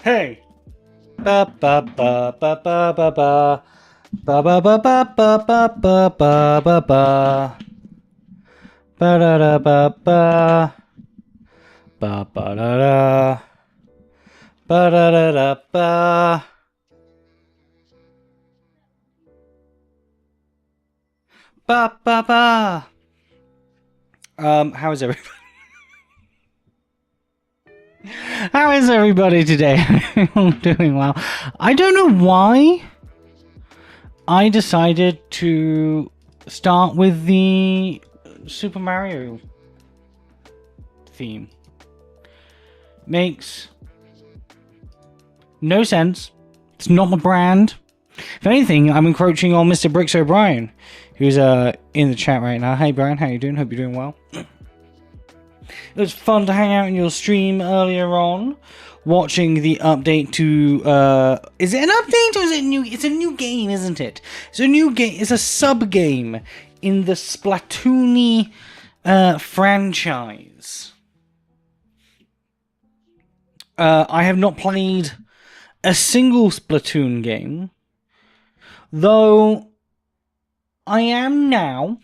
Hey. Ba ba ba ba ba ba ba. Ba ba ba ba ba ba ba ba ba ba. Ba da da ba ba. Ba ba da da. Ba da da da ba. Ba ba ba. How is everybody? How is everybody today? I'm doing well. I don't know why I decided to start with the Super Mario theme. Makes no sense. It's not my brand. If anything, I'm encroaching on Mr. Bricks O'Brien, who's in the chat right now. Hey Brian, how you doing? Hope you're doing well. It was fun to hang out in your stream earlier on, watching the update to, is it an update or is it new? It's a new game, isn't it? It's a new game, it's a sub-game in the Splatoon franchise. I have not played a single Splatoon game, though I am now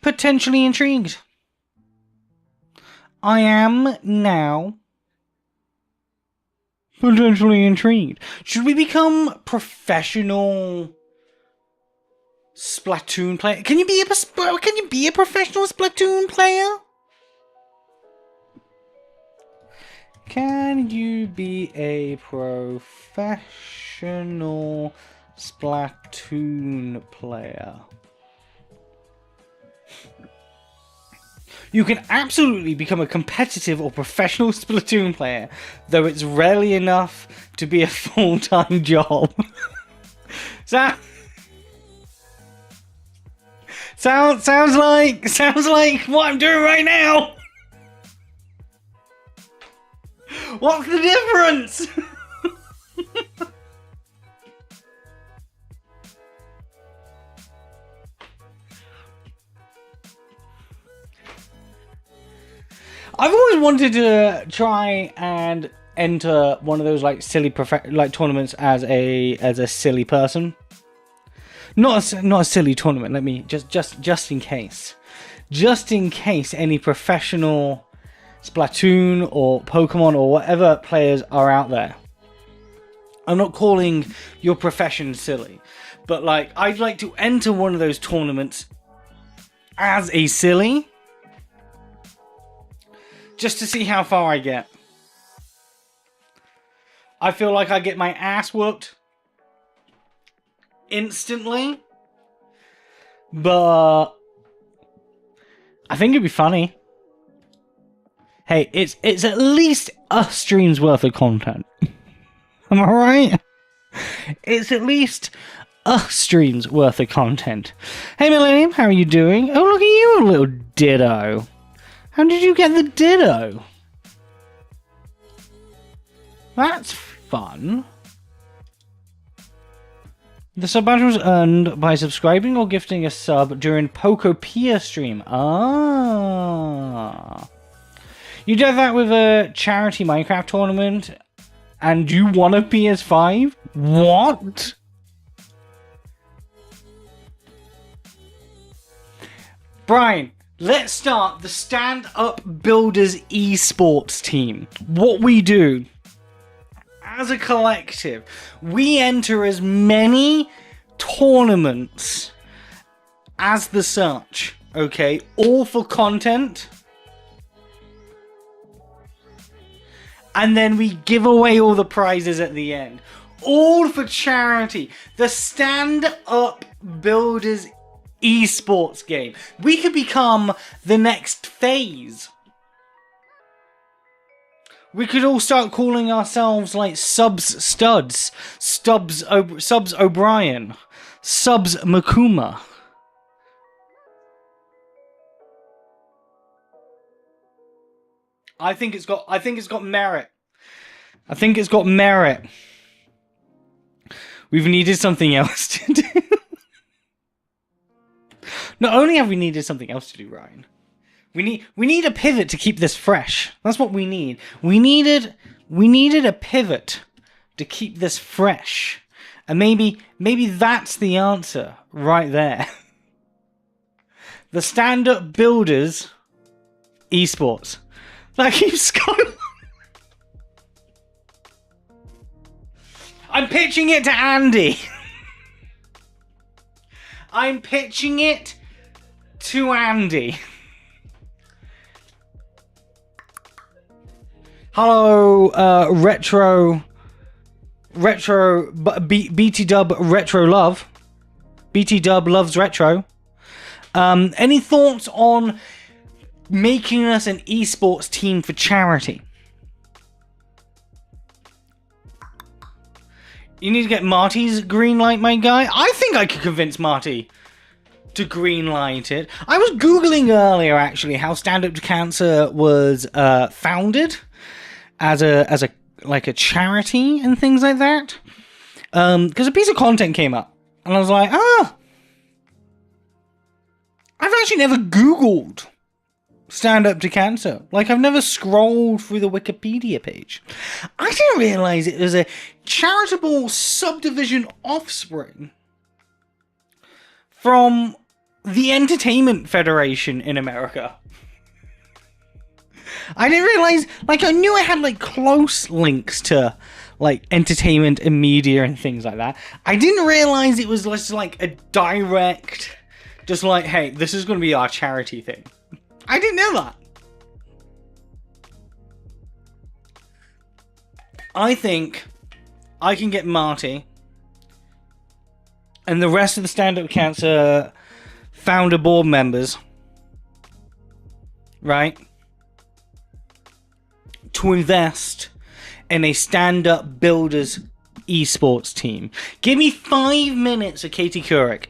potentially intrigued. I am now potentially intrigued. Should we become professional Splatoon player? Can you be a professional Splatoon player? Can you be a professional Splatoon player? You can absolutely become a competitive or professional Splatoon player, though it's rarely enough to be a full-time job. Sounds like what I'm doing right now. What's the difference? I've always wanted to try and enter one of those like silly tournaments as a silly person. Not a silly tournament. Let me just in case any professional Splatoon or Pokemon or whatever players are out there. I'm not calling your profession silly, but like I'd like to enter one of those tournaments as a silly. Just to see how far I get. I feel like I get my ass whooped instantly. But I think it'd be funny. Hey, it's at least a stream's worth of content. Am I right? It's at least a stream's worth of content. Hey Millennium, how are you doing? Oh, look at you, little ditto. How did you get the ditto? That's fun. The sub badge was earned by subscribing or gifting a sub during Pokopia stream. Ah. You did that with a charity Minecraft tournament and you won a PS5? What? Brian. Let's start the Stand-Up Builders esports team. What we do, as a collective, we enter as many tournaments as the such, okay? All for content. And then we give away all the prizes at the end. All for charity. The Stand-Up Builders esports game. We could become the next phase. We could all start calling ourselves like Subs Studs, Subs O'Brien, Subs Makuma. I think it's got merit. I think it's got merit. We've needed something else to do. Not only have we needed something else to do, Ryan, We need a pivot to keep this fresh. That's what we need. We needed a pivot to keep this fresh. And maybe that's the answer right there. The stand-up builders esports. That keeps going. I'm pitching it to Andy. I'm pitching it to Andy. Hello, BT Dub Retro Love. BT Dub loves retro. Any thoughts on making us an esports team for charity? You need to get Marty's green light, my guy. I think I could convince Marty to green light it. I was Googling earlier, actually, how Stand Up to Cancer was founded as a charity and things like that. Because a piece of content came up, and I was like, I've actually never Googled Stand Up to Cancer. Like, I've never scrolled through the Wikipedia page. I didn't realize it was a charitable subdivision offspring from the Entertainment Federation in America. I didn't realize, I knew it had, close links to, entertainment and media and things like that. I didn't realize it was just, a direct, hey, this is going to be our charity thing. I didn't know that. I think I can get Marty and the rest of the Stand Up Cancer founder board members, right, to invest in a stand-up builders esports team. Give me 5 minutes of Katie Couric.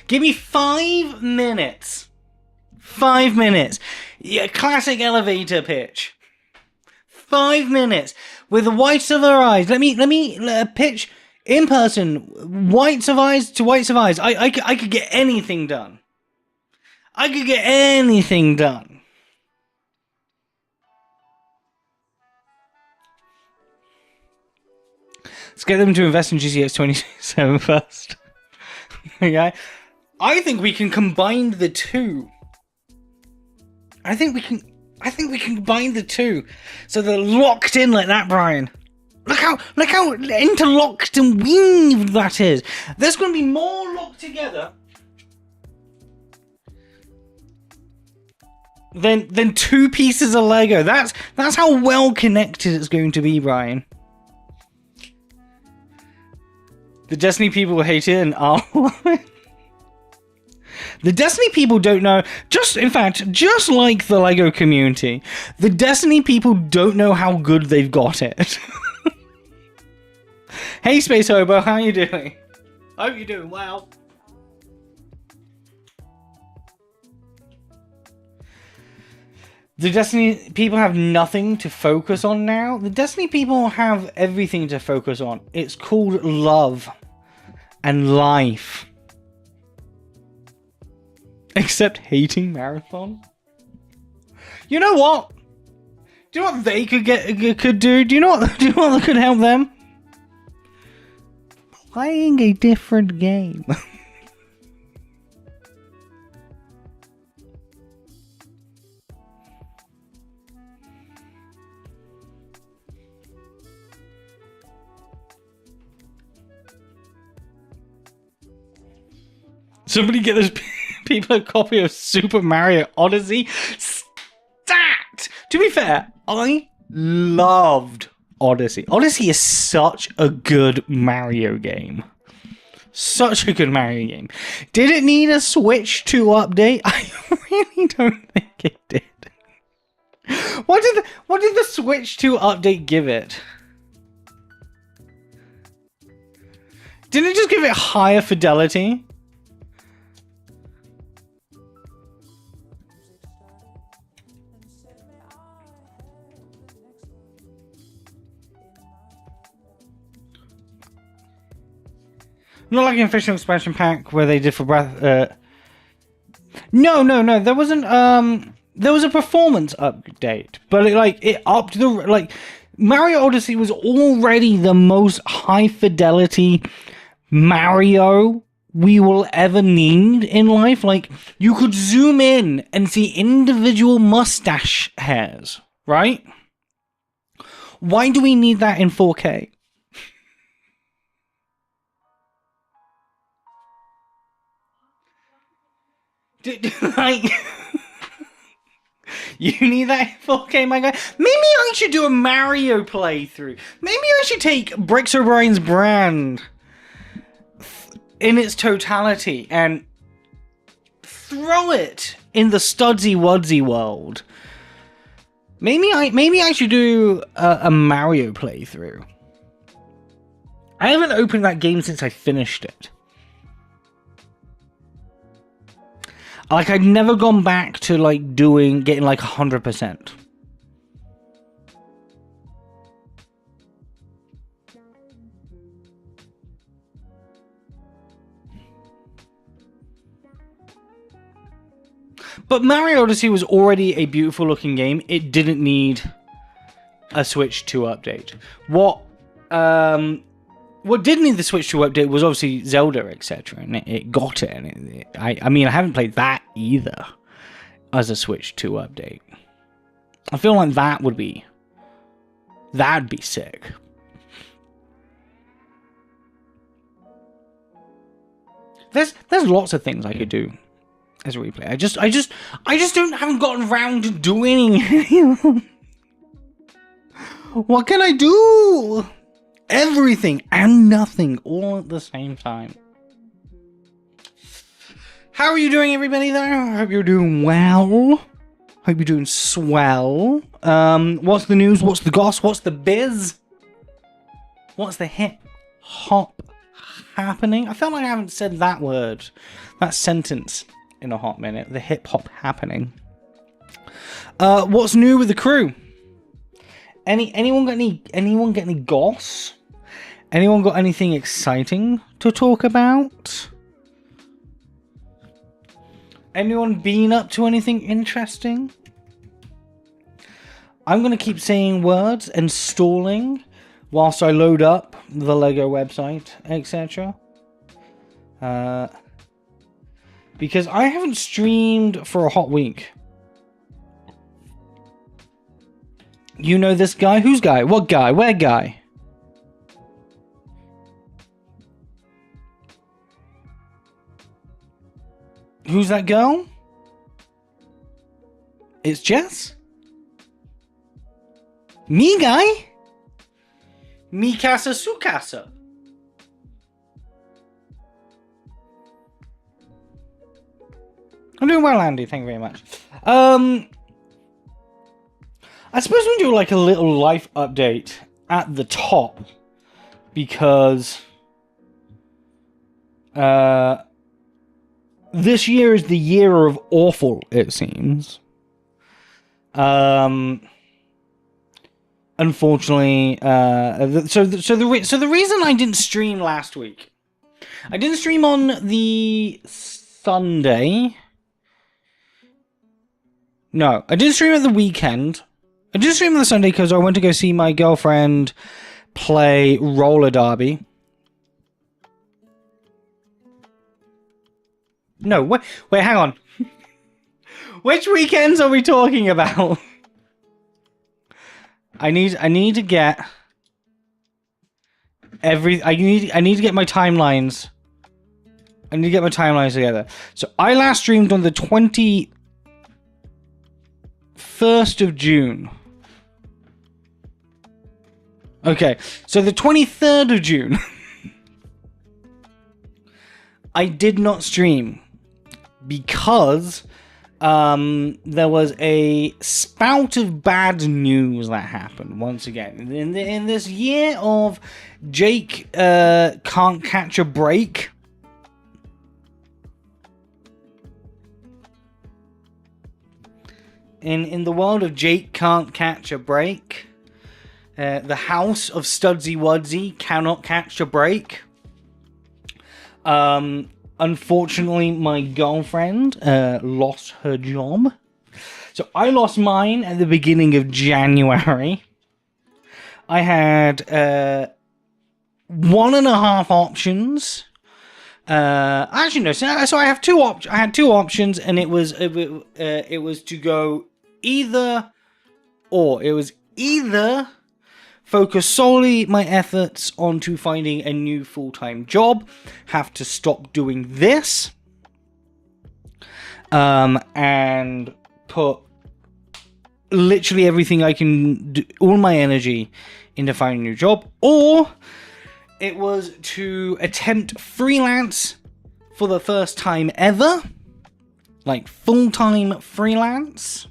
Give me 5 minutes. 5 minutes. Yeah, classic elevator pitch. 5 minutes with the whites of her eyes. Let me pitch in person. Whites of eyes to whites of eyes. I could get anything done. I could get anything done. Let's get them to invest in GCX 27 first. Okay? I think we can combine the two. I think we can combine the two. So they're locked in like that, Brian. Look how interlocked and weaved that is. There's going to be more locked together than two pieces of Lego. That's how well connected it's going to be, Brian. The Destiny people will hate it and I'll love it. The Destiny people don't know, just like the LEGO community, the Destiny people don't know how good they've got it. Hey Space Hobo, how you doing? Hope you're doing well. The Destiny people have nothing to focus on now. The Destiny people have everything to focus on. It's called love and life. Except hating Marathon. You know what? Do you know what they could do? Do you know what could help them? Playing a different game. Somebody get those people a copy of Super Mario Odyssey. Stat! To be fair, I loved Odyssey. Odyssey is such a good Mario game. Such a good Mario game. Did it need a Switch 2 update? I really don't think it did. What did the Switch 2 update give it? Didn't it just give it higher fidelity? Not like an official expansion pack where they did for Breath. No. There wasn't. there was a performance update, but it upped the Mario Odyssey was already the most high fidelity Mario we will ever need in life. Like, you could zoom in and see individual mustache hairs, right? Why do we need that in 4K? Like, you need that in 4K, my guy? Maybe I should do a Mario playthrough. Maybe I should take Bricks O'Brien's brand in its totality and throw it in the Studsy Wudsy world. Maybe I should do a Mario playthrough. I haven't opened that game since I finished it. Like, I'd never gone back to, like, getting, like, 100%. But Mario Odyssey was already a beautiful looking game. It didn't need a Switch 2 update. What did need the Switch 2 update was obviously Zelda, etc. And it got it. And I mean, I haven't played that either as a Switch 2 update. I feel like that'd be sick. There's lots of things I could do as a replay. I just haven't gotten around to doing it. What can I do? Everything and nothing all at the same time. How are you doing, everybody there? I hope you're doing well. Hope you're doing swell. What's the news? What's the goss? What's the biz? What's the hip hop happening? I feel like I haven't said that word, that sentence in a hot minute. The hip hop happening. What's new with the crew? Anyone got any goss? Anyone got anything exciting to talk about? Anyone been up to anything interesting? I'm going to keep saying words and stalling whilst I load up the Lego website, etc. Because I haven't streamed for a hot week. You know this guy? Whose guy? What guy? Where guy? Who's that girl? It's Jess? Me guy? Mi casa su casa. I'm doing well, Andy. Thank you very much. I suppose we do like a little life update at the top, because this year is the year of awful, it seems. Unfortunately, so the reason I didn't stream last week, I didn't stream on the Sunday. No, I didn't stream at the weekend. I did stream on the Sunday because I went to go see my girlfriend play roller derby. No, wait, hang on. Which weekends are we talking about? I need to get I need to get my timelines. I need to get my timelines together. So I last streamed on the 21st of June. Okay, so the 23rd of June, I did not stream because there was a spout of bad news that happened once again. In this year of Jake can't catch a break, in the world of Jake can't catch a break, the house of Studsy Wudsy cannot catch a break. Unfortunately, my girlfriend lost her job. So I lost mine at the beginning of January. I had 1.5 options. Actually, no. So I have two I had 2 options, and it was to go either or. It was either focus solely my efforts onto finding a new full-time job, have to stop doing this, and put literally everything I can do, all my energy, into finding a new job, or it was to attempt freelance for the first time ever, like full-time freelance,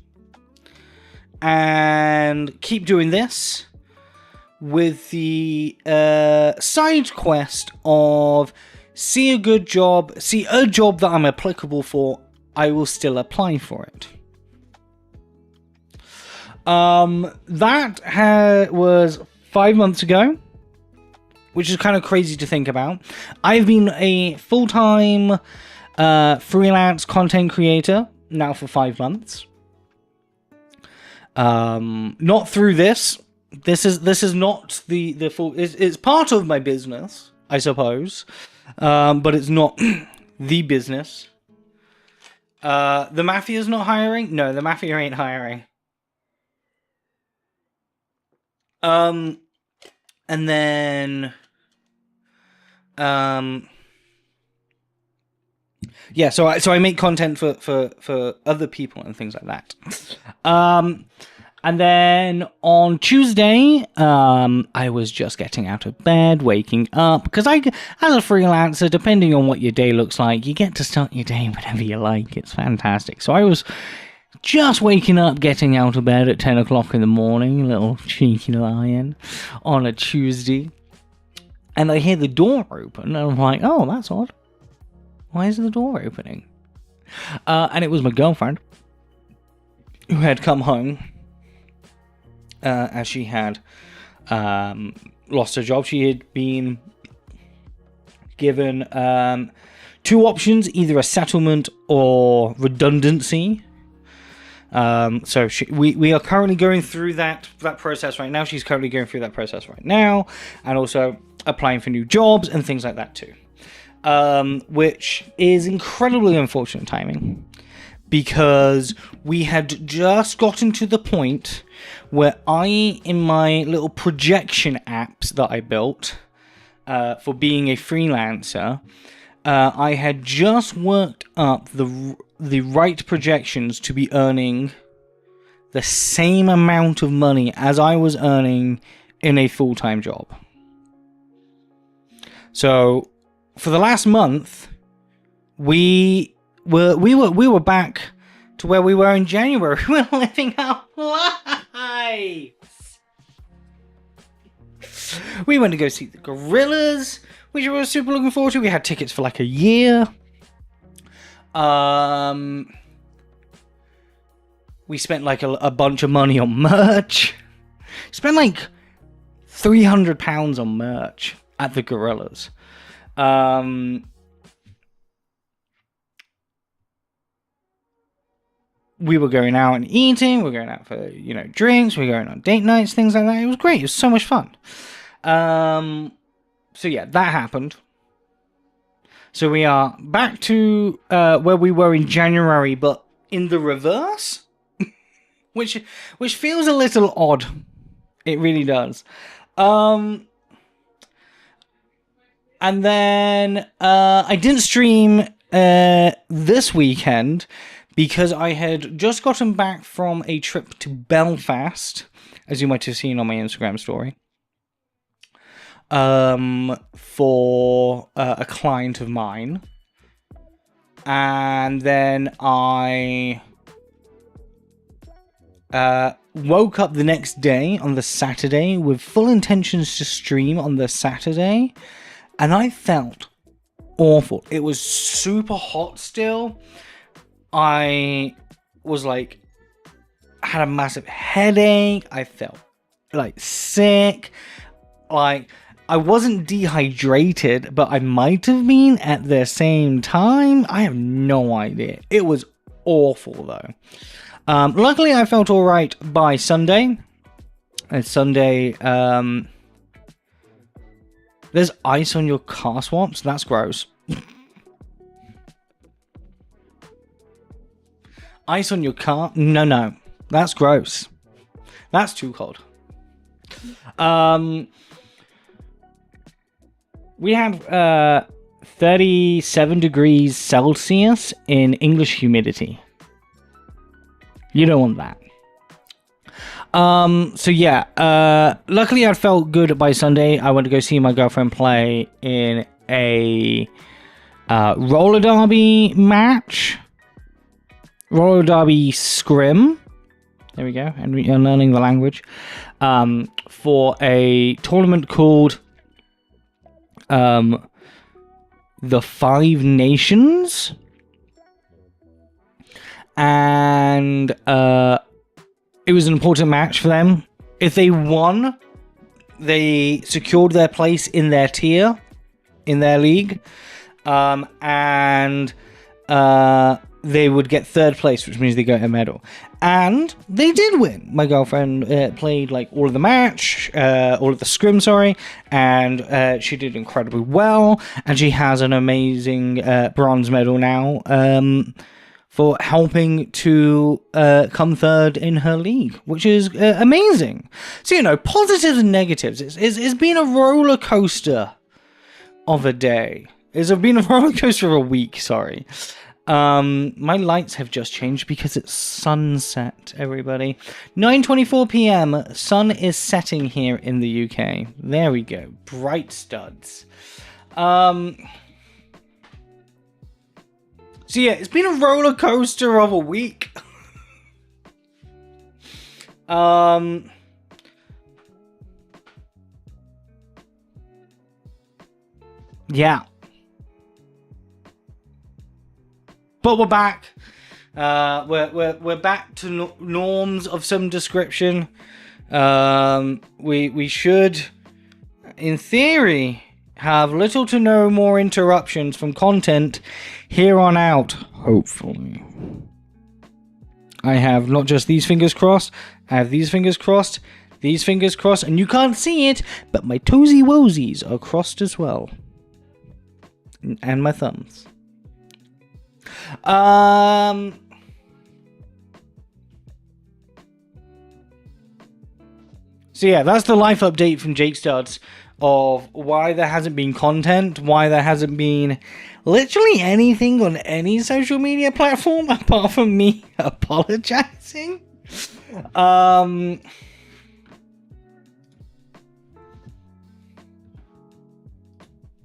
and keep doing this with the side quest of see a job that I'm applicable for, I will still apply for it. That was 5 months ago, which is kind of crazy to think about. I've been a full-time freelance content creator now for 5 months. Not through this. This is not the full. It's part of my business, I suppose, but it's not the business. The Mafia's not hiring. No, the Mafia ain't hiring. And then, yeah. So I make content for other people and things like that. And then on Tuesday, I was just getting out of bed, waking up, because as a freelancer, depending on what your day looks like, you get to start your day whenever you like. It's fantastic. So I was just waking up, getting out of bed at 10 o'clock in the morning, a little cheeky lion, on a Tuesday, and I hear the door open, and I'm like, oh, that's odd. Why is the door opening? And it was my girlfriend, who had come home, as she had lost her job. She had been given 2 options, either a settlement or redundancy. So we are currently going through that process right now. She's currently going through that process right now, and also applying for new jobs and things like that too. Which is incredibly unfortunate timing, because we had just gotten to the point where in my little projection apps that I built for being a freelancer, I had just worked up the right projections to be earning the same amount of money as I was earning in a full-time job. So for the last month, we were back to where we were in January. We were living our lives. We went to go see the Gorillas, which we were super looking forward to. We had tickets for like a year. We spent like a bunch of money on merch. Spent like £300 on merch at the Gorillas. We were going out and eating, we were going out for, drinks, we were going on date nights, things like that. It was great. It was so much fun. So yeah, that happened. So we are back to where we were in January, but in the reverse, which feels a little odd. It really does. And then I didn't stream this weekend because I had just gotten back from a trip to Belfast, as you might have seen on my Instagram story, for a client of mine. And then I woke up the next day on the Saturday with full intentions to stream on the Saturday, and I felt awful. It was super hot still. I was like, had a massive headache. I felt like sick. Like, I wasn't dehydrated, but I might have been at the same time. I have no idea. It was awful though. Luckily, I felt all right by Sunday. And Sunday, there's ice on your car swaps. That's gross. Ice on your car? No. That's gross. That's too cold. We had 37 degrees Celsius in English humidity. You don't want that. So yeah, luckily I felt good by Sunday. I went to go see my girlfriend play in a roller derby match. Roller derby scrim. There we go. And I'm learning the language. For a tournament called the Five Nations. And it was an important match for them. If they won, they secured their place in their tier, in their league. And they would get third place, which means they get a medal. And they did win. My girlfriend played like all of the match, all of the scrim, sorry, and she did incredibly well. And she has an amazing bronze medal now for helping to come third in her league, which is amazing. So, you know, positives and negatives. It's been a roller coaster of a day. It's been a roller coaster of a week, sorry. My lights have just changed because it's sunset, everybody. 9:24 p.m. Sun is setting here in the UK. There we go. Bright studs. So yeah, it's been a roller coaster of a week. Yeah. But we're back. We're back to norms of some description. We should, in theory, have little to no more interruptions from content here on out. Hopefully, I have not just these fingers crossed. I have these fingers crossed. These fingers crossed, and you can't see it, but my toesy woesies are crossed as well, and my thumbs. So yeah, that's the life update from Jake Studs of why there hasn't been content, why there hasn't been literally anything on any social media platform apart from me apologizing.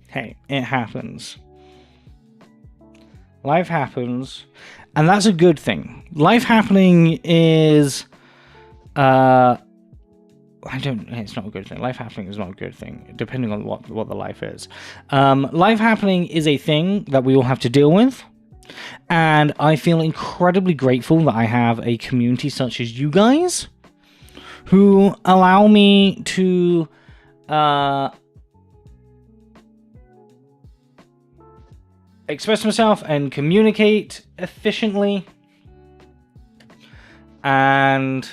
Hey, it happens. Life happens, and that's a good thing. Life happening is, it's not a good thing. Life happening is not a good thing, depending on what the life is. Life happening is a thing that we all have to deal with, and I feel incredibly grateful that I have a community such as you guys, who allow me to, express myself and communicate efficiently, and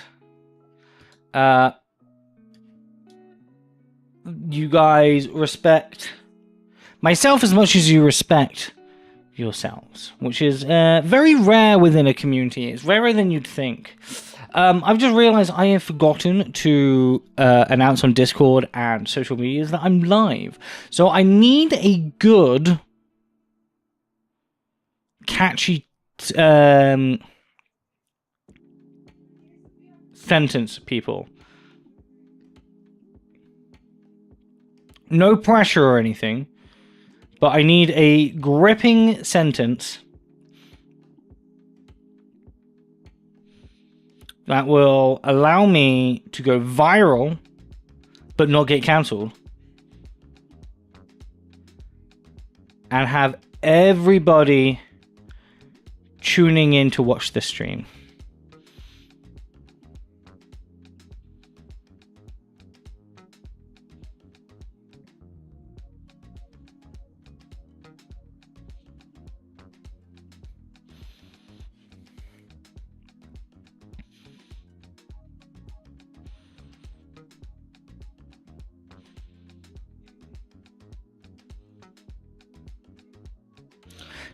you guys respect myself as much as you respect yourselves, which is very rare within a community. It's rarer than you'd think. I've just realized I have forgotten to announce on Discord and social medias that I'm live, so I need a good catchy sentence, people. No pressure or anything, but I need a gripping sentence that will allow me to go viral but not get cancelled, and have everybody tuning in to watch the stream.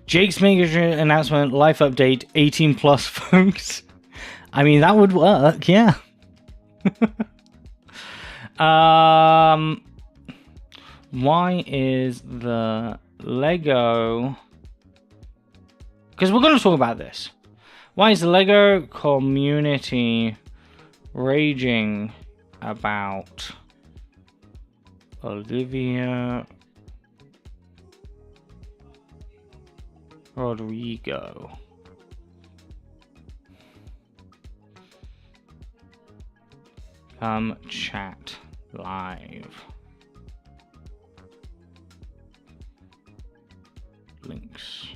Jake's major announcement, life update, 18 plus, folks. I mean, that would work, yeah. Why is the Lego... Because we're going to talk about this. Why is the Lego community raging about Olivia Rodrigo? Come chat live. Links.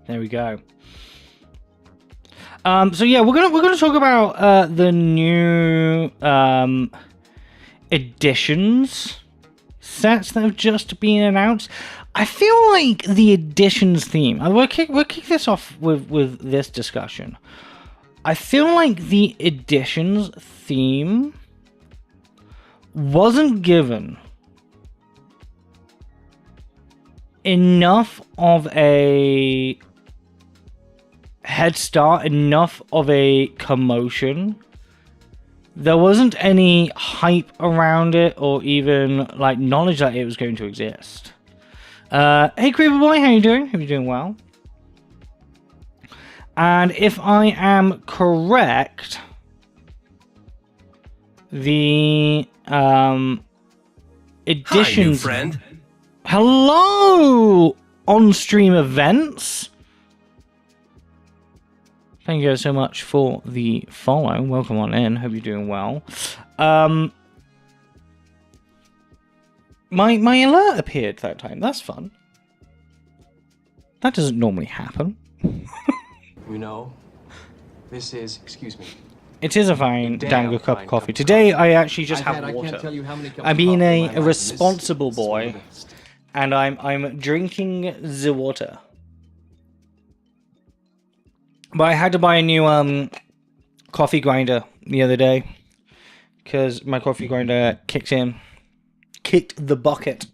There we go. So yeah, we're gonna talk about the new editions sets that have just been announced. I feel like the editions theme. We'll kick this off with this discussion. I feel like the editions theme wasn't given enough of a head start, enough of a commotion. There wasn't any hype around it or even like knowledge that it was going to exist. Hey Creeper Boy, how you doing? Hope you're doing well. And if I am correct, the editions. Hi, new friend. Hello, on-stream events. Thank you guys so much for the follow. Welcome on in. Hope you're doing well. My alert appeared that time. That's fun. That doesn't normally happen. You know, this is, excuse me. It is a fine, damn good cup of coffee. Today I actually just have water. I'm being a responsible boy, and I'm drinking the water. But I had to buy a new coffee grinder the other day because my coffee grinder kicked the bucket.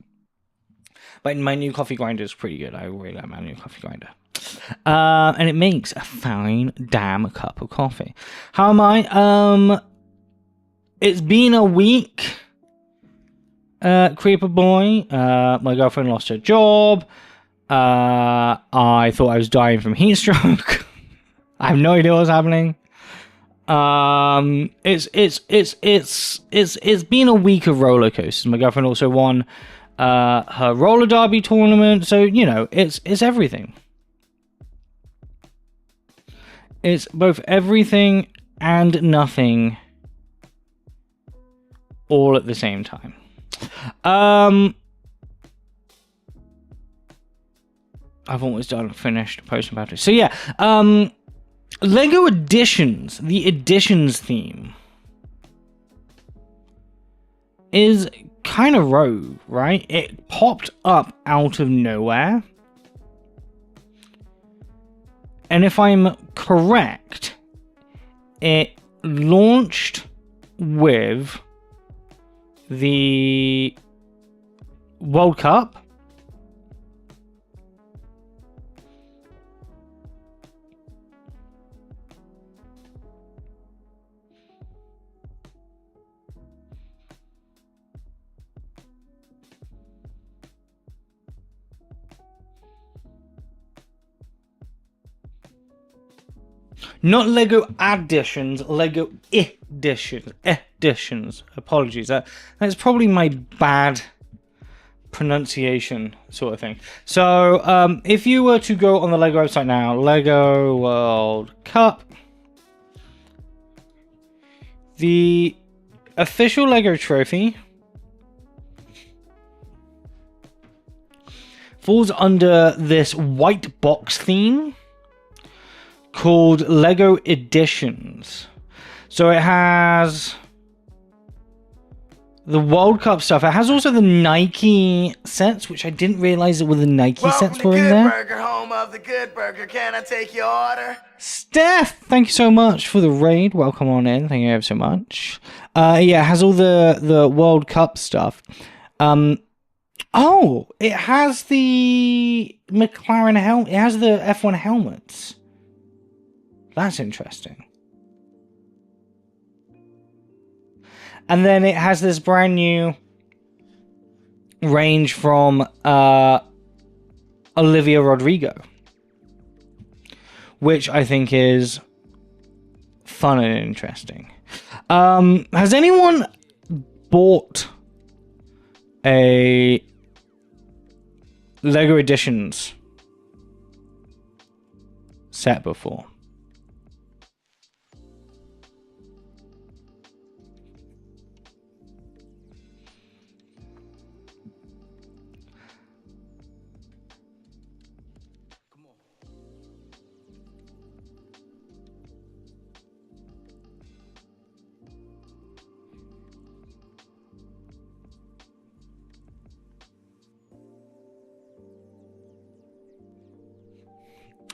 But my new coffee grinder is pretty good. I really like my new coffee grinder. And it makes a fine damn cup of coffee. How am I? It's been a week, Creeper Boy. My girlfriend lost her job. I thought I was dying from heat stroke. I have no idea what's happening. It's been a week of roller coasters. My girlfriend also won her roller derby tournament, so you know it's everything. It's both everything and nothing, all at the same time. I've almost finished posting about it. So yeah, Lego Editions, the Editions theme, is kind of rogue, right? It popped up out of nowhere. And if I'm correct, it launched with the World Cup. Not Lego Additions, Lego Editions. Apologies. That's probably my bad pronunciation sort of thing. So, if you were to go on the Lego website now, Lego World Cup, the official Lego trophy falls under this white box theme called Lego Editions. So it has the World Cup stuff. It has also the Nike sets, which I didn't realize that were the Nike sets were in there. Burger, home of the Good Burger. Can I take your order? Steph, thank you so much for the raid. Welcome on in. Thank you ever so much. Yeah, it has all the World Cup stuff. Oh, it has the McLaren helmet. It has the F1 helmets. That's interesting. And then it has this brand new range from Olivia Rodrigo, which I think is fun and interesting. Has anyone bought a Lego Editions set before?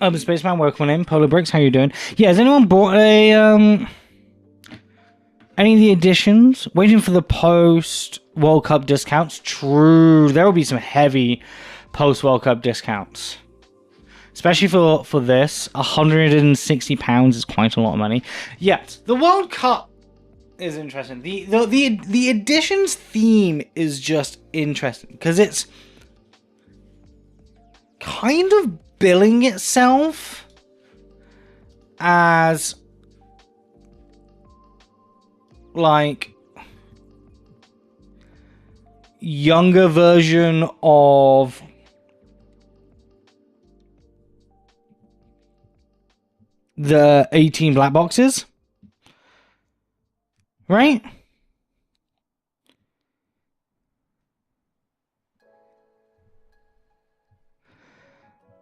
Urban Spaceman, welcome in. Polar Bricks, how you doing? Yeah, has anyone bought a any of the editions? Waiting for the post World Cup discounts. True, there will be some heavy post World Cup discounts, especially for this. £160 is quite a lot of money. Yes, the World Cup is interesting. The editions theme is just interesting because it's kind of billing itself as like younger version of the 18 black boxes, right?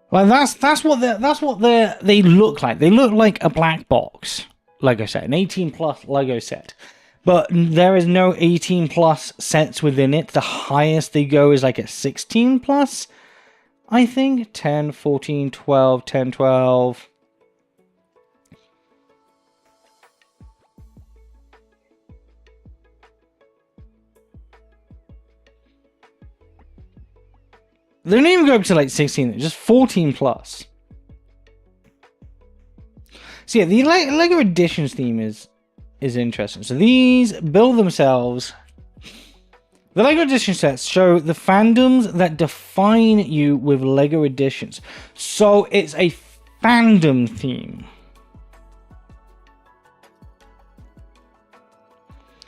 Well, that's what they look like. They look like a black box Lego set, an 18 plus Lego set. But there is no 18 plus sets within it. The highest they go is like a 16 plus, I think. 10, 14, 12, 10, 12. They don't even go up to like 16, just 14 plus. So yeah, the Lego Editions theme is interesting. So these build themselves. The Lego Edition sets show the fandoms that define you with Lego Editions. So it's a fandom theme.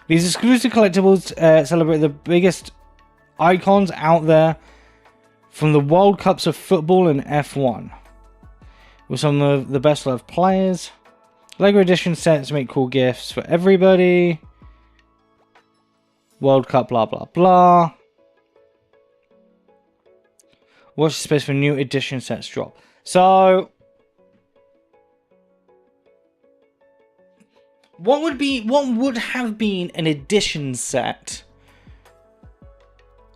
These exclusive collectibles celebrate the biggest icons out there from the World Cups of football and F1. With some of the best loved players. Lego Edition sets make cool gifts for everybody. World Cup blah blah blah. Watch the space for new edition sets drop. So what would have been an edition set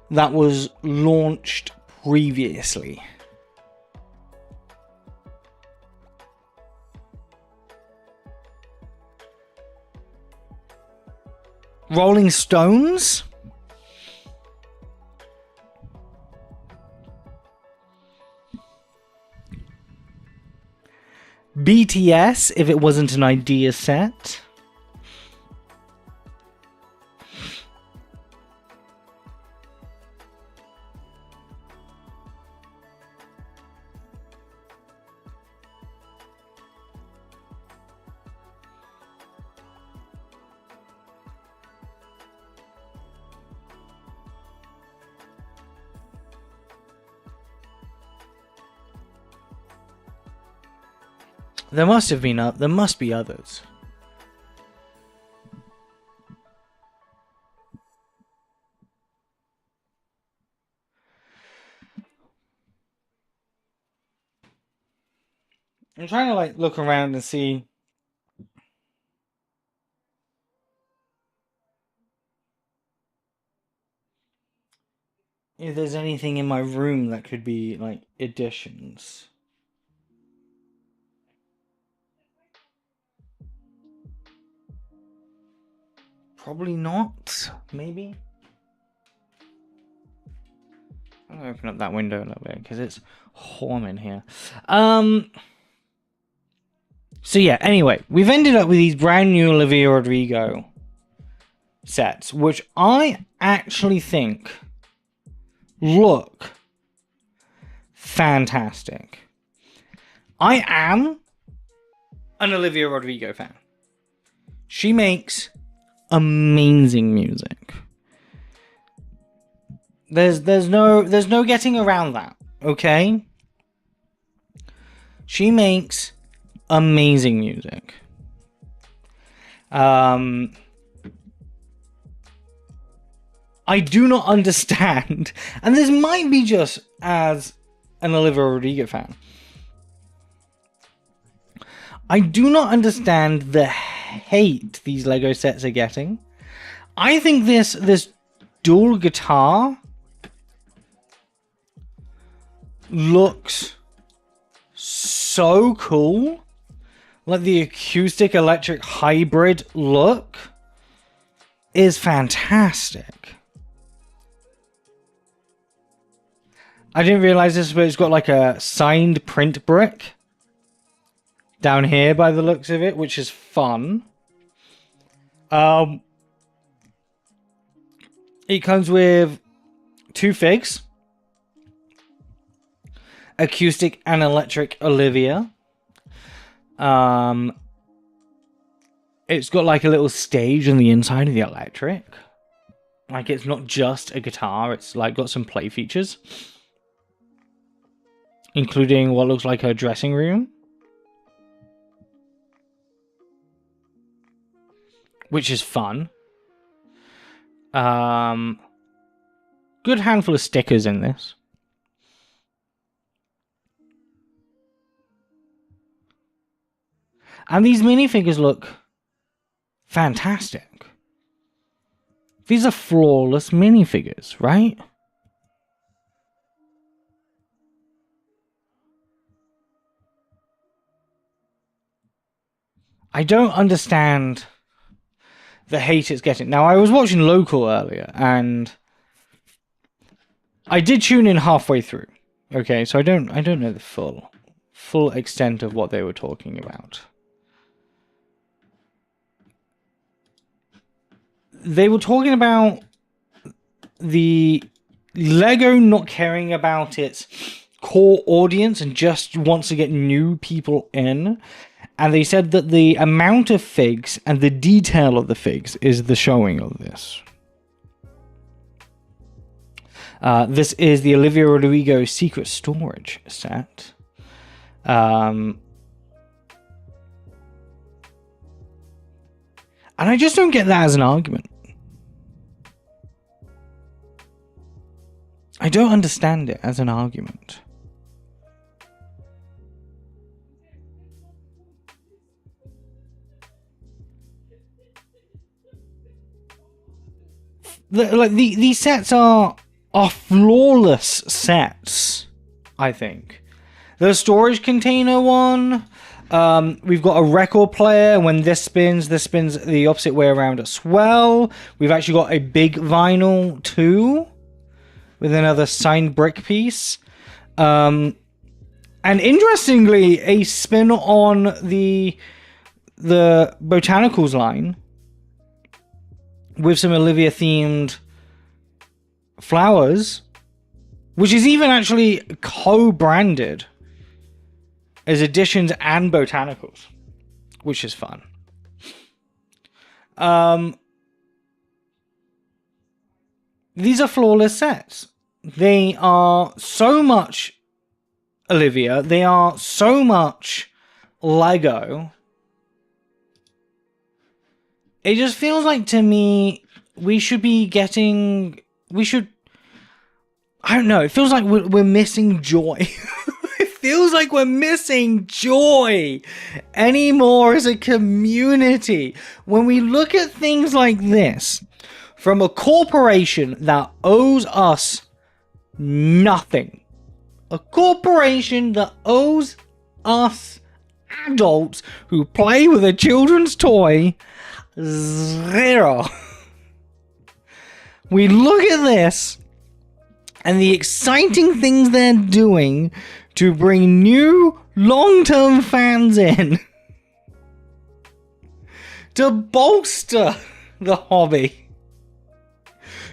that was launched previously? Rolling Stones? BTS, if it wasn't an idea set. There must have been there must be others. I'm trying to like look around and see. if there's anything in my room that could be like additions. Probably not. Maybe. I'm gonna open up that window a little bit because it's warm in here. So yeah, anyway, we've ended up with these brand new Olivia Rodrigo sets, which I actually think look fantastic. I am an Olivia Rodrigo fan. She makes amazing music. There's no getting around that, okay? She makes amazing music. I do not understand, and this might be just as an Olivia Rodrigo fan. I do not understand the hate these Lego sets are getting. I think this dual guitar looks so cool. Like the acoustic electric hybrid look is fantastic. I didn't realize this, but it's got like a signed print brick down here by the looks of it, which is fun. It comes with 2 figs. Acoustic and electric Olivia. It's got like a little stage on the inside of the electric. Like it's not just a guitar, it's like got some play features. Including what looks like her dressing room. Which is fun. Good handful of stickers in this. And these minifigures look fantastic. These are flawless minifigures, right? I don't understand the hate it's getting. Now, I was watching Local earlier, and I did tune in halfway through. Okay, so I don't know the full extent of what they were talking about. They were talking about the Lego not caring about its core audience and just wants to get new people in. And they said that the amount of figs and the detail of the figs is the showing of this. This is the Olivia Rodrigo Secret Storage set. And I just don't get that as an argument. I don't understand it as an argument. These sets are flawless sets, I think. The storage container one, we've got a record player. When this spins the opposite way around as well. We've actually got a big vinyl too, with another signed brick piece. And interestingly, a spin on the Botanicals line with some Olivia themed flowers, which is even actually co-branded as Additions and Botanicals, which is fun. These are flawless sets. They are so much Olivia. They are so much Lego. It just feels like, to me, we should be getting... I don't know. It feels like we're missing joy. It feels like we're missing joy anymore as a community. When we look at things like this from a corporation that owes us nothing. A corporation that owes us adults who play with a children's toy zero. We look at this and the exciting things they're doing to bring new long-term fans in to bolster the hobby.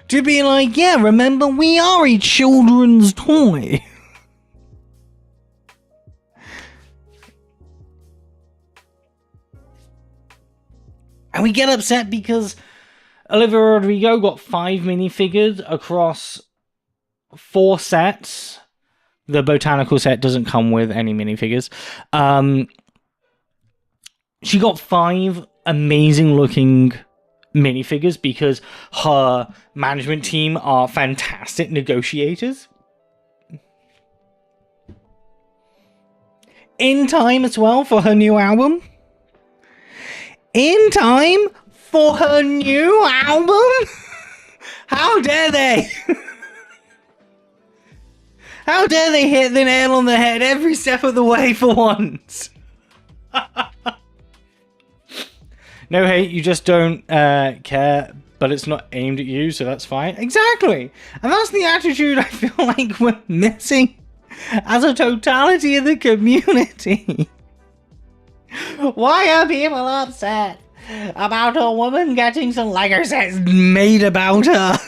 To be like, yeah, remember, we are a children's toy. And we get upset because Olivia Rodrigo got 5 minifigures across 4 sets. The botanical set doesn't come with any minifigures. She got 5 amazing looking minifigures because her management team are fantastic negotiators. In time as well for her new album. In time for her new album? How dare they? How dare they hit the nail on the head every step of the way for once? No hate, you just don't care, but it's not aimed at you, so that's fine. Exactly! And that's the attitude I feel like we're missing as a totality of the community. Why are people upset about a woman getting some Lego sets made about her?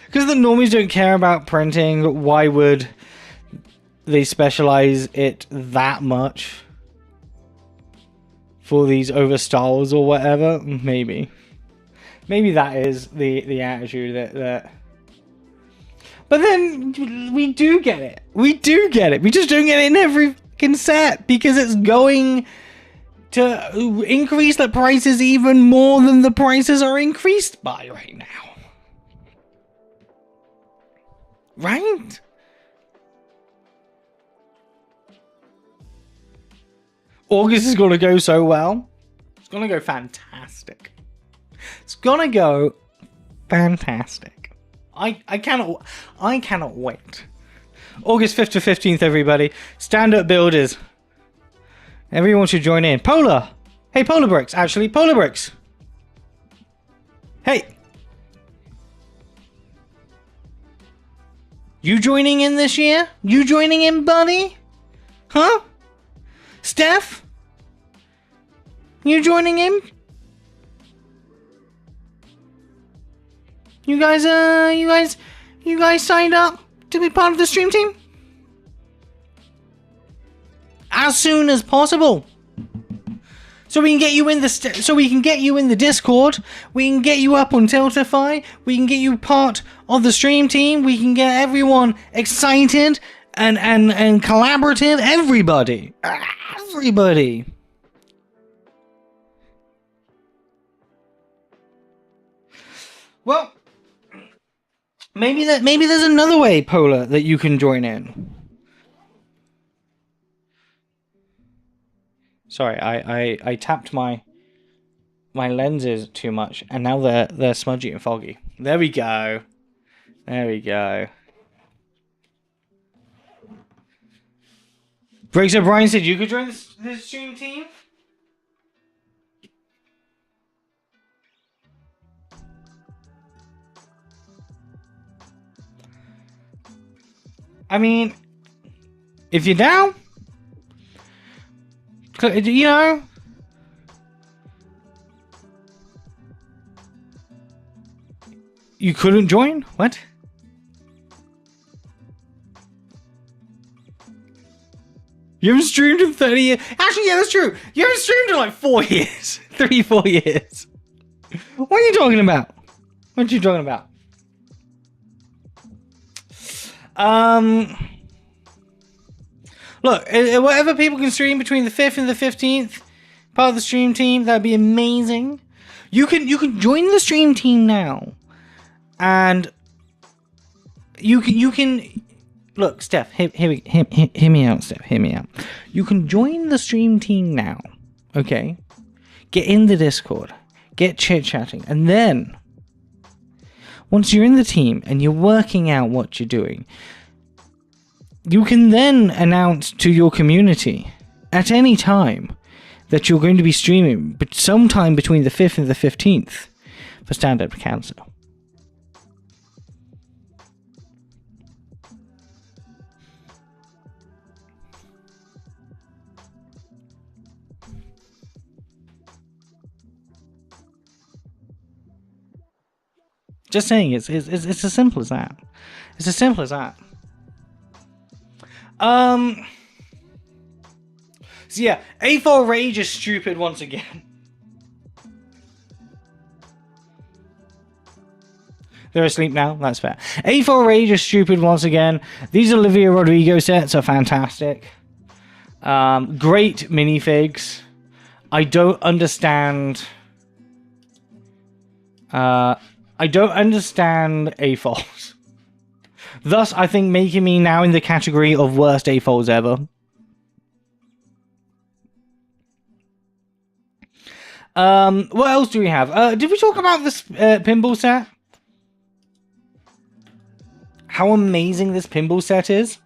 Because the normies don't care about printing, why would they specialize it that much for these overstyles or whatever? Maybe. Maybe that is the attitude that... But then, we do get it. We do get it. We just don't get it in every fucking set because it's going to increase the prices even more than the prices are increased by right now. Right? August is going to go so well. It's going to go fantastic. It's going to go fantastic. I cannot wait. August 5th to 15th, everybody. Stand-up builders. Everyone should join in. Polar. Hey, Polar Bricks. Actually, Polar Bricks. Hey. You joining in this year? You joining in, buddy? Huh? Steph? You joining in? You guys signed up to be part of the stream team? As soon as possible. So we can get you in the Discord. We can get you up on Tiltify. We can get you part of the stream team. We can get everyone excited and collaborative. Everybody. Everybody. Well, maybe there's another way, Polar, that you can join in. Sorry, I tapped my lenses too much, and now they're smudgy and foggy. There we go. There we go. Briggs O'Brien said you could join this stream team. I mean, if you're down, you know, you couldn't join? What? You haven't streamed in 30 years? Actually, yeah, that's true. You haven't streamed in like 4 years. 3-4 years. What are you talking about? What are you talking about? Look, whatever people can stream between the 5th and the 15th, part of the stream team, that'd be amazing. You can join the stream team now, and you can look, Steph. Hear me out, Steph. Hear me out. You can join the stream team now. Okay, get in the Discord. get chit-chatting, and then once you're in the team and you're working out what you're doing, you can then announce to your community at any time that you're going to be streaming, but sometime between the 5th and the 15th for Stand Up to Cancer. Just saying, it's as simple as that. It's as simple as that. So yeah, A4 Rage is stupid once again. They're asleep now, that's fair. A4 Rage is stupid once again. These Olivia Rodrigo sets are fantastic. Great minifigs. I don't understand A-Fols. Thus, I think making me now in the category of worst A-Fols ever. What else do we have? Did we talk about this pinball set? How amazing this pinball set is.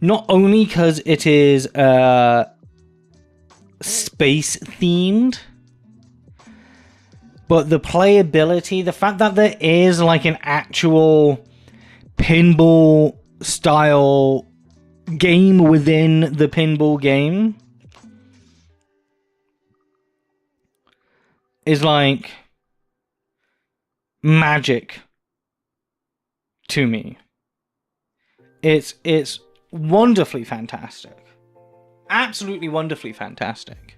Not only because it is space themed, but the playability, the fact that there is like an actual pinball style game within the pinball game is like magic to me. It's wonderfully fantastic. Absolutely wonderfully fantastic.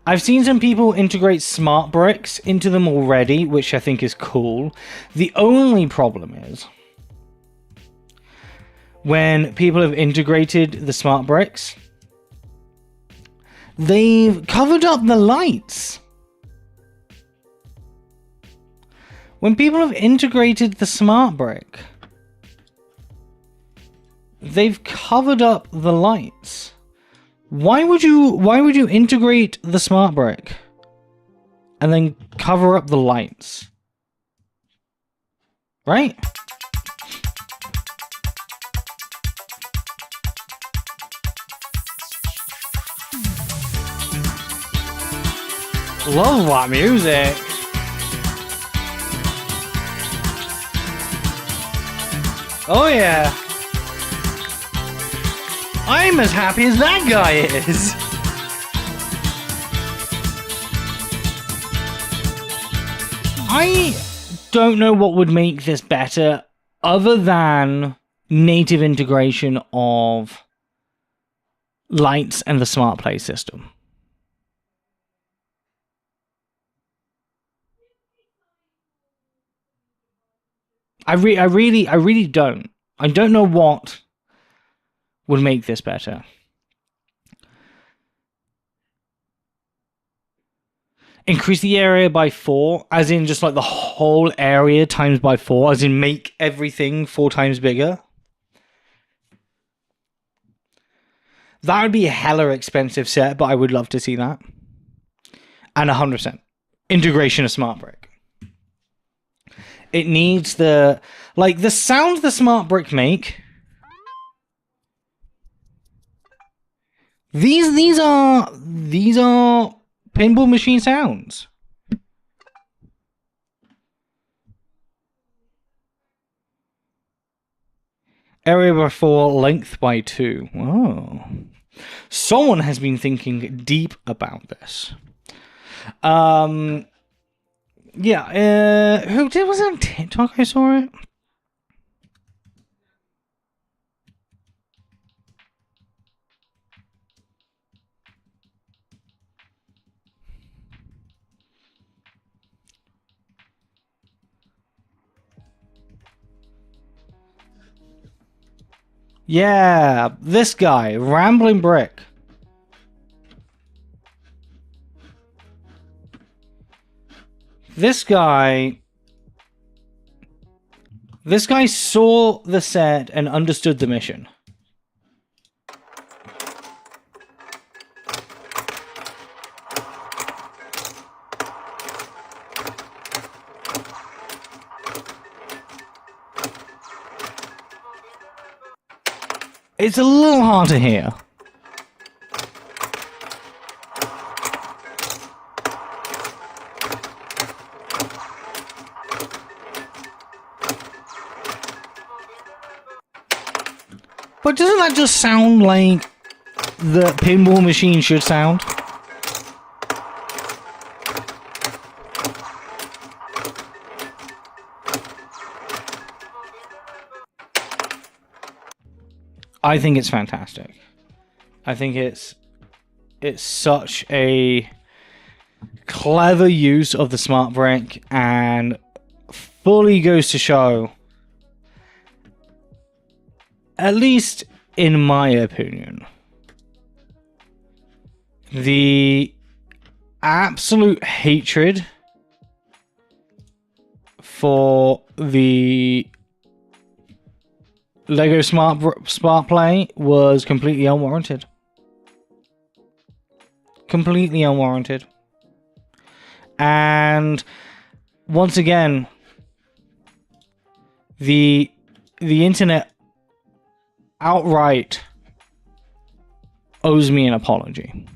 I've seen some people integrate smart bricks into them already, which I think is cool. The only problem is when people have integrated the smart bricks, they've covered up the lights. When people have integrated the smart brick, they've covered up the lights. Why would you integrate the smart brick and then cover up the lights? Right? Love that music. Oh yeah. I'm as happy as that guy is. I don't know what would make this better other than native integration of lights and the smart play system. I really don't. I don't know what would make this better. Increase the area by 4, as in just like the whole area times by 4, as in make everything 4 times bigger. That would be a hella expensive set, but I would love to see that. And 100%. Integration of smart brick. It needs the sound the smart brick make. These are pinball machine sounds. Area by 4, length by 2. Oh. Someone has been thinking deep about this. Yeah, was it on TikTok I saw it? Yeah, this guy, Rambling Brick. This guy saw the set and understood the mission. It's a little hard to hear. But doesn't that just sound like the pinball machine should sound? I think it's fantastic. I think it's such a clever use of the smart brick, and fully goes to show, at least in my opinion, the absolute hatred for the Lego Smart Play was completely unwarranted. Completely unwarranted. And once again, the internet outright owes me an apology.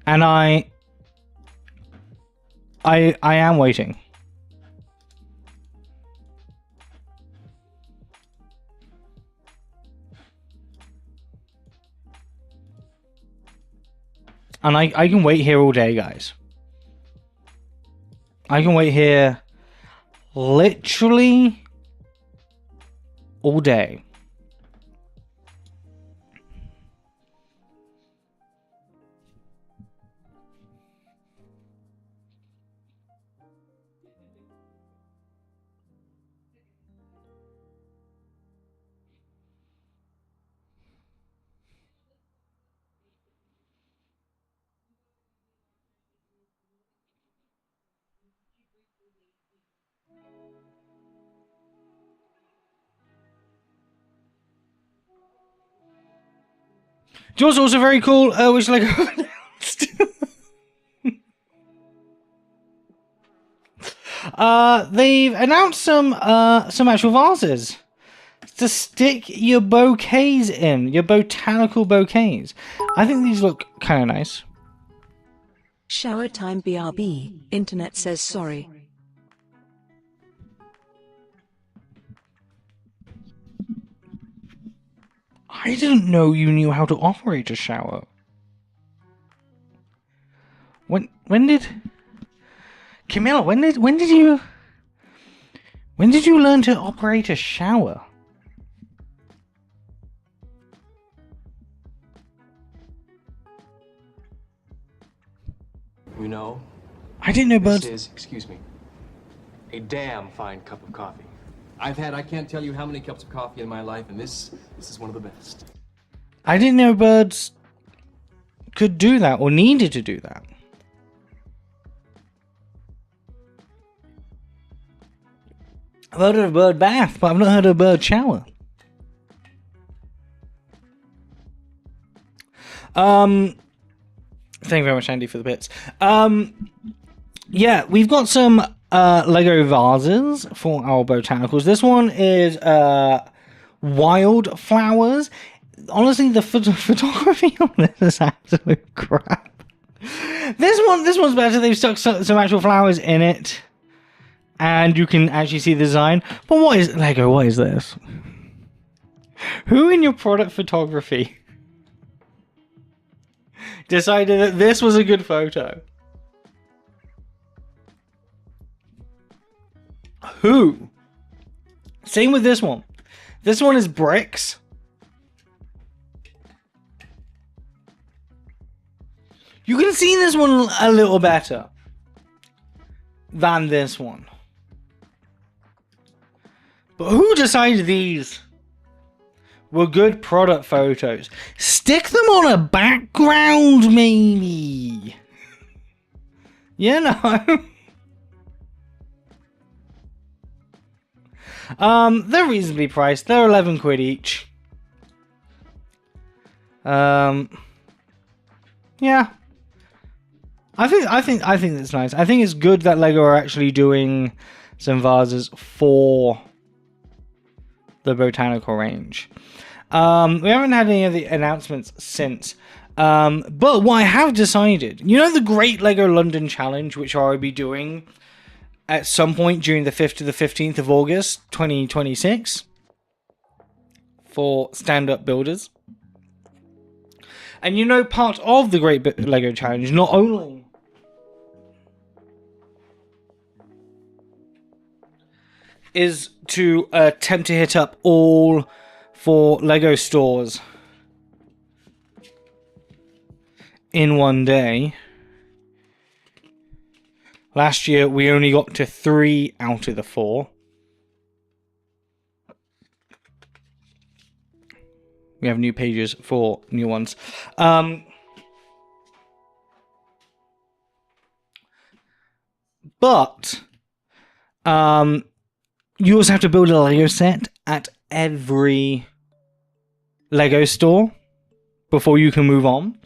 And I am waiting. And I can wait here all day, guys. I can wait here literally all day. Jaws also very cool, which Lego announced. They've announced some actual vases to stick your bouquets in, your botanical bouquets. I think these look kind of nice. Shower time BRB. Internet says sorry. I didn't know you knew how to operate a shower. When did Camilla? When did you learn to operate a shower? You know, I didn't know birds. this is, excuse me, a damn fine cup of coffee. I've had I can't tell you how many cups of coffee in my life, and this is one of the best. I didn't know birds could do that or needed to do that. I've heard of a bird bath, but I've not heard of a bird shower. Thank you very much, Andy, for the bits. Yeah, we've got some Lego vases for our botanicals. This one is wildflowers. Honestly, the photography on this is absolute crap. This one's better. They've stuck some actual flowers in it, and you can actually see the design. But what is Lego? What is this? Who in your product photography decided that this was a good photo? Who? Same with this one. This one is bricks. You can see this one a little better than this one. But who decided these were good product photos? Stick them on a background, maybe. You know. They're reasonably priced. They're 11 quid each. Yeah. I think that's nice. I think it's good that Lego are actually doing some vases for the botanical range. We haven't had any of the announcements since. But what I have decided, you know, the Great Lego London Challenge, which I'll be doing at some point during the 5th to the 15th of August 2026 for stand-up builders. And you know, part of the Great Lego Challenge not only is to attempt to hit up all 4 Lego stores in one day. Last year we only got to 3 out of the 4. We have new pages for new ones. But you also have to build a Lego set at every Lego store before you can move on.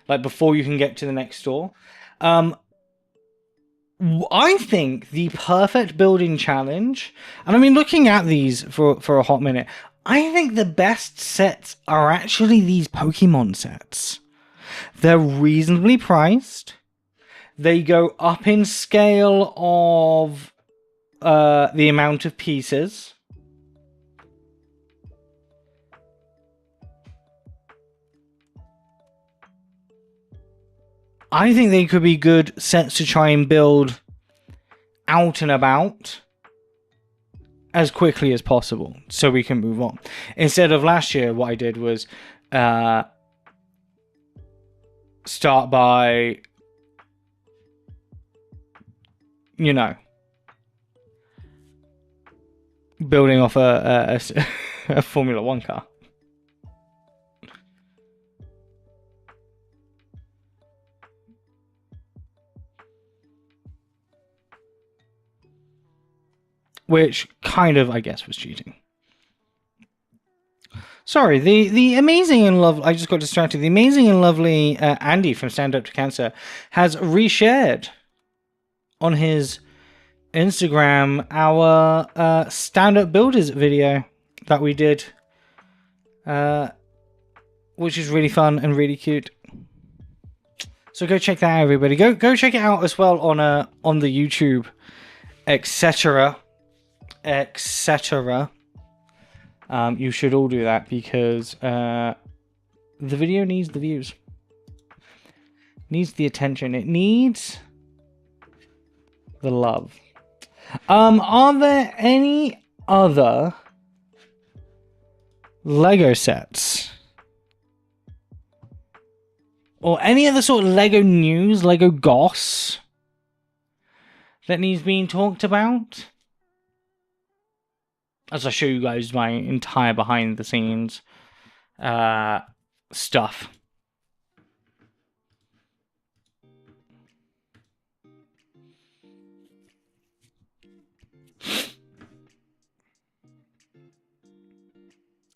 Like, before you can get to the next store. I think the perfect building challenge, and I mean, looking at these for a hot minute, I think the best sets are actually these Pokemon sets. They're reasonably priced. They go up in scale of the amount of pieces. I think they could be good sets to try and build out and about as quickly as possible so we can move on. Instead of last year, what I did was start by, you know, building off a Formula 1 car. Which kind of, I guess, was cheating. Sorry, the amazing and lovely... I just got distracted. The amazing and lovely Andy from Stand Up to Cancer has reshared on his Instagram our Stand Up Builders video that we did. Which is really fun and really cute. So go check that out, everybody. Go check it out as well on the YouTube, etc. etc. You should all do that because the video needs the views, needs the attention, it needs the love. Are there any other Lego sets or any other sort of Lego news, Lego goss that needs being talked about? As I show you guys my entire behind the scenes stuff.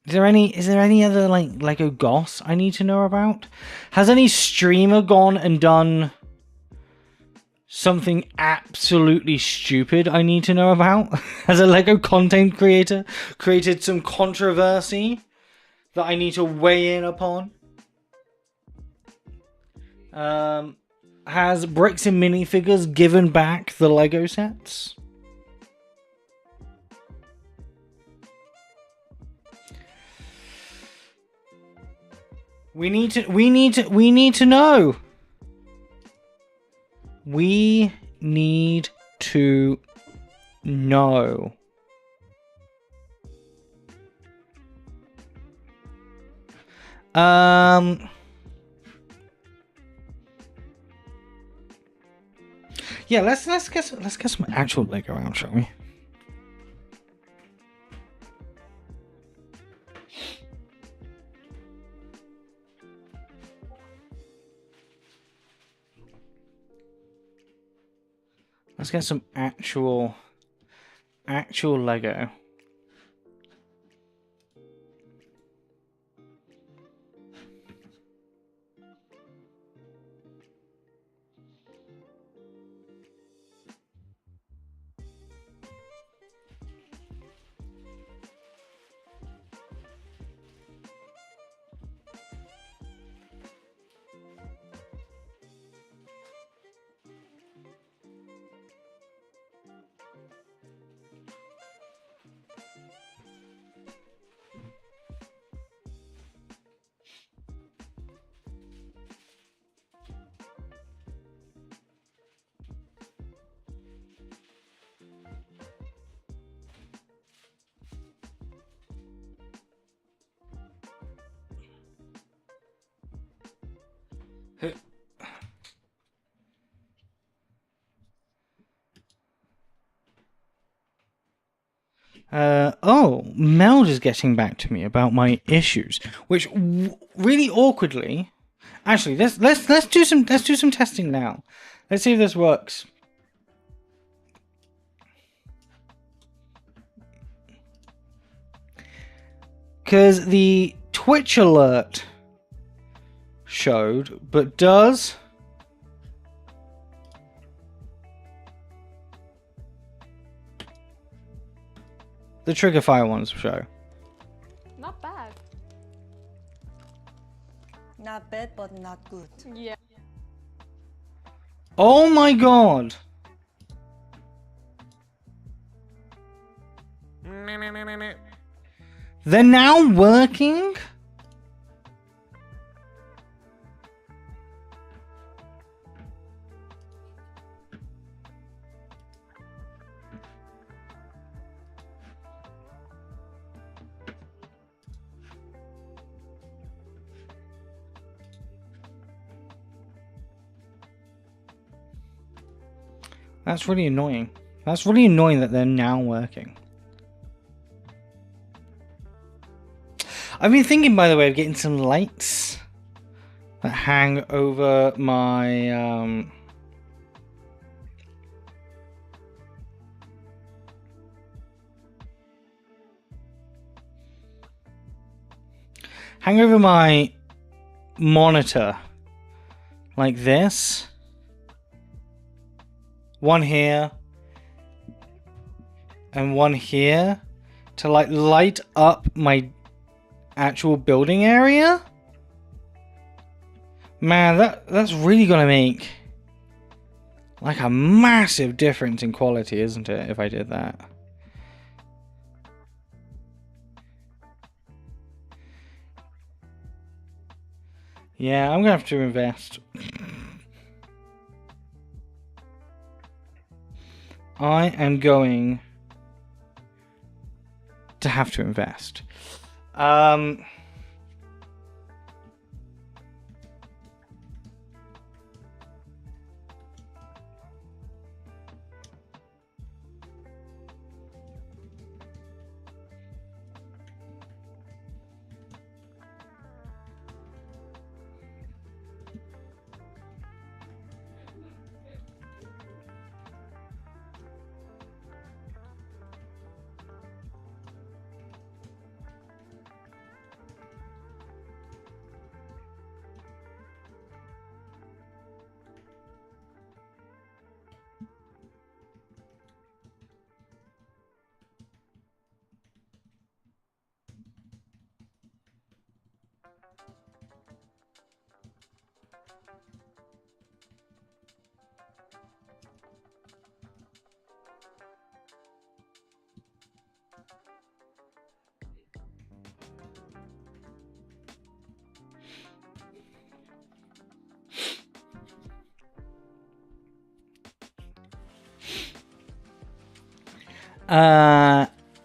Is there any other like Lego goss I need to know about? Has any streamer gone and done something absolutely stupid I need to know about? Has a Lego content creator created some controversy that I need to weigh in upon? Has Bricks and Minifigures given back the Lego sets? We need to know. We need to know. Yeah, let's get some actual Lego out, shall we? Let's get some actual Lego. Oh, Meld is getting back to me about my issues, which really awkwardly. Actually, let's do some testing now. Let's see if this works. Because the Twitch alert showed, but does the trigger fire ones show? Not bad. Not bad, but not good. Yeah. Oh my god! They're now working? That's really annoying. That's really annoying that they're now working. I've been thinking, by the way, of getting some lights that hang over my monitor like this. One here and one here to like light up my actual building area. Man, that's really gonna make like a massive difference in quality, isn't it, if I did that? Yeah, I'm gonna have to invest. I am going to have to invest.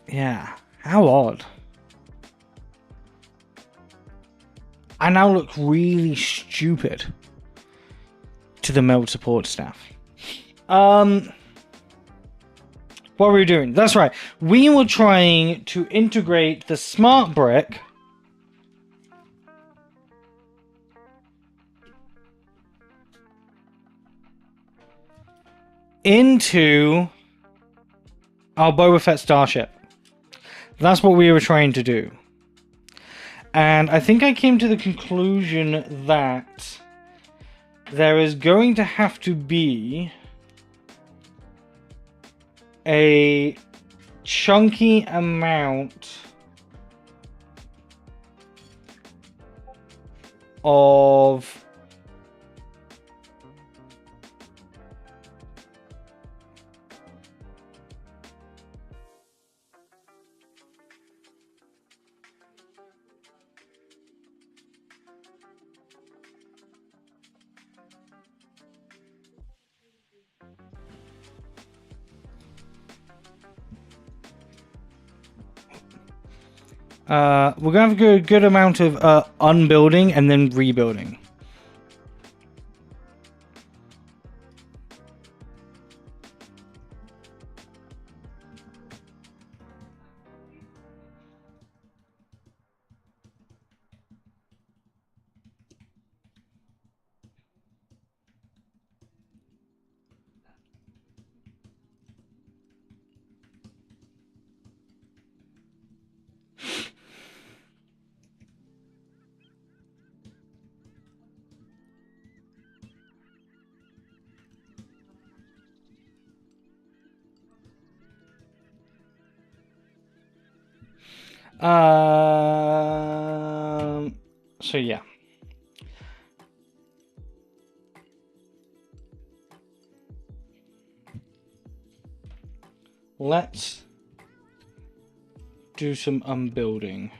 Yeah. How odd. I now look really stupid to the Meld support staff. What were we doing? That's right. We were trying to integrate the smart brick into our Boba Fett starship. That's what we were trying to do. And I think I came to the conclusion that there is going to have to be a chunky amount of we're gonna have a good amount of unbuilding and then rebuilding. So yeah. Let's do some unbuilding.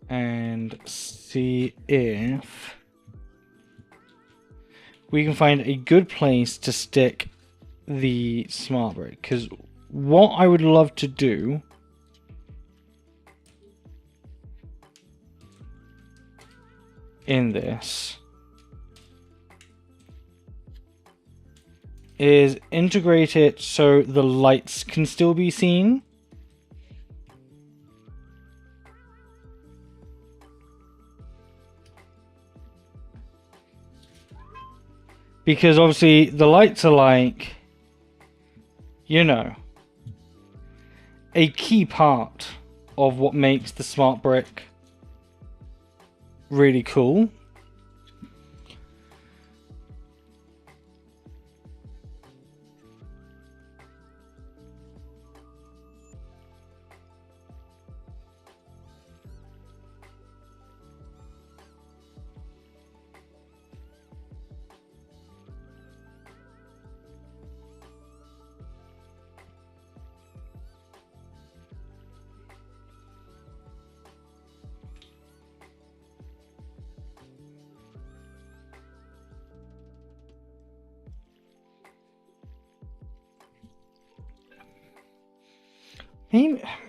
And see if we can find a good place to stick the smart brick. Because what I would love to do in this is integrate it so the lights can still be seen. Because obviously the lights are like, you know, a key part of what makes the smart brick really cool.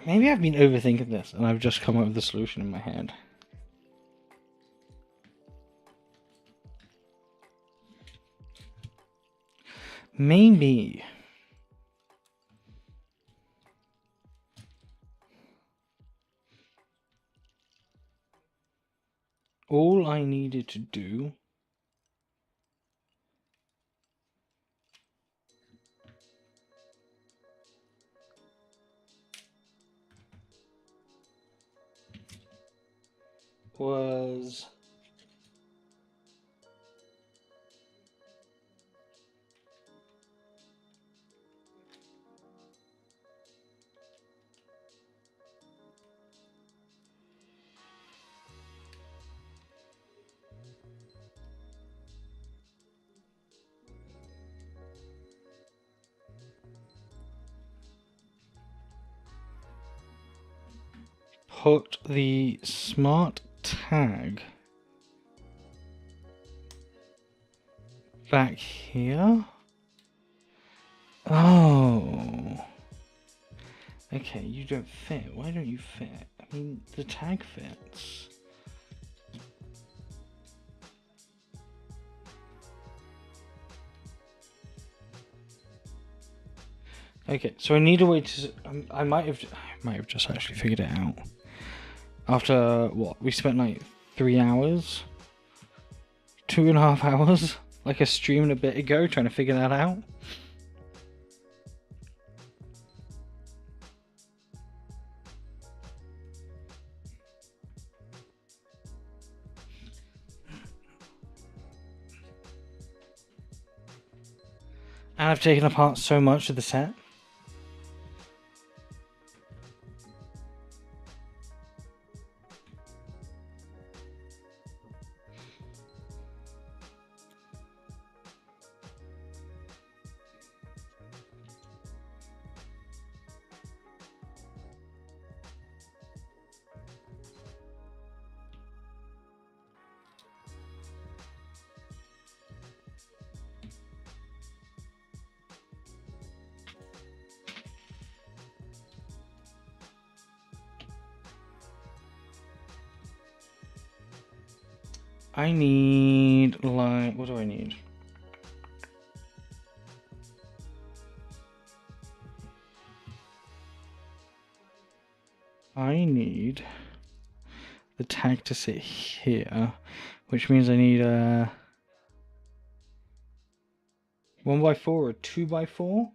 Maybe I've been overthinking this and I've just come up with the solution in my head. Maybe all I needed to do was put the smart tag back here. Oh. Okay, you don't fit. Why don't you fit? I mean, the tag fits. Okay, so I need a way to. I might have just actually figured it out. After what we spent like 3 hours, 2.5 hours, like a stream a bit ago, trying to figure that out. And I've taken apart so much of the set. I need, like, what do I need? I need the tag to sit here, which means I need a 1x4 or 2x4.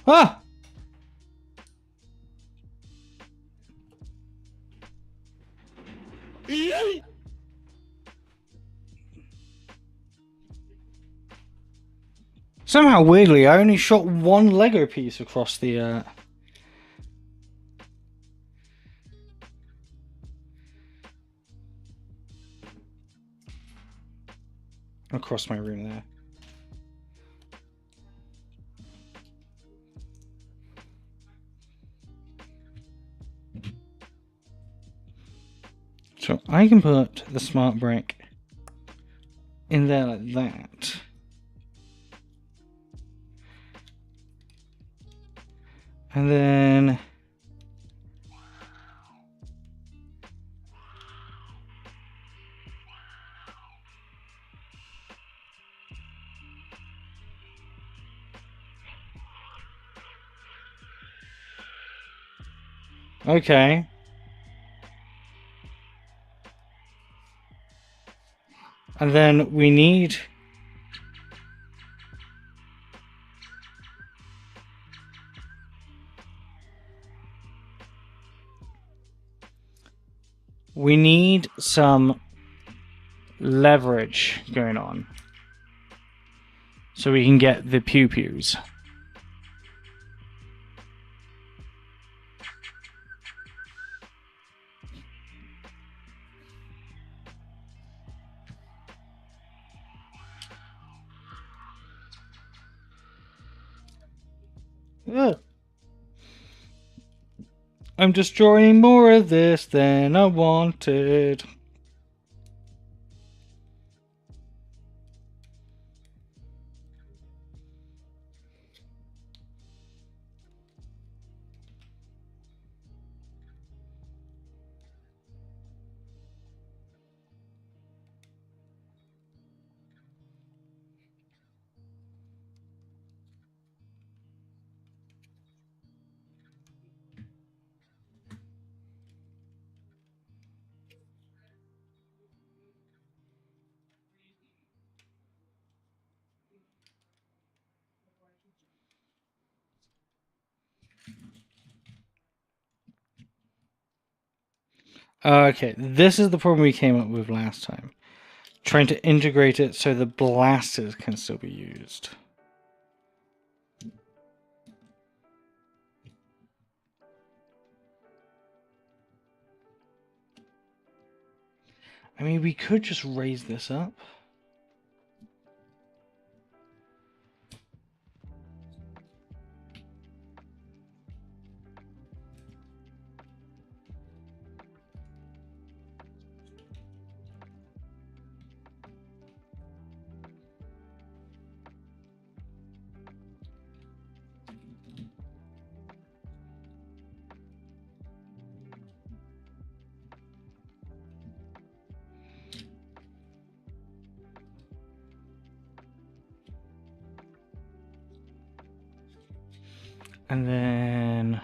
Ah! Somehow, weirdly, I only shot one Lego piece across the, across my room there. So I can put the smart brick in there like that. And then okay. And then we need some leverage going on so we can get the pew-pews. Ugh. I'm destroying more of this than I wanted. Okay, this is the problem we came up with last time. Trying to integrate it so the blasters can still be used. I mean, we could just raise this up. And then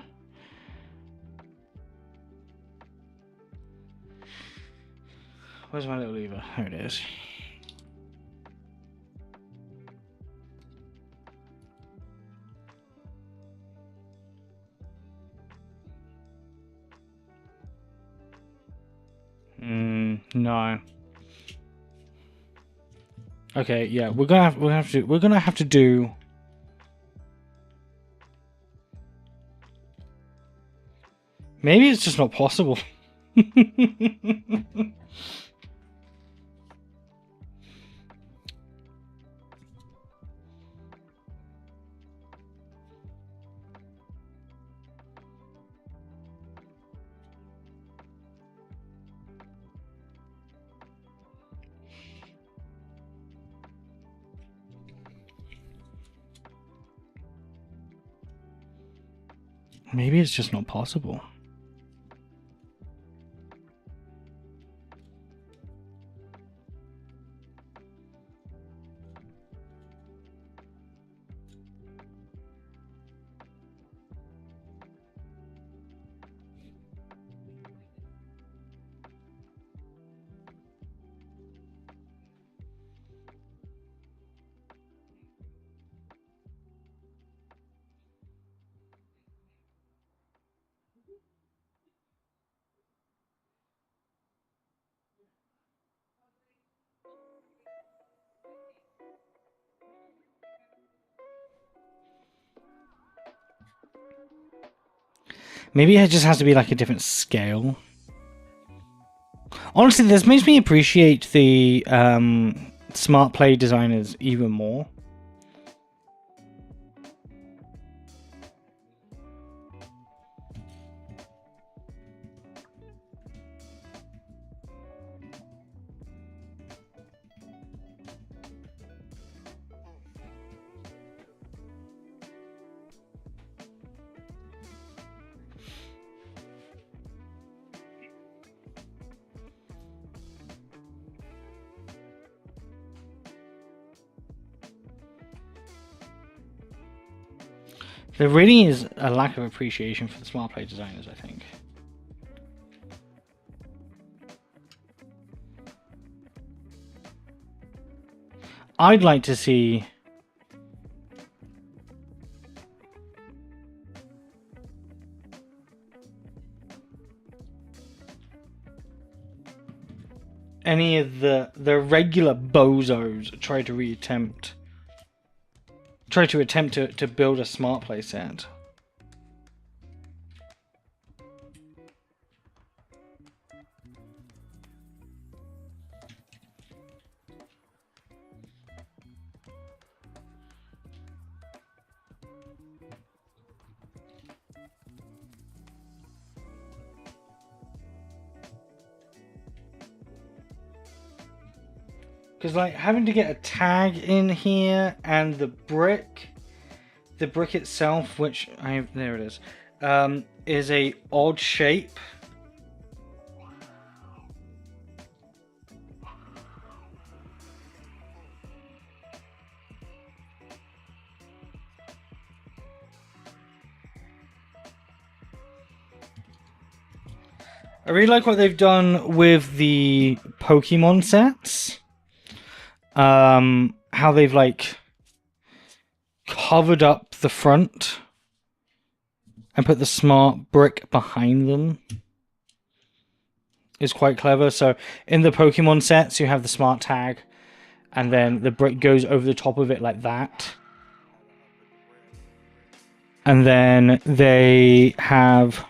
where's my little lever? There it is. No. Okay, yeah, we're gonna have to do. Maybe it's just not possible. Maybe it's just not possible. Maybe it just has to be like a different scale. Honestly, this makes me appreciate the smart play designers even more. There really is a lack of appreciation for the smart play designers, I think. I'd like to see any of the regular bozos try to attempt to build a smart play set. Because like having to get a tag in here and the brick itself, which there it is a odd shape. I really like what they've done with the Pokemon sets. How they've like covered up the front and put the smart brick behind them is quite clever. So in the Pokemon sets, you have the smart tag, and then the brick goes over the top of it like that. And then they have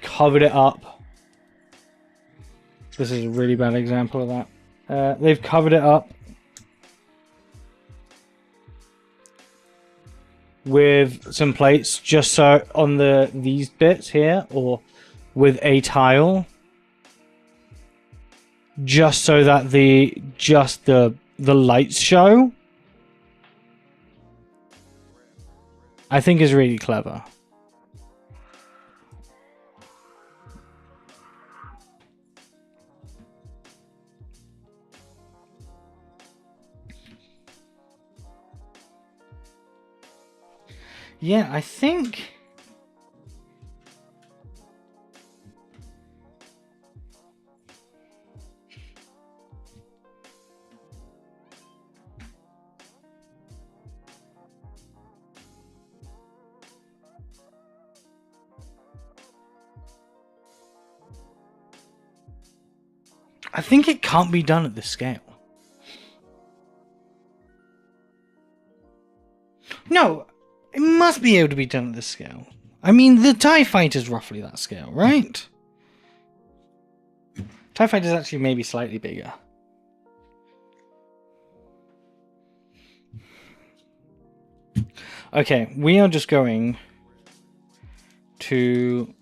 covered it up. This is a really bad example of that. They've covered it up with some plates, just so on these bits here, or with a tile, just so that the lights show. I think is really clever. Yeah, I think it can't be done at this scale. No, it must be able to be done at this scale. I mean, the TIE Fighter's roughly that scale, right? TIE Fighter's actually maybe slightly bigger. Okay, we are just going to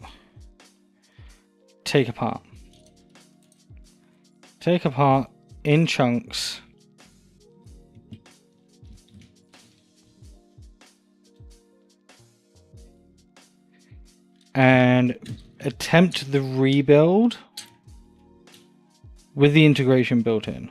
take apart in chunks and attempt the rebuild with the integration built in.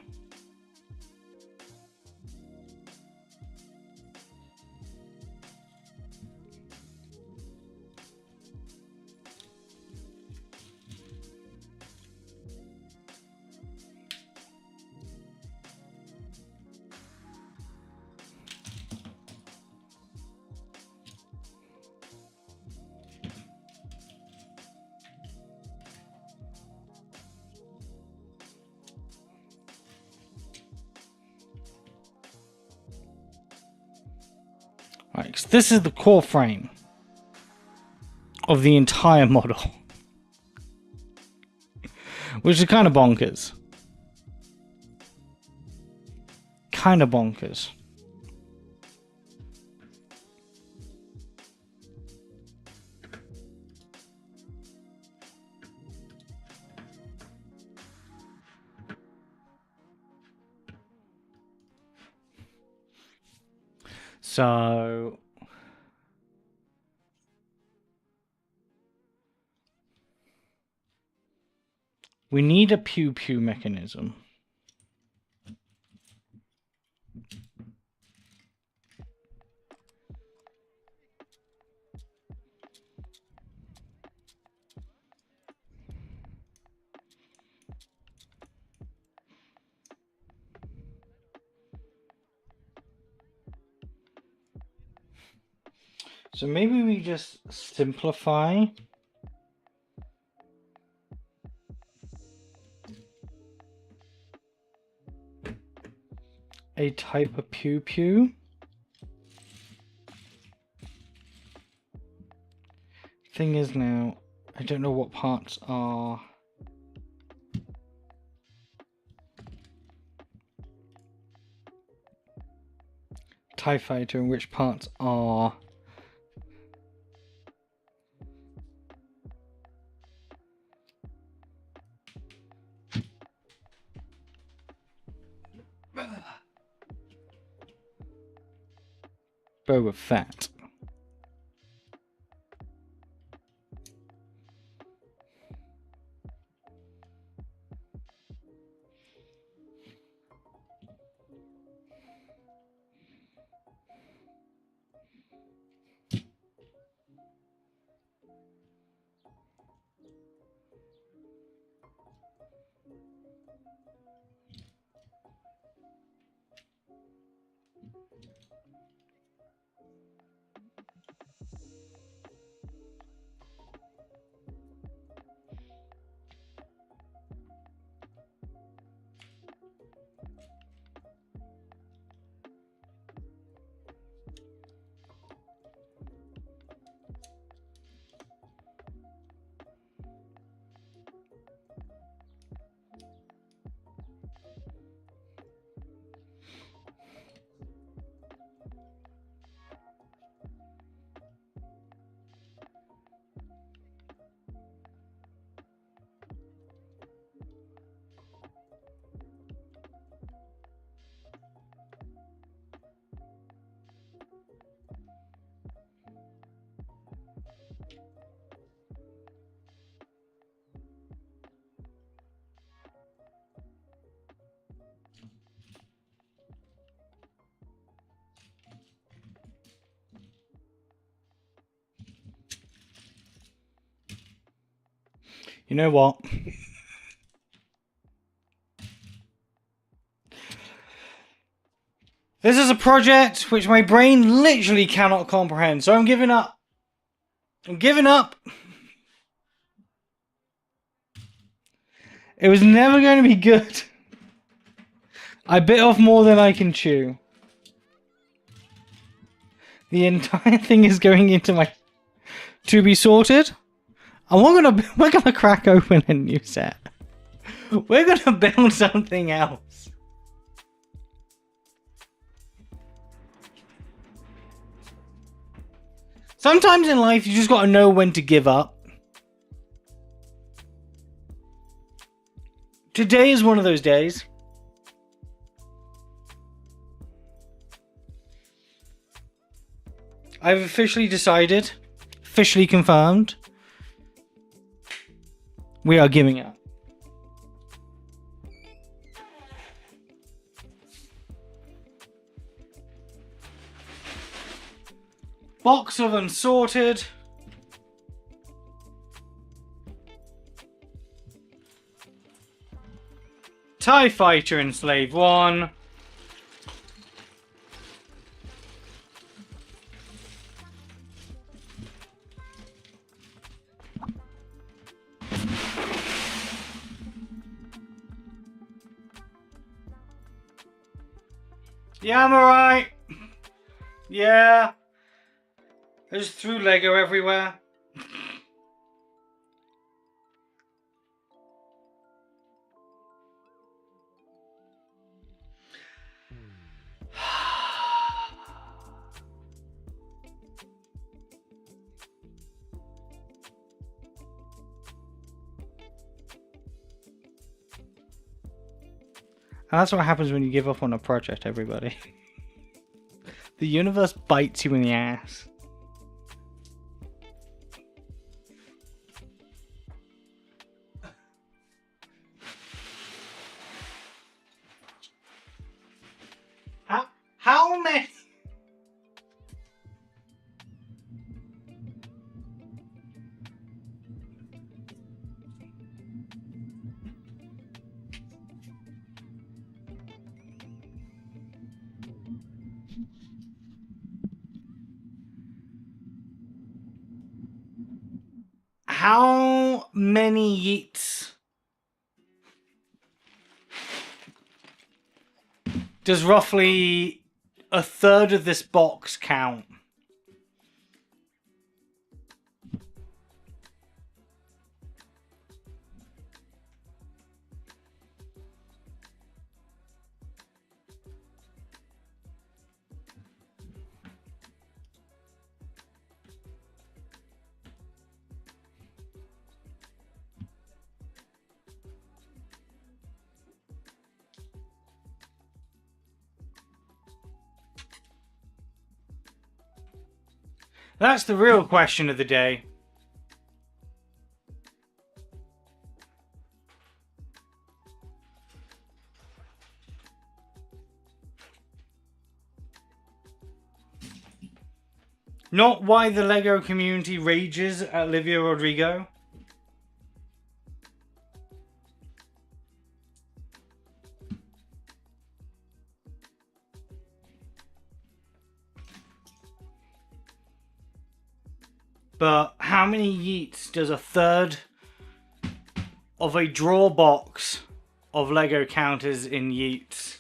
Right, 'cause this is the core frame. of the entire model. Which is kind of bonkers. Kind of bonkers. So we need a pew pew mechanism. So maybe we just simplify a type of pew pew. Thing is now, I don't know what parts are TIE Fighter and which parts are Boba Fett. You know what? This is a project which my brain literally cannot comprehend, so I'm giving up. I'm giving up. It was never going to be good. I bit off more than I can chew. The entire thing is going into my to be sorted. And we're gonna crack open a new set. We're gonna build something else. Sometimes in life you just gotta know when to give up. Today is one of those days. I've officially decided, officially confirmed, we are giving up. Box of unsorted. TIE Fighter in Slave 1. Yeah, I'm alright. Yeah. I just threw Lego everywhere. And that's what happens when you give up on a project, everybody. The universe bites you in the ass. How many? How many yeets does roughly a third of this box count? That's the real question of the day. Not why the Lego community rages at Olivia Rodrigo. But how many yeets does a third of a draw box of Lego count as in yeets?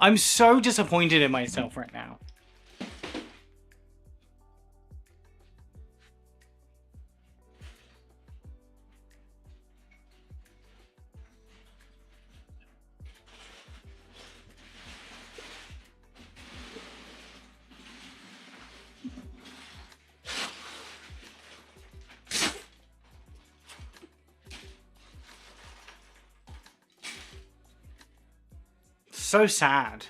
I'm so disappointed in myself right now. So sad.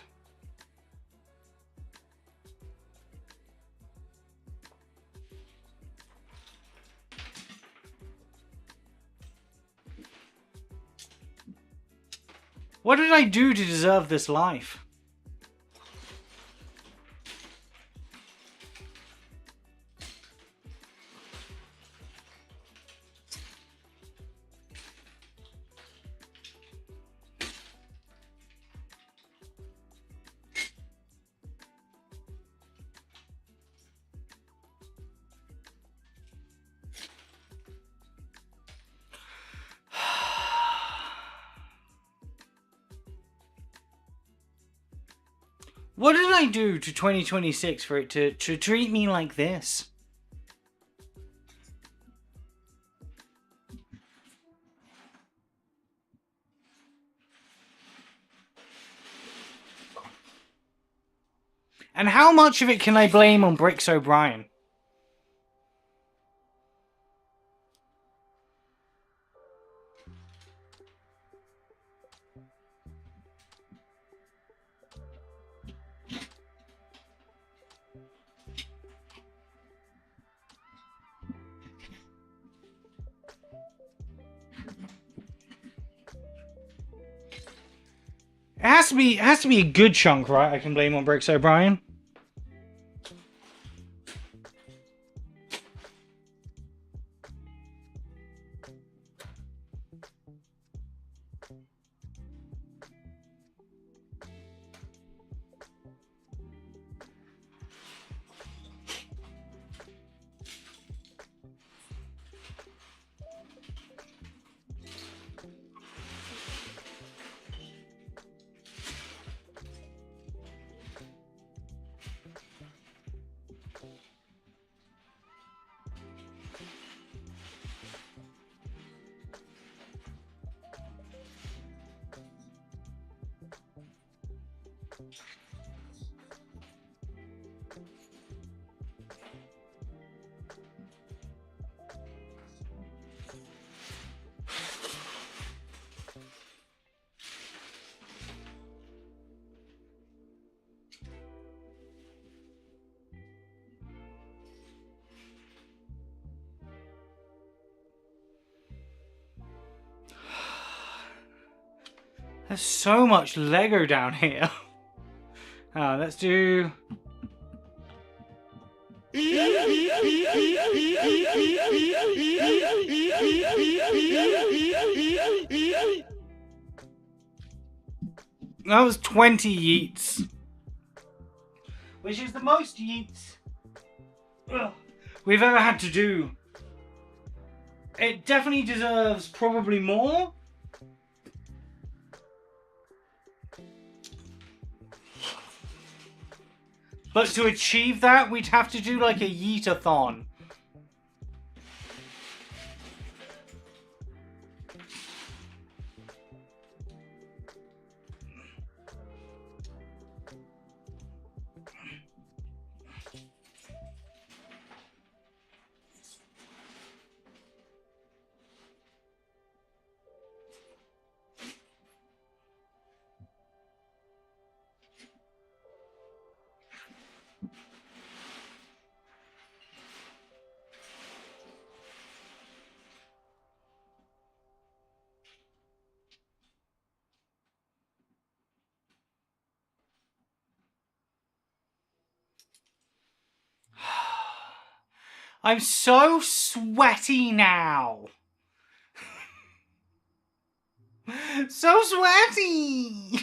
What did I do to deserve this life? What did I do to 2026 for it to treat me like this? And how much of it can I blame on Bricks O'Brien? It has to be a good chunk, right? I can blame on Bricks O'Brien. There's so much Lego down here. Let's do... That was 20 yeets. Which is the most yeets we've ever had to do. It definitely deserves probably more. But to achieve that, we'd have to do like a yeetathon. I'm so sweaty now. So sweaty.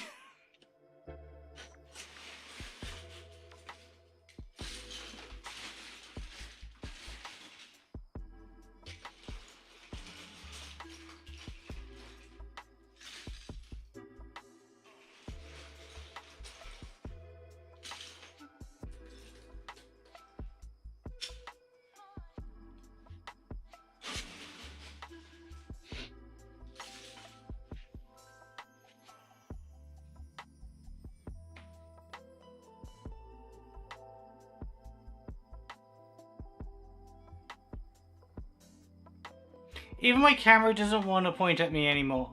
Even my camera doesn't want to point at me anymore.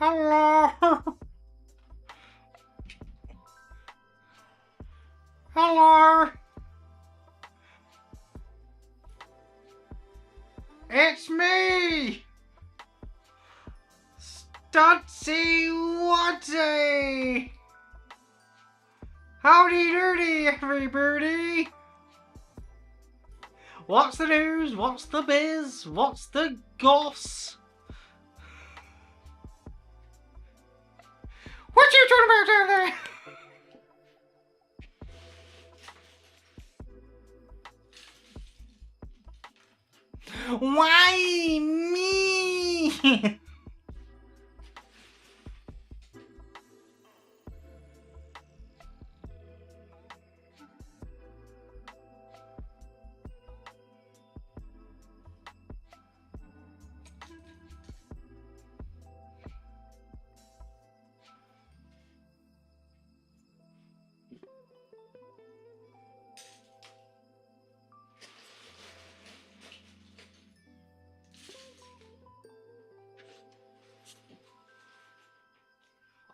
Hello. Hello. It's me. Stutsy Watsy! Howdy doody, everybody! What's the news? What's the biz? What's the goss? What you talking about down there? Why me?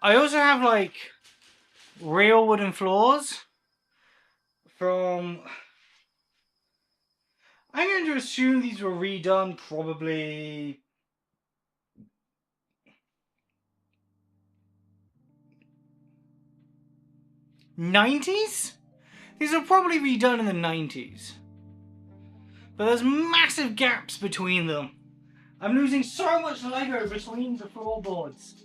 I also have like real wooden floors from... I'm going to assume these were redone probably... '90s? These are probably redone in the 90s. But there's massive gaps between them. I'm losing so much Lego between the floorboards.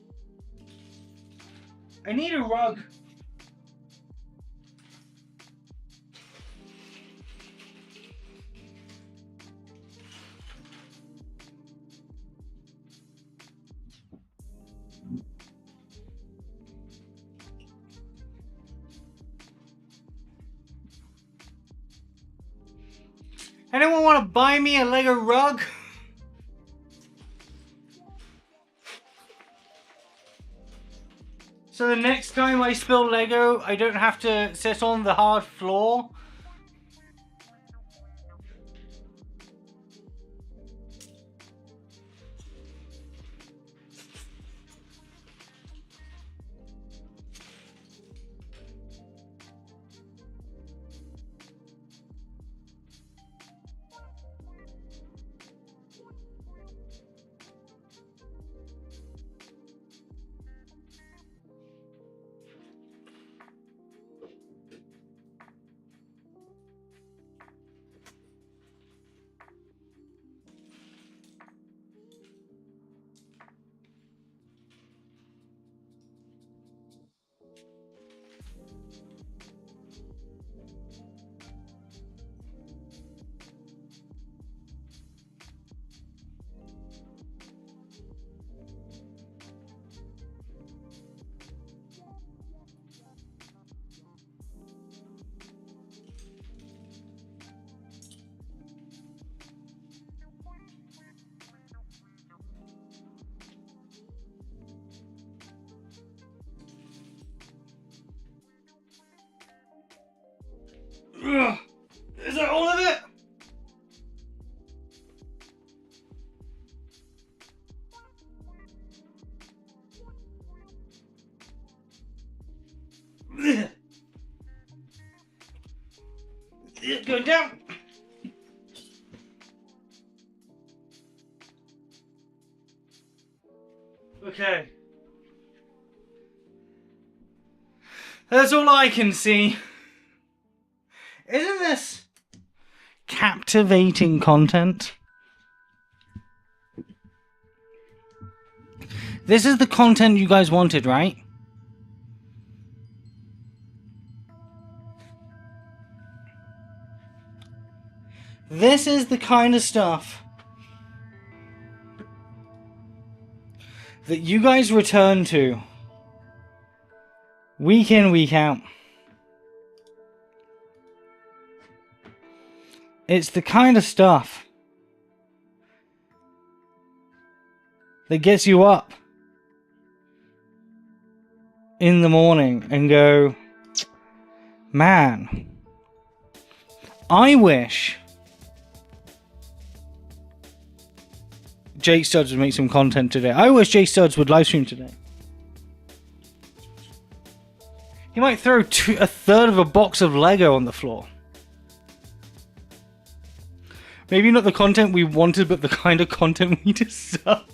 I need a rug. Anyone want to buy me a Lego rug? So the next time I spill Lego, I don't have to sit on the hard floor. Ugh. Is that all of it? Going down. Okay. That's all I can see. Isn't this captivating content? This is the content you guys wanted, right? This is the kind of stuff that you guys return to week in, week out. It's the kind of stuff that gets you up in the morning and go, man, I wish Jake Studs would make some content today. I wish Jake Studs would live stream today. He might throw a third of a box of Lego on the floor. Maybe not the content we wanted, but the kind of content we deserve.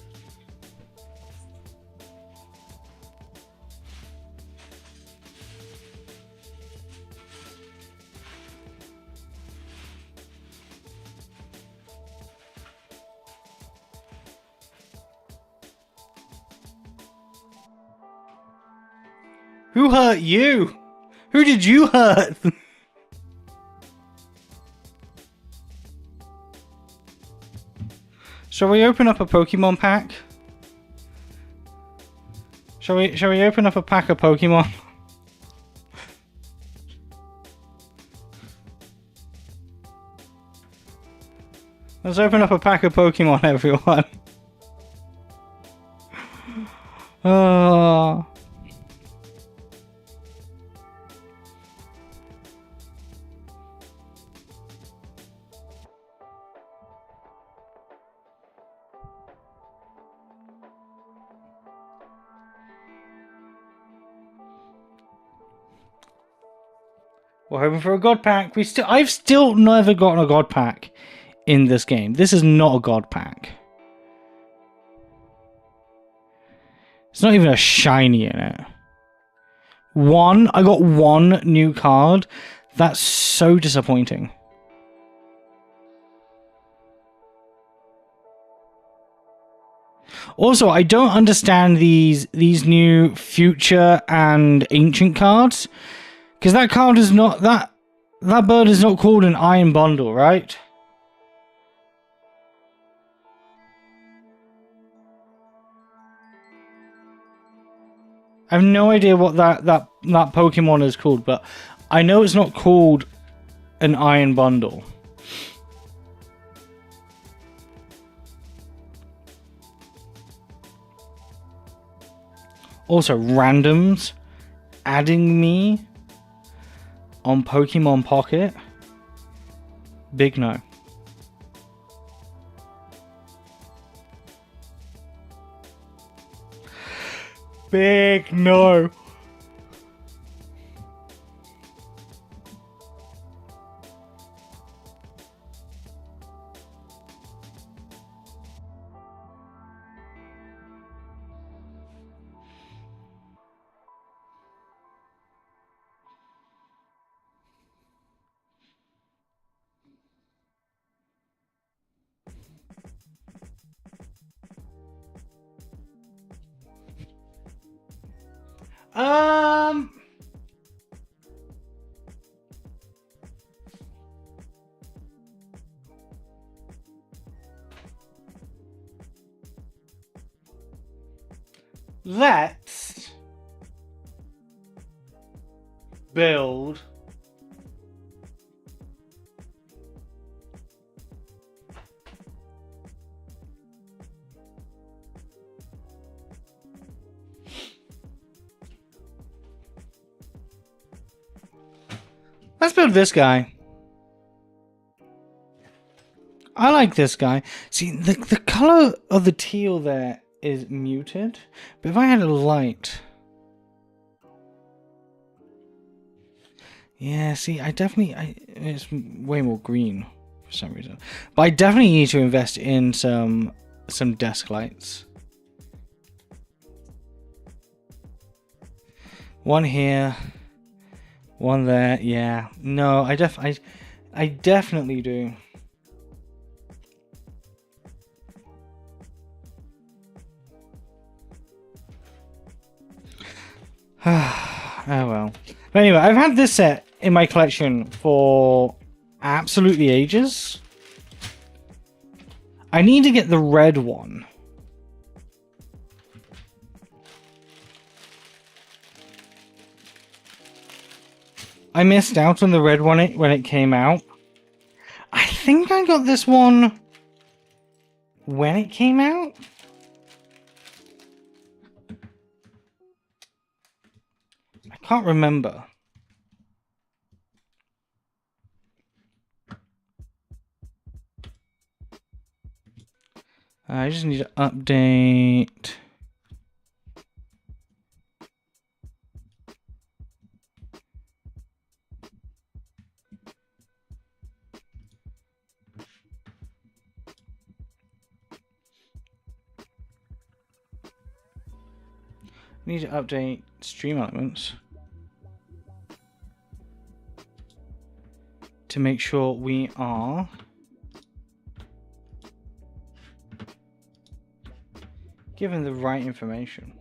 Who hurt you? Who did you hurt? Shall we open up a Pokemon pack? Shall we open up a pack of Pokemon? Let's open up a pack of Pokemon, everyone. Oh. We're hoping for a god pack. I've still never gotten a god pack in this game. This is not a god pack. It's not even a shiny in it. I got one new card. That's so disappointing. Also, I don't understand these new future and ancient cards. Because that card is not... That bird is not called an iron bundle, right? I have no idea what that Pokemon is called, but I know it's not called an iron bundle. Also, randoms adding me on Pokemon Pocket. Big no. Big no. Let's build this guy. I like this guy. See, the color of the teal there is muted, but if I had a light... Yeah, see, it's way more green for some reason. But I definitely need to invest in some desk lights. One here, one there. Yeah, no, I definitely do. Oh well. But anyway, I've had this set in my collection for absolutely ages. I need to get the red one. I missed out on the red one when it came out. I think I got this one when it came out. I can't remember. I just need to update. Need to update stream elements to make sure we are given the right information.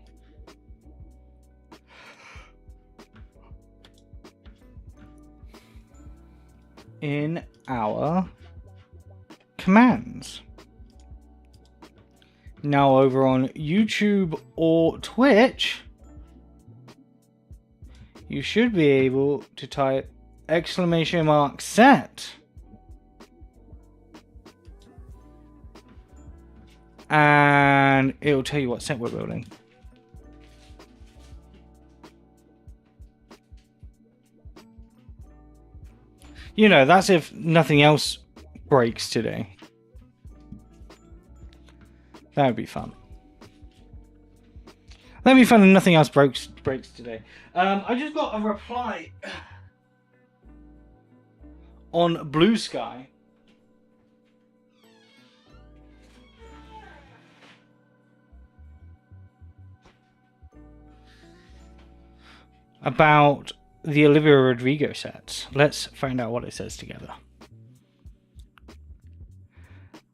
In our commands. Now over on YouTube or Twitch, you should be able to type !set and it'll tell you what set we're building. You know, that's if nothing else breaks today. That would be fun. That'd be fun and nothing else breaks today. I just got a reply on Blue Sky. About the Olivia Rodrigo sets. Let's find out what it says together.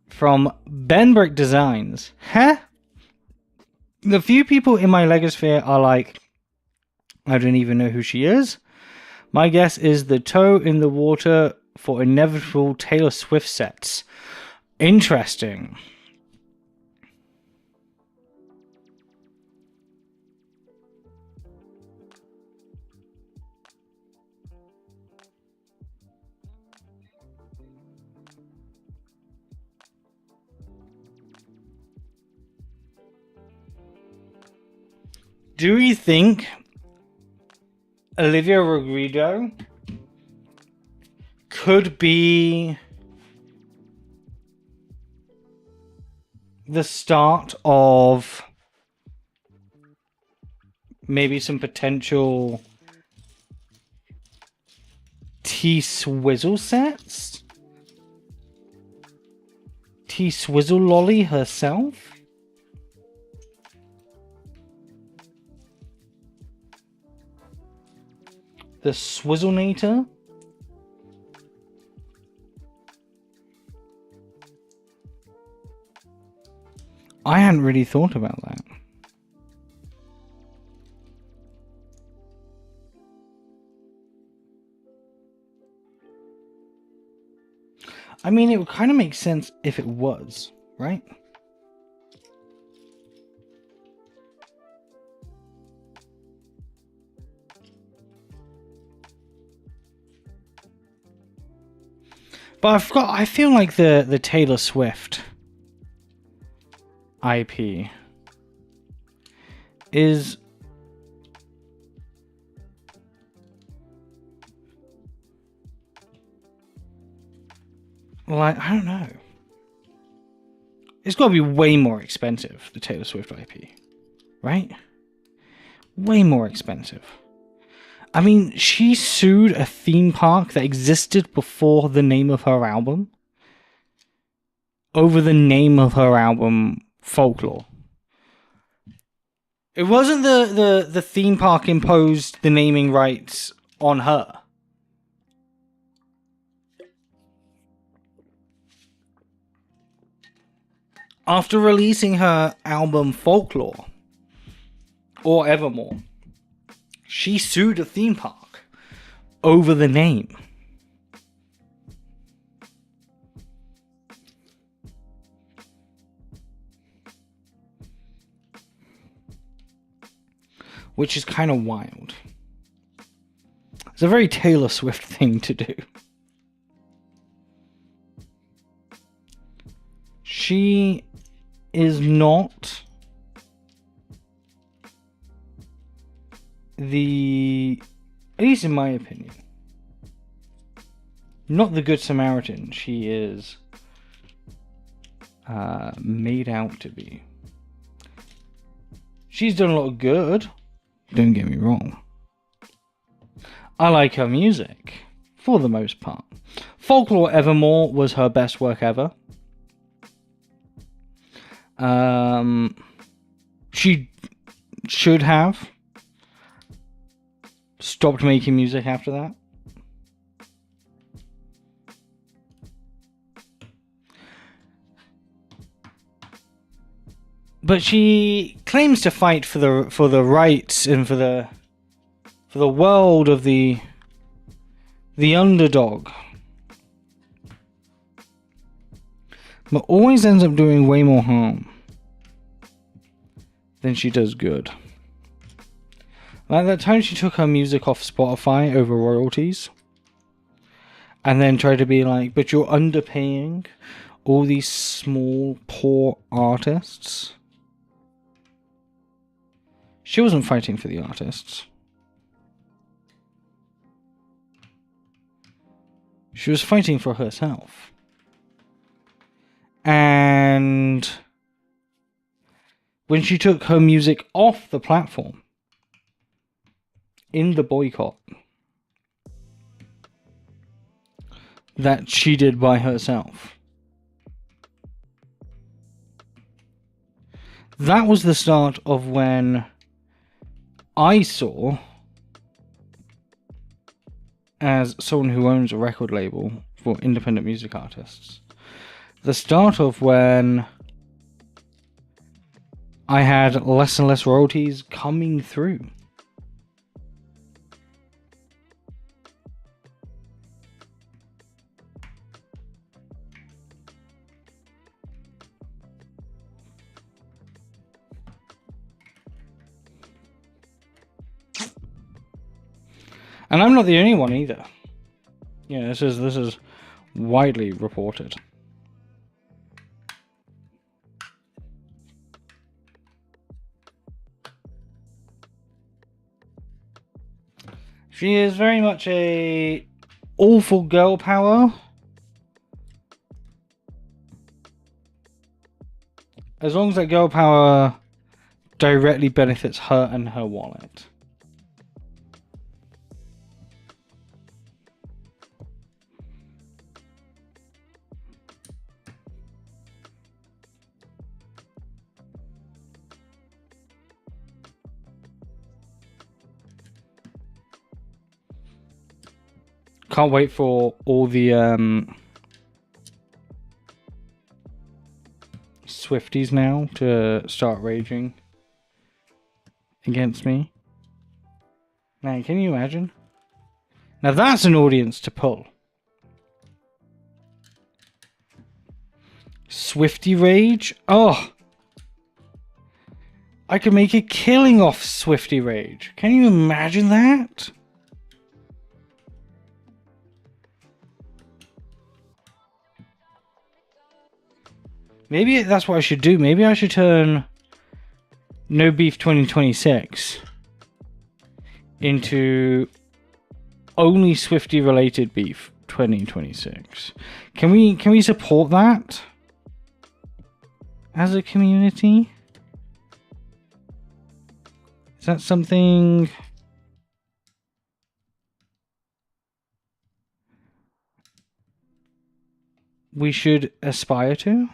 From Benbrick Designs. Huh? The few people in my Legosphere are like, I don't even know who she is. My guess is the toe in the water for inevitable Taylor Swift sets. Interesting. Do you think Olivia Rodrigo could be the start of maybe some potential T-Swizzle sets? T-Swizzle Lolly herself? The Swizzlenator? I hadn't really thought about that. I mean, it would kind of make sense if it was, right? But I feel like the Taylor Swift IP is well, I don't know. It's got to be way more expensive, the Taylor Swift IP, right? Way more expensive. I mean, she sued a theme park that existed before the name of her album over the name of her album, Folklore. It wasn't the theme park imposed the naming rights on her. After releasing her album Folklore, or Evermore, she sued a theme park over the name. Which is kind of wild. It's a very Taylor Swift thing to do. She is not the, at least in my opinion, not the Good Samaritan she is made out to be. She's done a lot of good, don't get me wrong. I like her music, for the most part. Folklore Evermore was her best work ever. She should have stopped making music after that. But she claims to fight for the rights and for the world of the underdog. But always ends up doing way more harm than she does good. Like that time she took her music off Spotify over royalties. And then tried to be like, but you're underpaying all these small, poor artists. She wasn't fighting for the artists. She was fighting for herself. And when she took her music off the platform in the boycott that she did by herself, that was the start of when I saw, as someone who owns a record label for independent music artists, the start of when I had less and less royalties coming through. And I'm not the only one either. Yeah, this is widely reported. She is very much a awful girl power. As long as that girl power directly benefits her and her wallet. Can't wait for all the Swifties now to start raging against me. Man, can you imagine? Now that's an audience to pull. Swifty rage? Oh! I could make a killing off Swifty rage. Can you imagine that? Maybe that's what I should do. Maybe I should turn No Beef 2026 into only Swifty related beef 2026. Can we support that as a community? Is that something we should aspire to?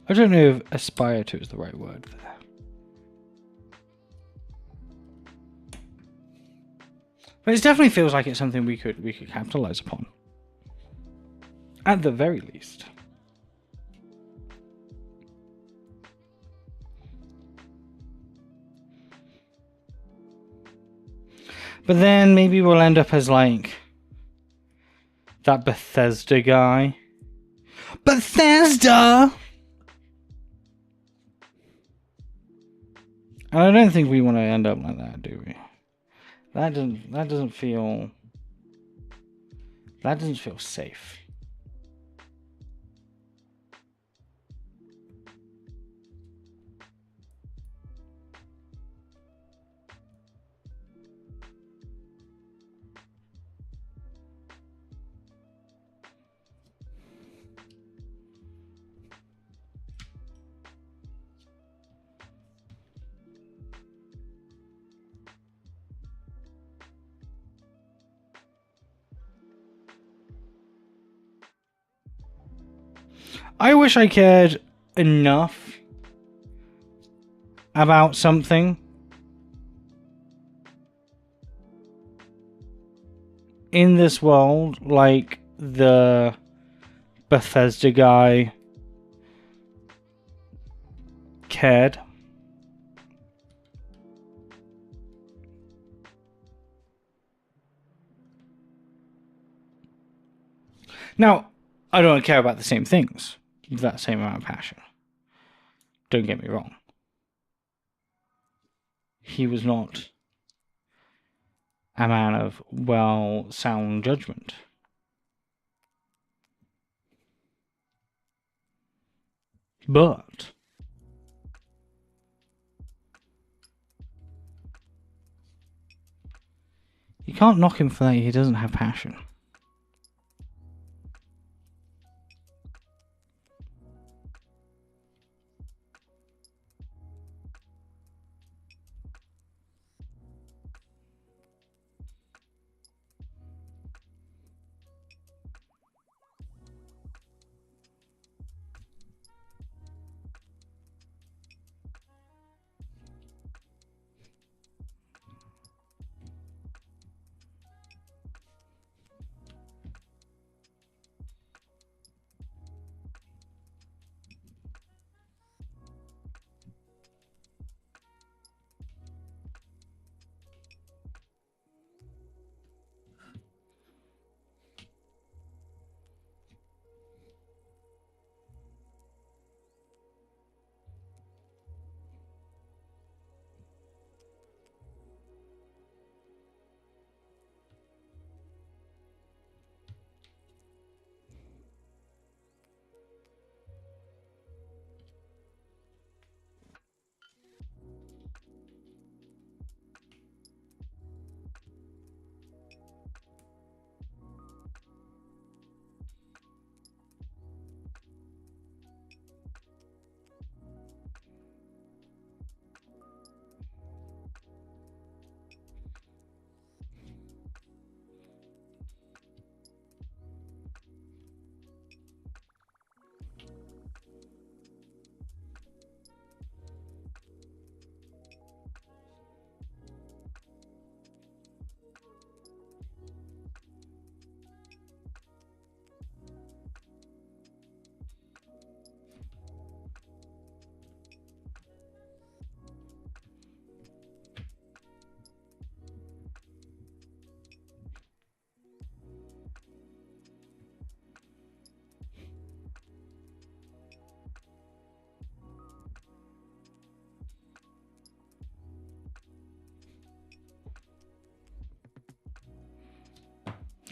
I don't know if aspire to is the right word there. But it definitely feels like it's something we could capitalize upon. At the very least. But then maybe we'll end up as like that Bethesda guy. Bethesda! And I don't think we want to end up like that, do we? That doesn't feel safe. I wish I cared enough about something in this world, like the Bethesda guy cared. Now, I don't care about the same things with that same amount of passion. Don't get me wrong. He was not a man of sound judgment. But you can't knock him for that. He doesn't have passion.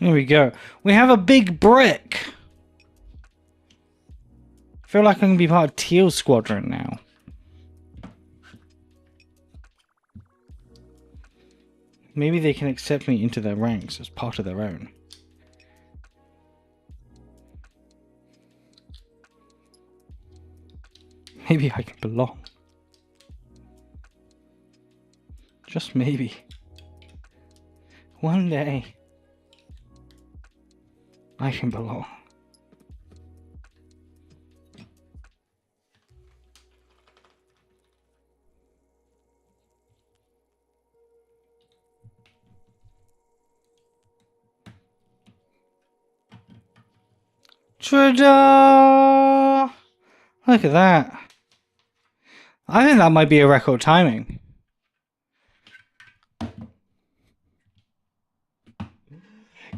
There we go. We have a big brick. I feel like I can be part of Teal Squadron now. Maybe they can accept me into their ranks as part of their own. Maybe I can belong. Just maybe. One day, I can belong. Ta-da! Look at that. I think that might be a record timing.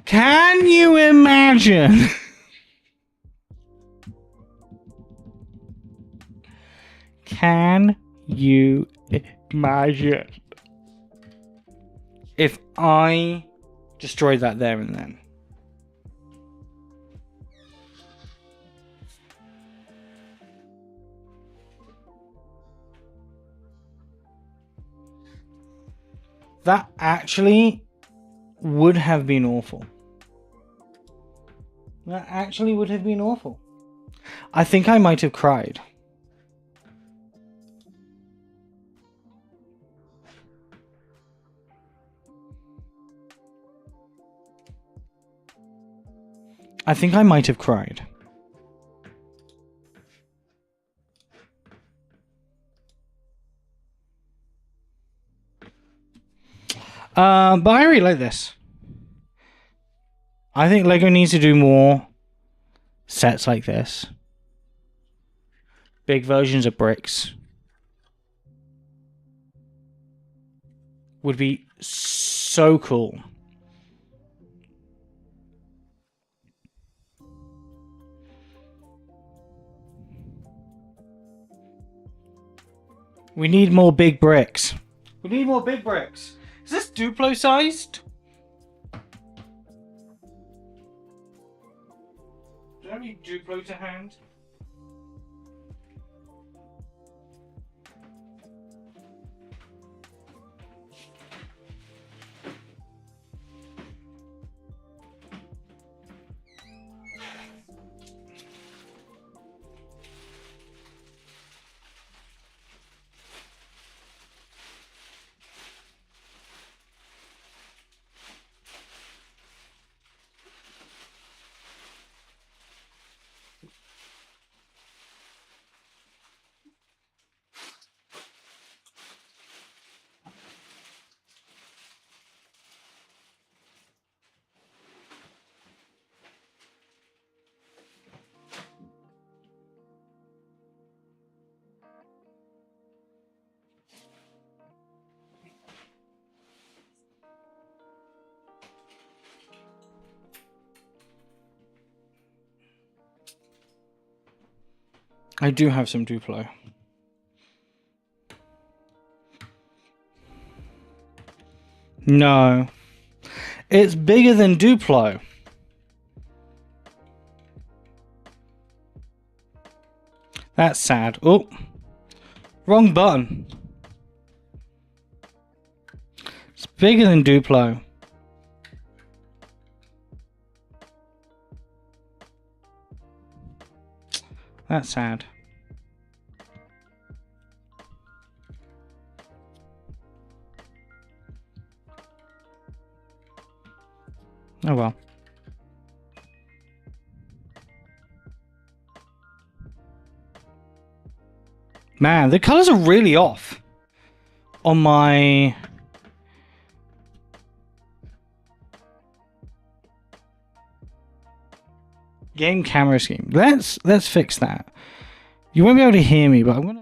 Can you imagine? Can you imagine if I destroyed that there and then? That actually would have been awful. That actually would have been awful. I think I might have cried. I think I might have cried. But I really like this. I think LEGO needs to do more sets like this. Big versions of bricks. Would be so cool. We need more big bricks. We need more big bricks. Is this Duplo sized? Do I have any Duplo to hand? I do have some Duplo. No. It's bigger than Duplo. That's sad. Oh. Wrong button. It's bigger than Duplo. That's sad. Oh well. Man, the colors are really off on my game camera scheme. Let's fix that. You won't be able to hear me, but I'm gonna.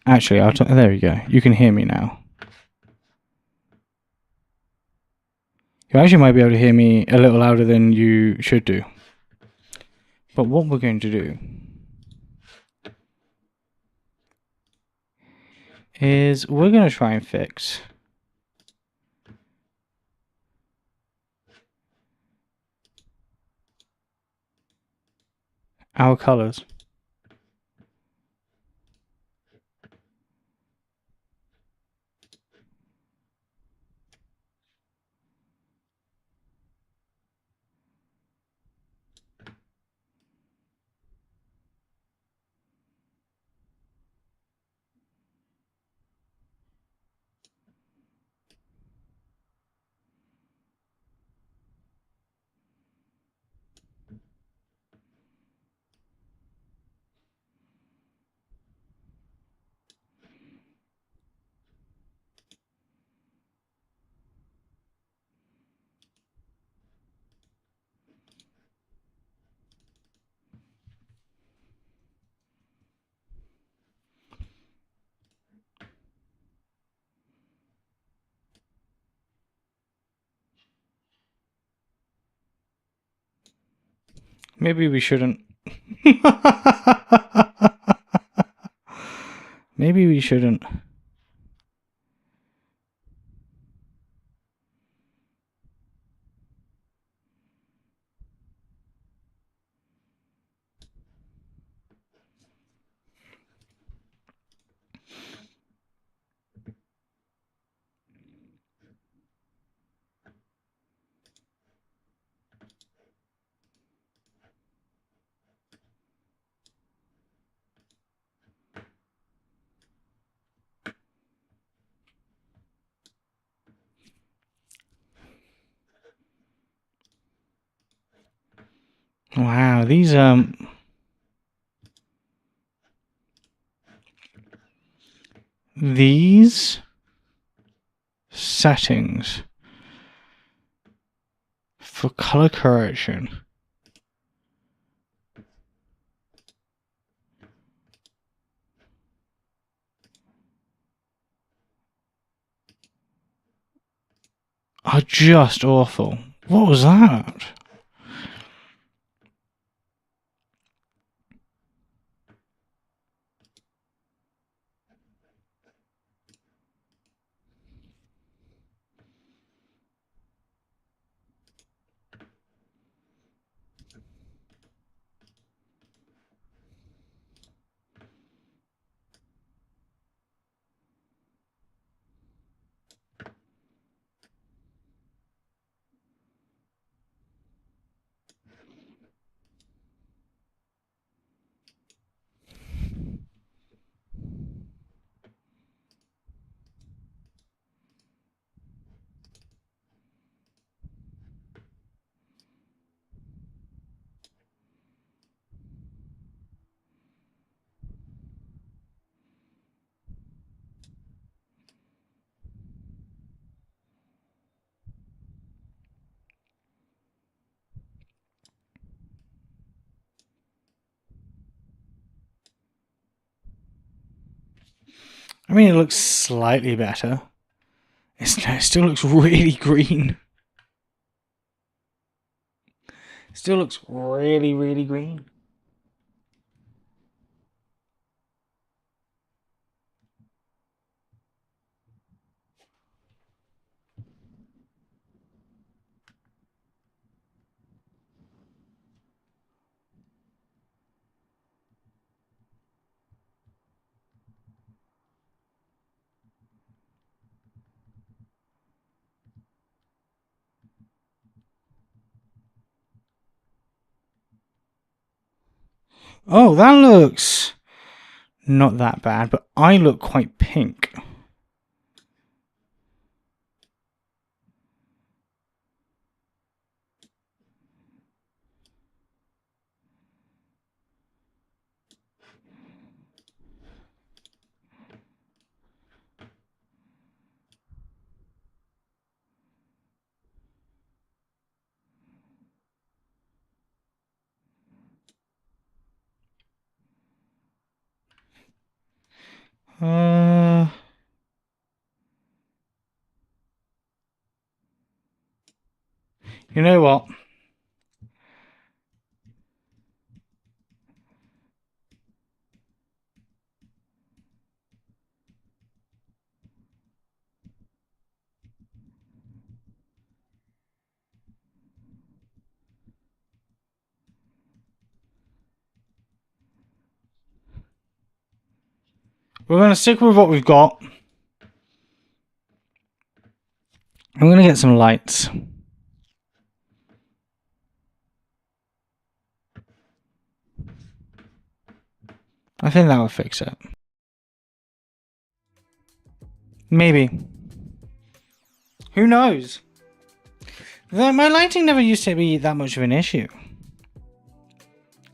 Actually, there we go. You can hear me now. You actually might be able to hear me a little louder than you should do. But what we're going to do is we're going to try and fix our colors. Maybe we shouldn't. Maybe we shouldn't. Wow, these settings for color correction are just awful. What was that? I mean, it looks slightly better. It still looks really green. Still looks really, really green. Oh, that looks not that bad, but I look quite pink. You know what? We're going to stick with what we've got. I'm going to get some lights. I think that will fix it. Maybe. Who knows? My lighting never used to be that much of an issue.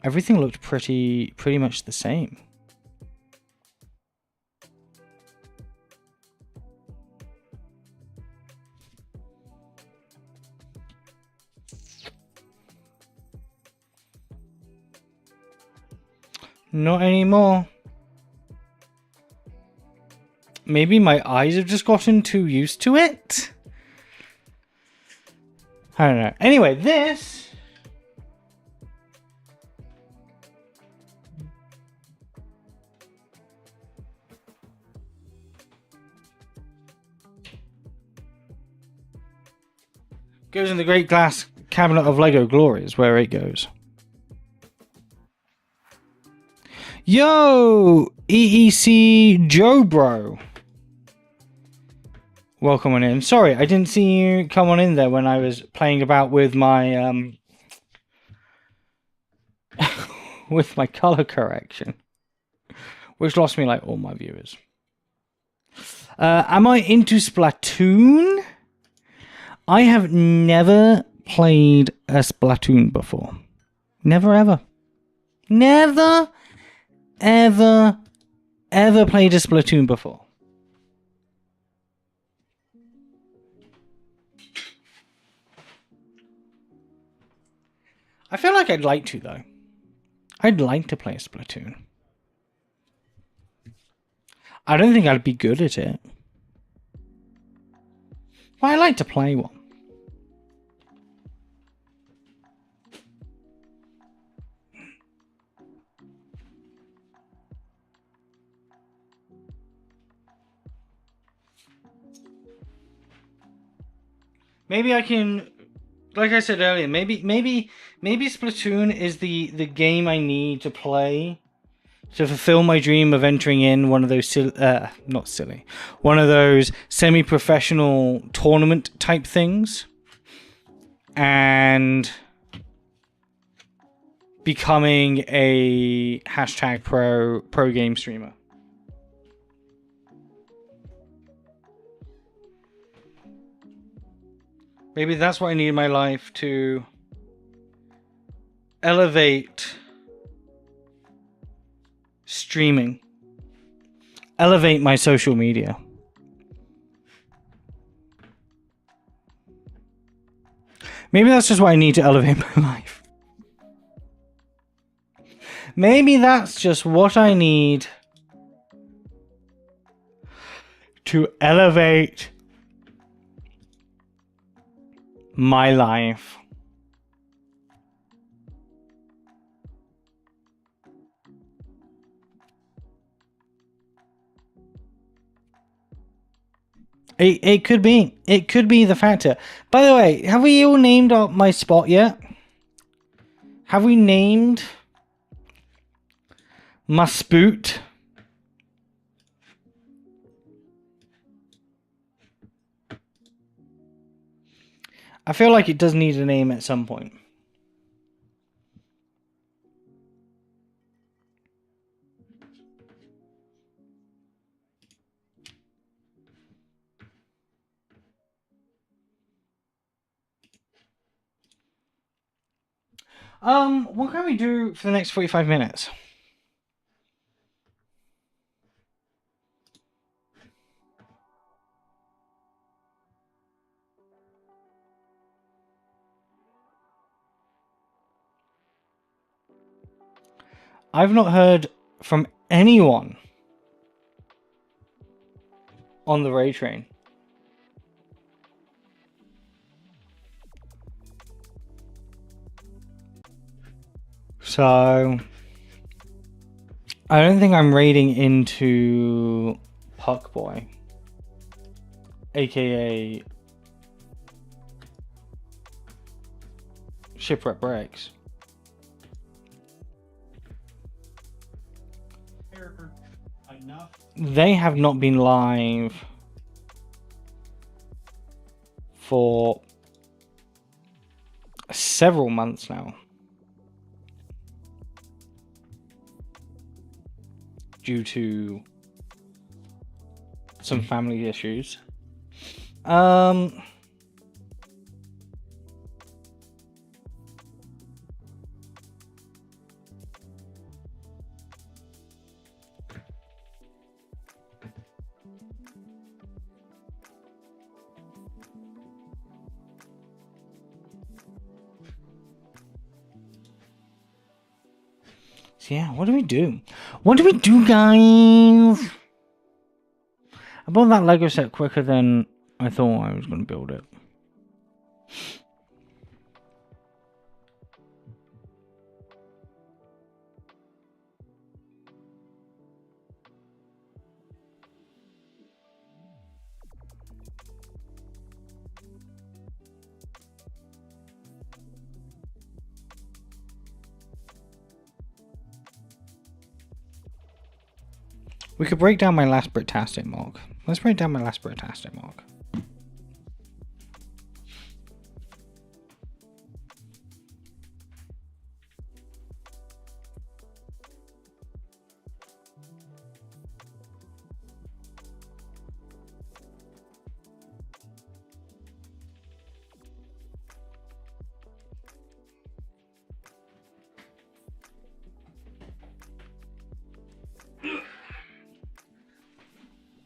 Everything looked pretty much the same. Not anymore. Maybe my eyes have just gotten too used to it? I don't know. Anyway, this... goes in the great glass cabinet of Lego glory is where it goes. Yo! EEC Joe Bro. Welcome on in. Sorry, I didn't see you come on in there when I was playing about with my with my color correction, which lost me like all my viewers. Am I into Splatoon? I have never played a Splatoon before. Never ever. Never ever played a Splatoon before. I feel like I'd like to, though. I'd like to play a Splatoon. I don't think I'd be good at it. But I like to play one. Maybe I can, like I said earlier, maybe Splatoon is the game I need to play to fulfill my dream of entering in one of those one of those semi-professional tournament type things and becoming a hashtag pro game streamer. Maybe that's what I need in my life to elevate streaming. Elevate my social media. Maybe that's just what I need to elevate my life. Maybe that's just what I need to elevate my life. It could be. It could be the factor. By the way, have we all named my spot yet? Have we named my spoot? I feel like it does need a name at some point. What can we do for the next 45 minutes? I've not heard from anyone on the Ray Train. So I don't think I'm raiding into Puck Boy, aka Shipwreck Breaks. they have not been live for several months now due to some family issues. So yeah, what do we do? What do we do, guys? I bought that Lego set quicker than I thought I was going to build it. We could break down my last Britastic mark. Let's break down my last Britastic mark.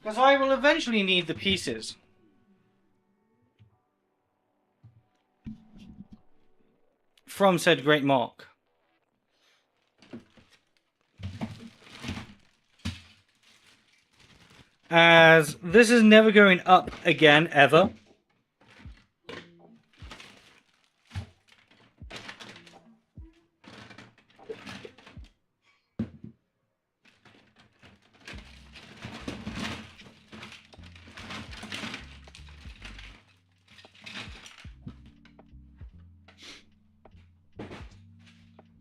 Because I will eventually need the pieces. From said great mark. As this is never going up again, ever.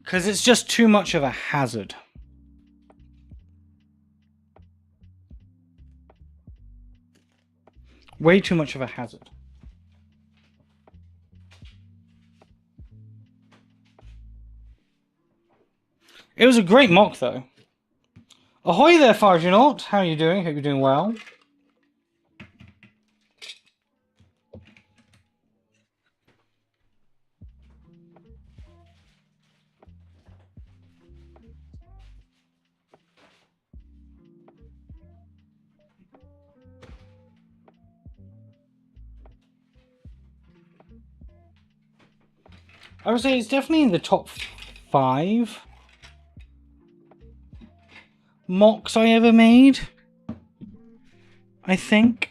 Because it's just too much of a hazard. Way too much of a hazard. It was a great mock, though. Ahoy there, Farjunaut. How are you doing? Hope you're doing well. I would say it's definitely in the top 5 mocks I ever made. I think.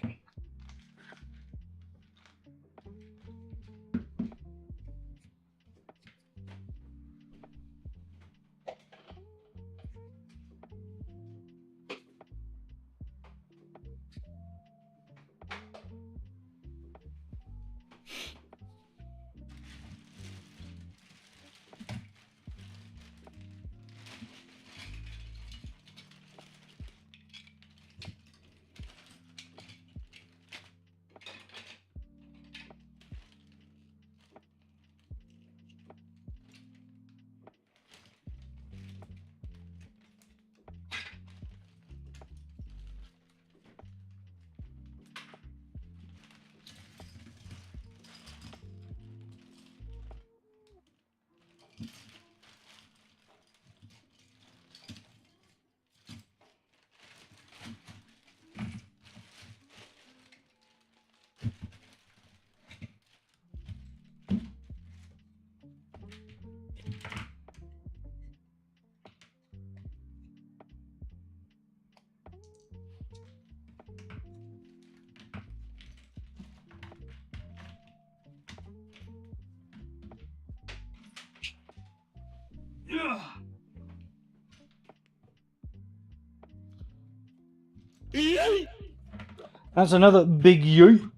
That's another big yeet.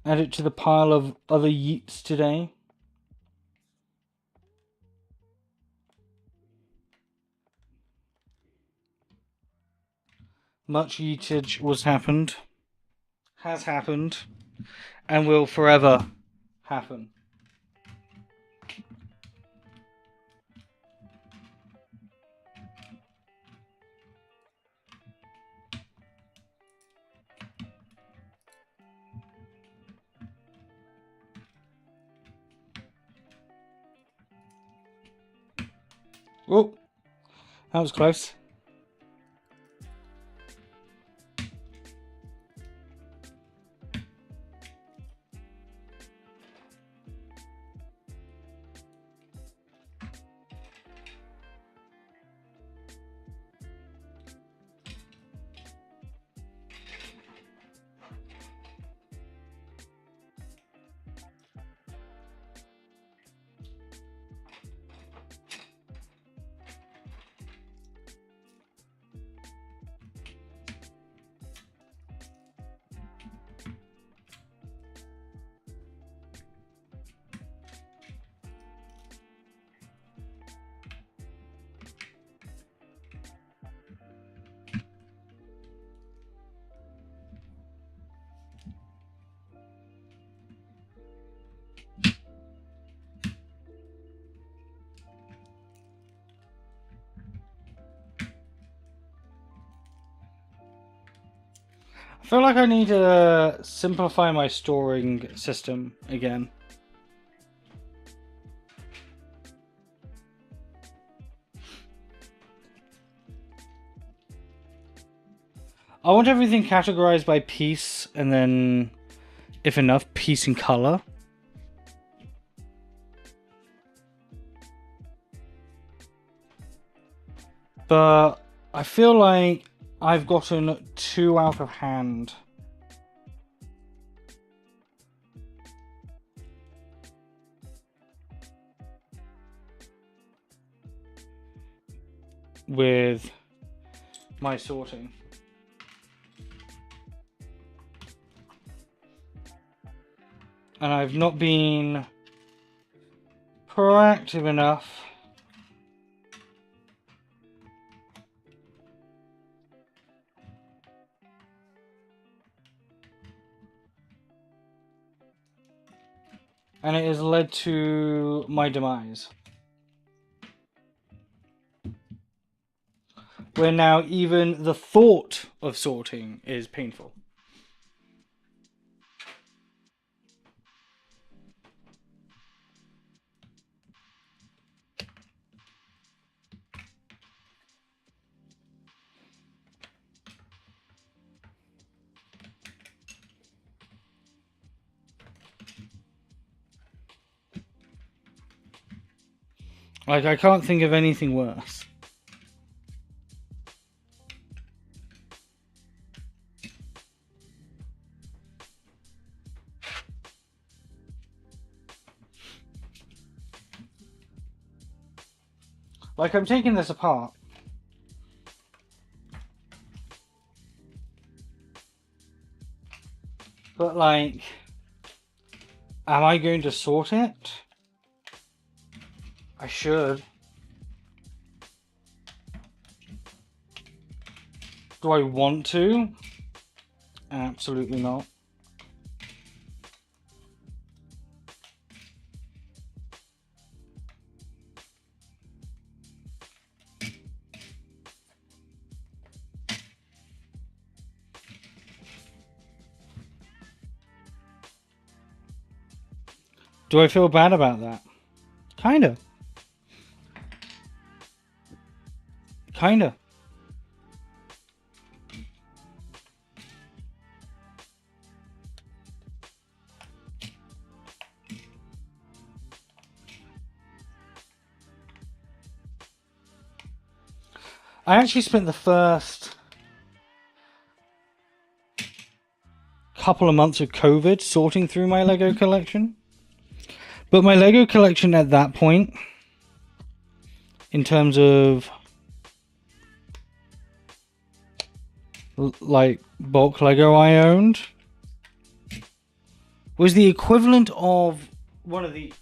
Add it to the pile of other yeets today. Much yeetage has happened, and will forever happen. Oh, that was close. I feel like I need to simplify my storing system again. I want everything categorized by piece, and then, if enough, piece and color. But I feel like I've gotten too out of hand. With my sorting. And I've not been proactive enough and it has led to my demise. Where now even the thought of sorting is painful. Like, I can't think of anything worse. Like, I'm taking this apart. But, like, am I going to sort it? I should. Do I want to? Absolutely not. Do I feel bad about that? Kinda. Kinda. I actually spent the first couple of months of COVID sorting through my Lego collection. But my Lego collection at that point, in terms of like bulk Lego I owned, was the equivalent of one of these.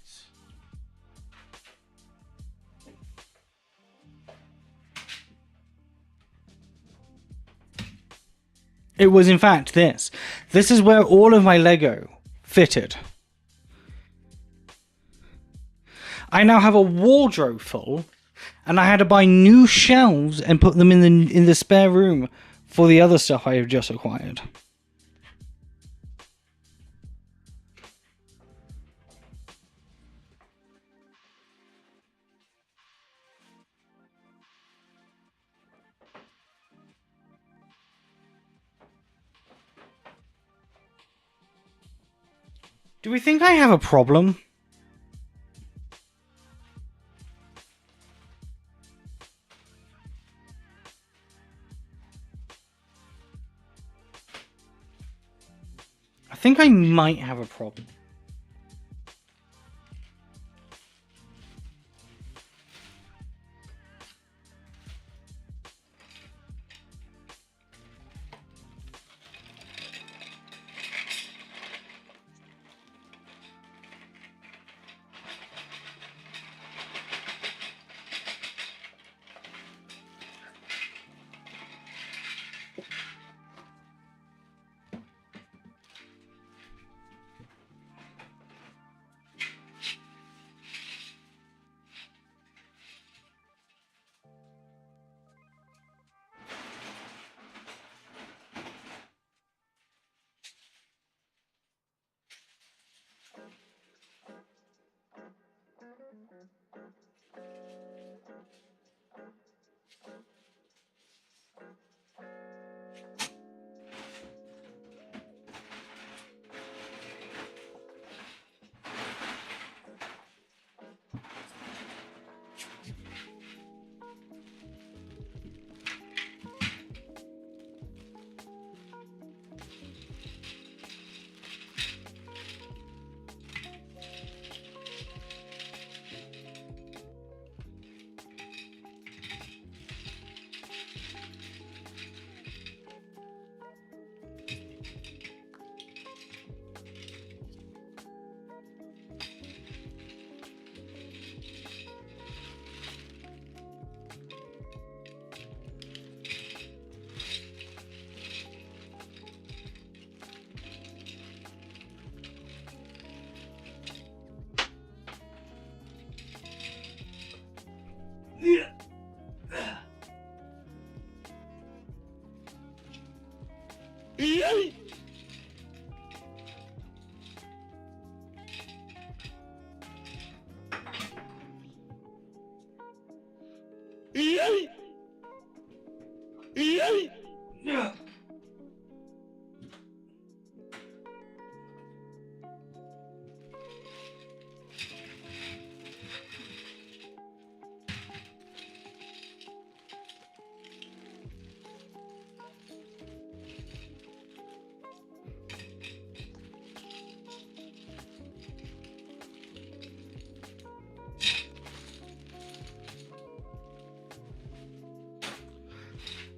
It was in fact this. This is where all of my Lego fitted. I now have a wardrobe full, and I had to buy new shelves and put them in the spare room for the other stuff I have just acquired. Do we think I have a problem? I think I might have a problem.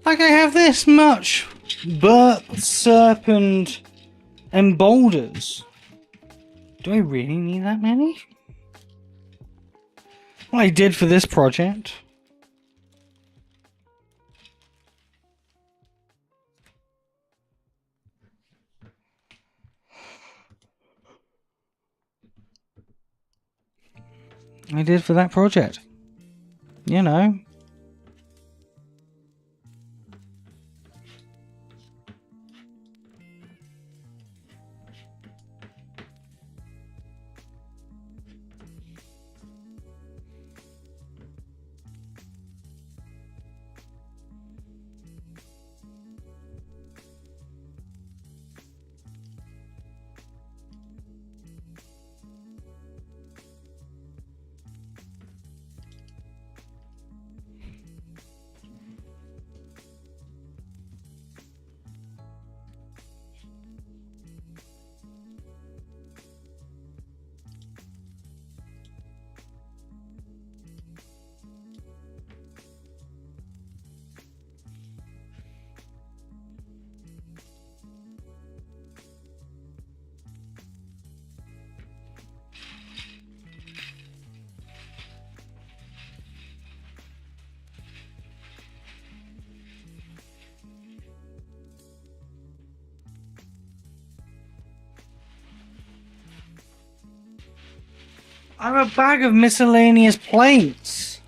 Like I have this much Burt, Serpent, and boulders. Do I really need that many? Well, I did for this project. I did for that project. You know. I have a bag of miscellaneous plates.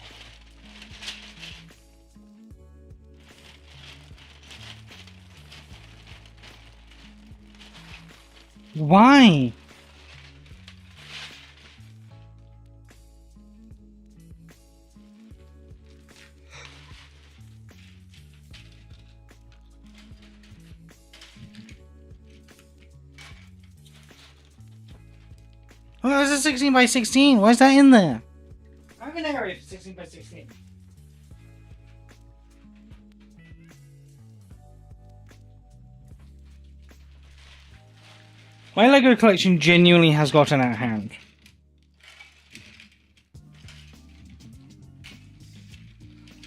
Why? Oh, there's a 16 by 16. Why is that in there? I have an area for 16 by 16. My Lego collection genuinely has gotten out of hand.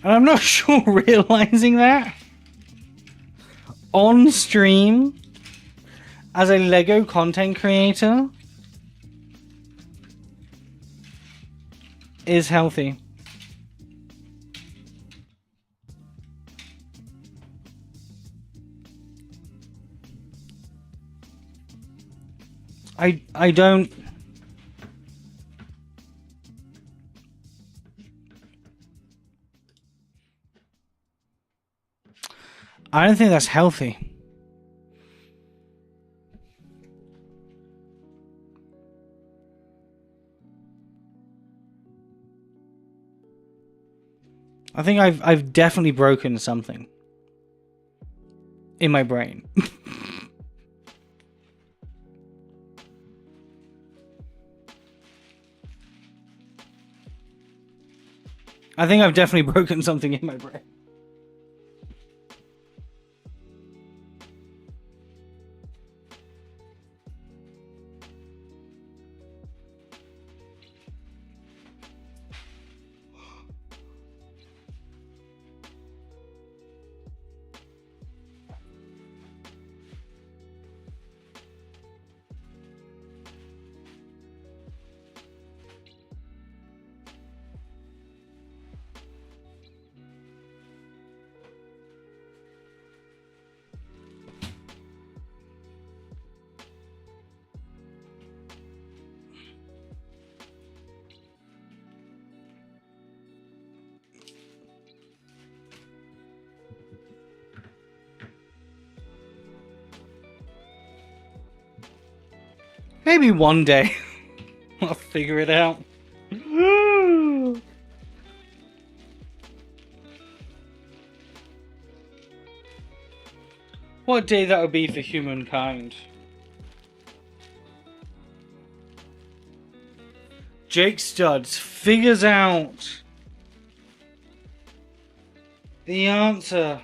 And I'm not sure realizing that on stream as a Lego content creator is healthy. I don't. I don't think that's healthy. I think I've definitely broken something in my brain. I think I've definitely broken something in my brain. Maybe one day I'll figure it out. What day that would be for humankind. Jake Studs figures out the answer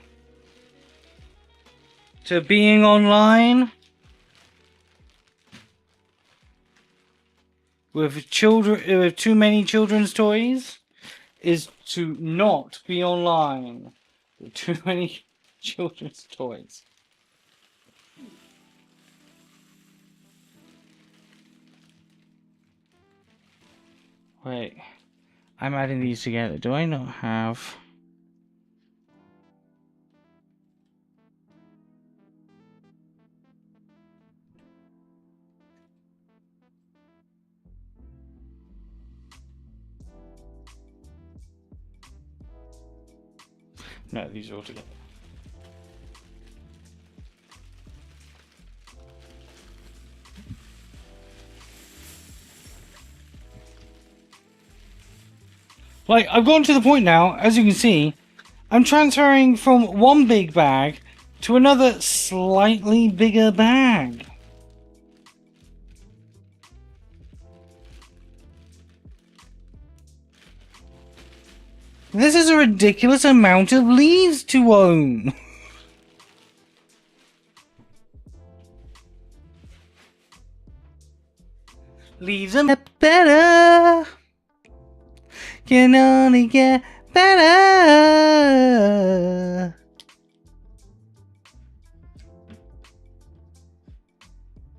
to being online with children, with too many children's toys, is to not be online with too many children's toys. Wait, I'm adding these together. Do I not have... No, these are all together. Like, I've gotten to the point now, as you can see, I'm transferring from one big bag to another slightly bigger bag. This is a ridiculous amount of leaves to own. Leaves are better. Can only get better.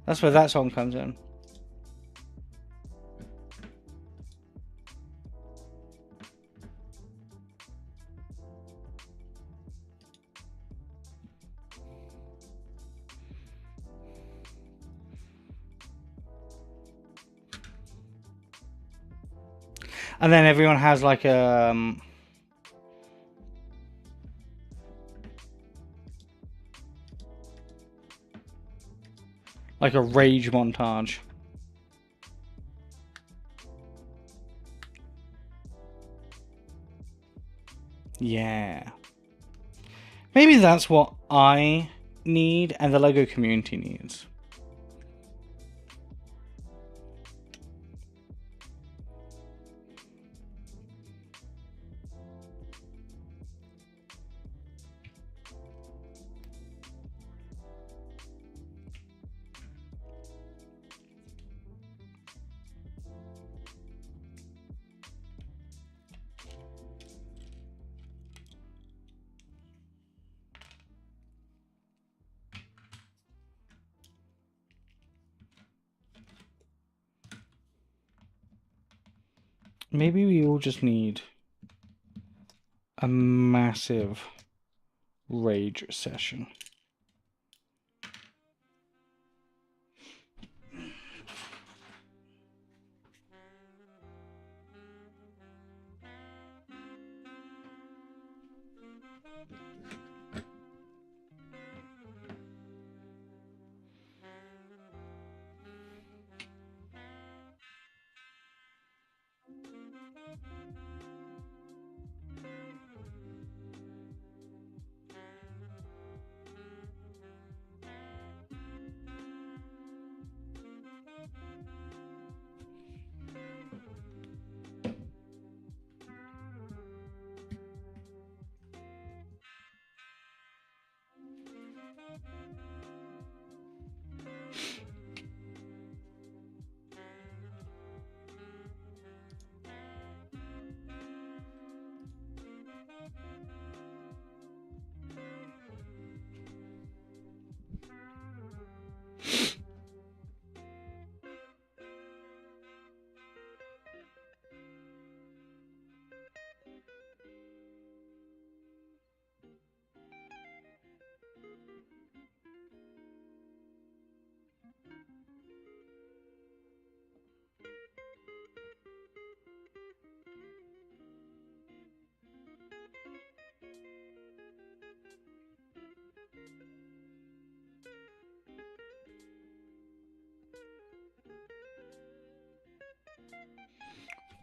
That's where that song comes in. And then everyone has like a rage montage. Yeah. Maybe that's what I need and the LEGO community needs. Maybe we all just need a massive rage session.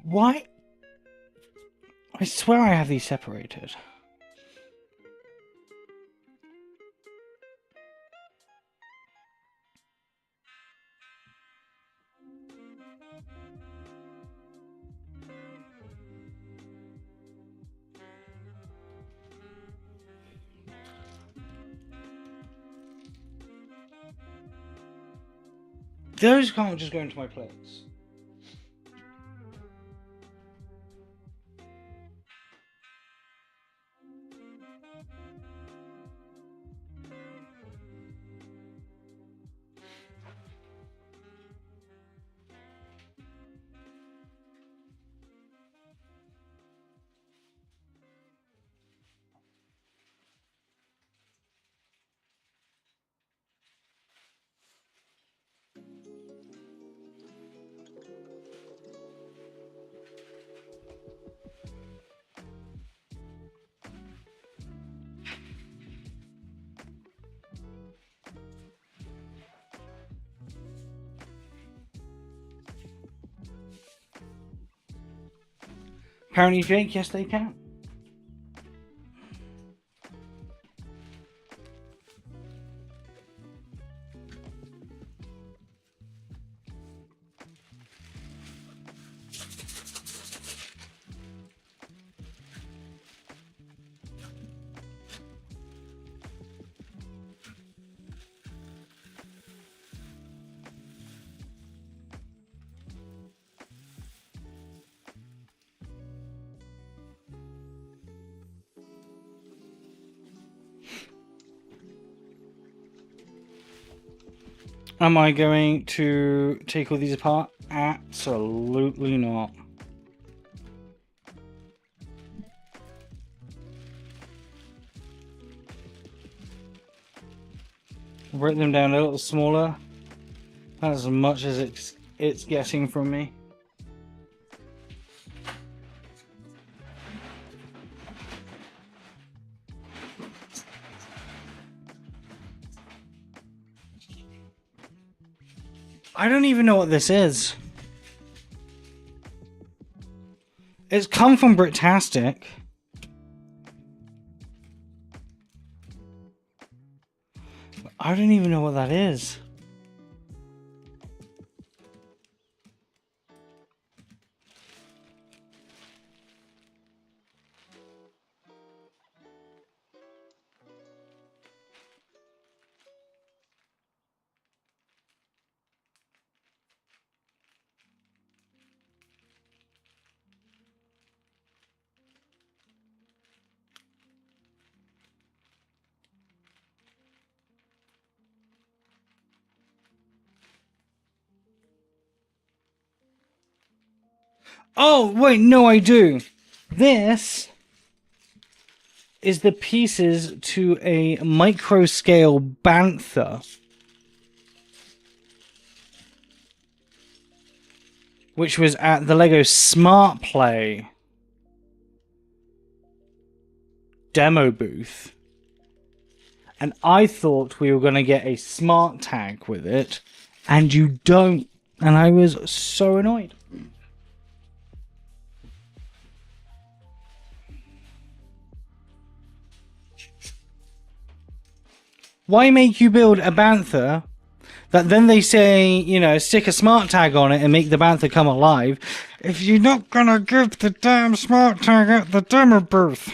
Why? I swear I have these separated. Those can't just go into my plates. Apparently, Jake, yes, they can. Am I going to take all these apart? Absolutely not. Break them down a little smaller. That's as much as it's getting from me. I don't even know what this is. It's come from Britastic. I don't even know what that is. Oh, wait, no, I do. This is the pieces to a micro scale bantha, which was at the Lego Smart Play demo booth. And I thought we were going to get a smart tag with it, and you don't. And I was so annoyed. Why make you build a bantha that then they say, you know, stick a smart tag on it and make the bantha come alive, if you're not gonna give the damn smart tag at the demo booth?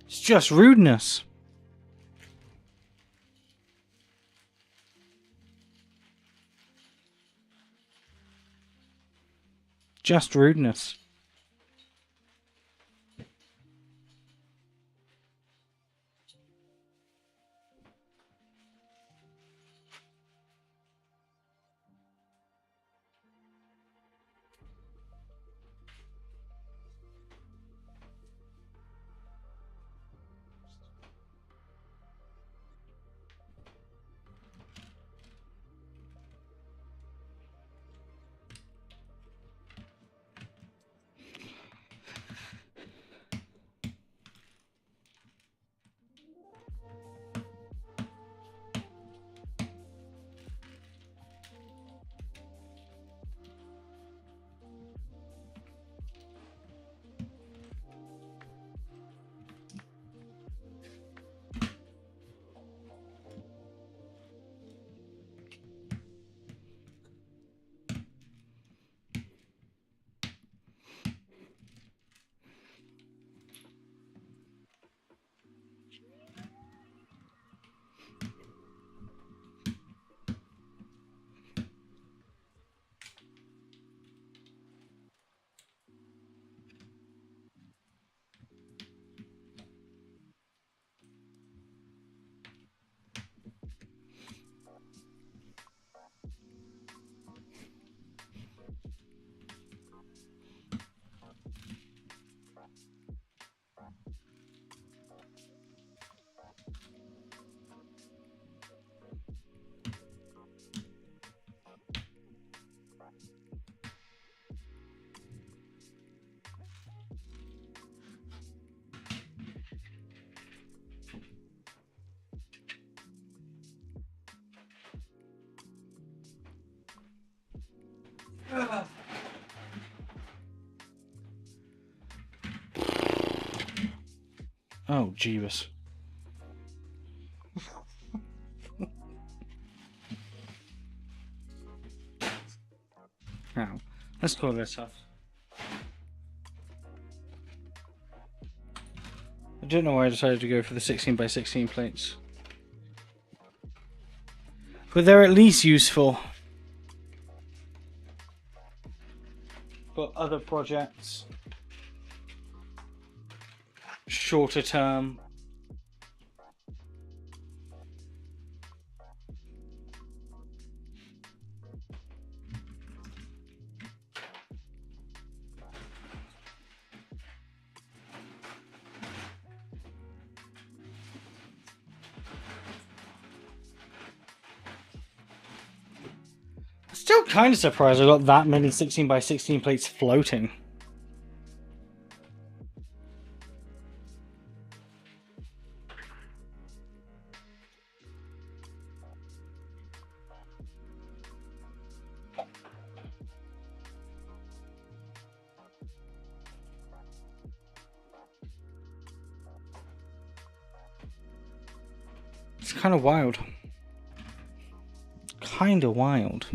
It's just rudeness. Just rudeness. Oh, Jeebus. Now, let's call this off. I don't know why I decided to go for the 16 by 16 plates. But they're at least useful for other projects. Shorter term. Still kind of surprised I got that many 16 by 16 plates floating. It's kind of wild. Kind of wild.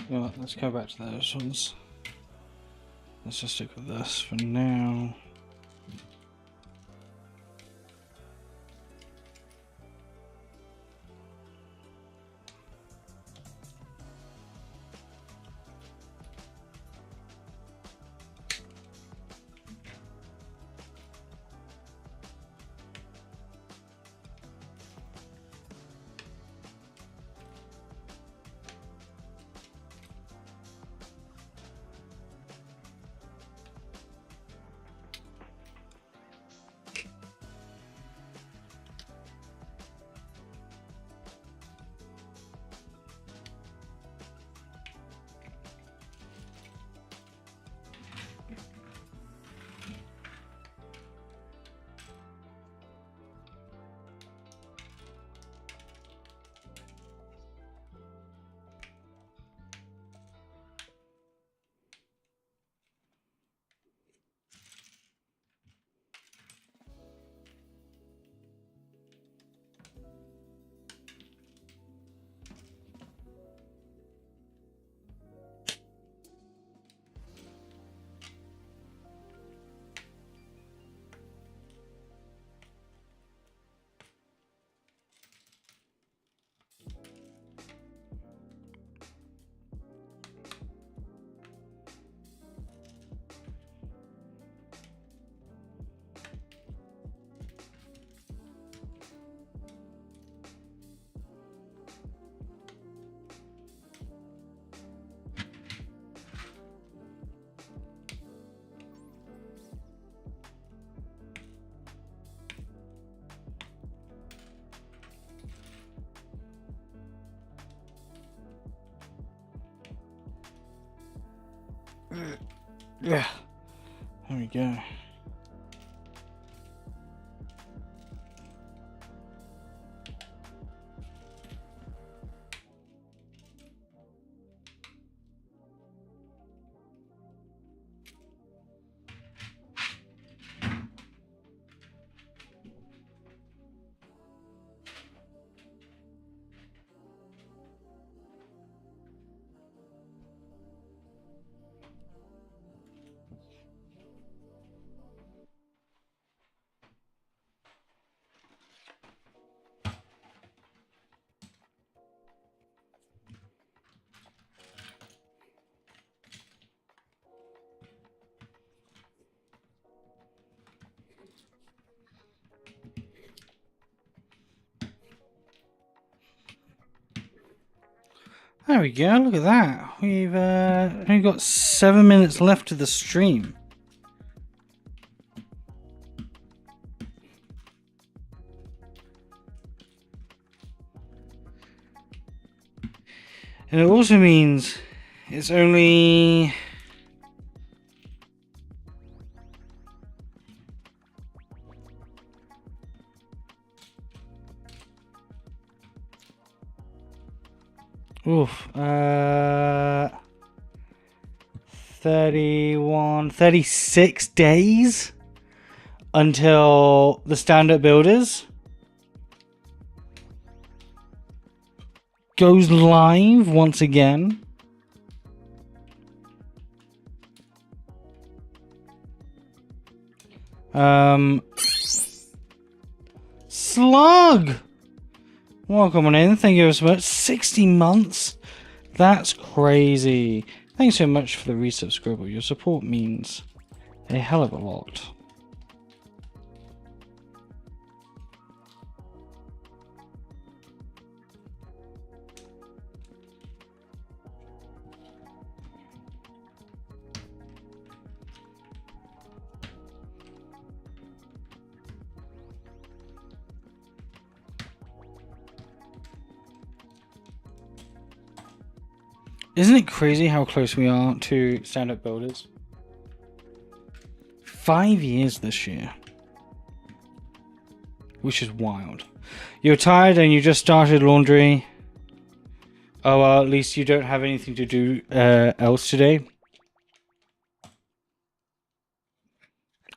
You know what, let's go back to those ones. Let's just stick with this for now. Yeah, there we go. There we go, look at that. We've only got 7 minutes left of the stream. And it also means it's only... Oof, 36 days until the stand-up builders goes live once again. Slug! Welcome on in. Thank you so much. 60 months? That's crazy. Thanks so much for the resubscribe. Your support means a hell of a lot. Isn't it crazy how close we are to stand-up builders? 5 years this year. Which is wild. You're tired and you just started laundry. Oh well, at least you don't have anything to do else today.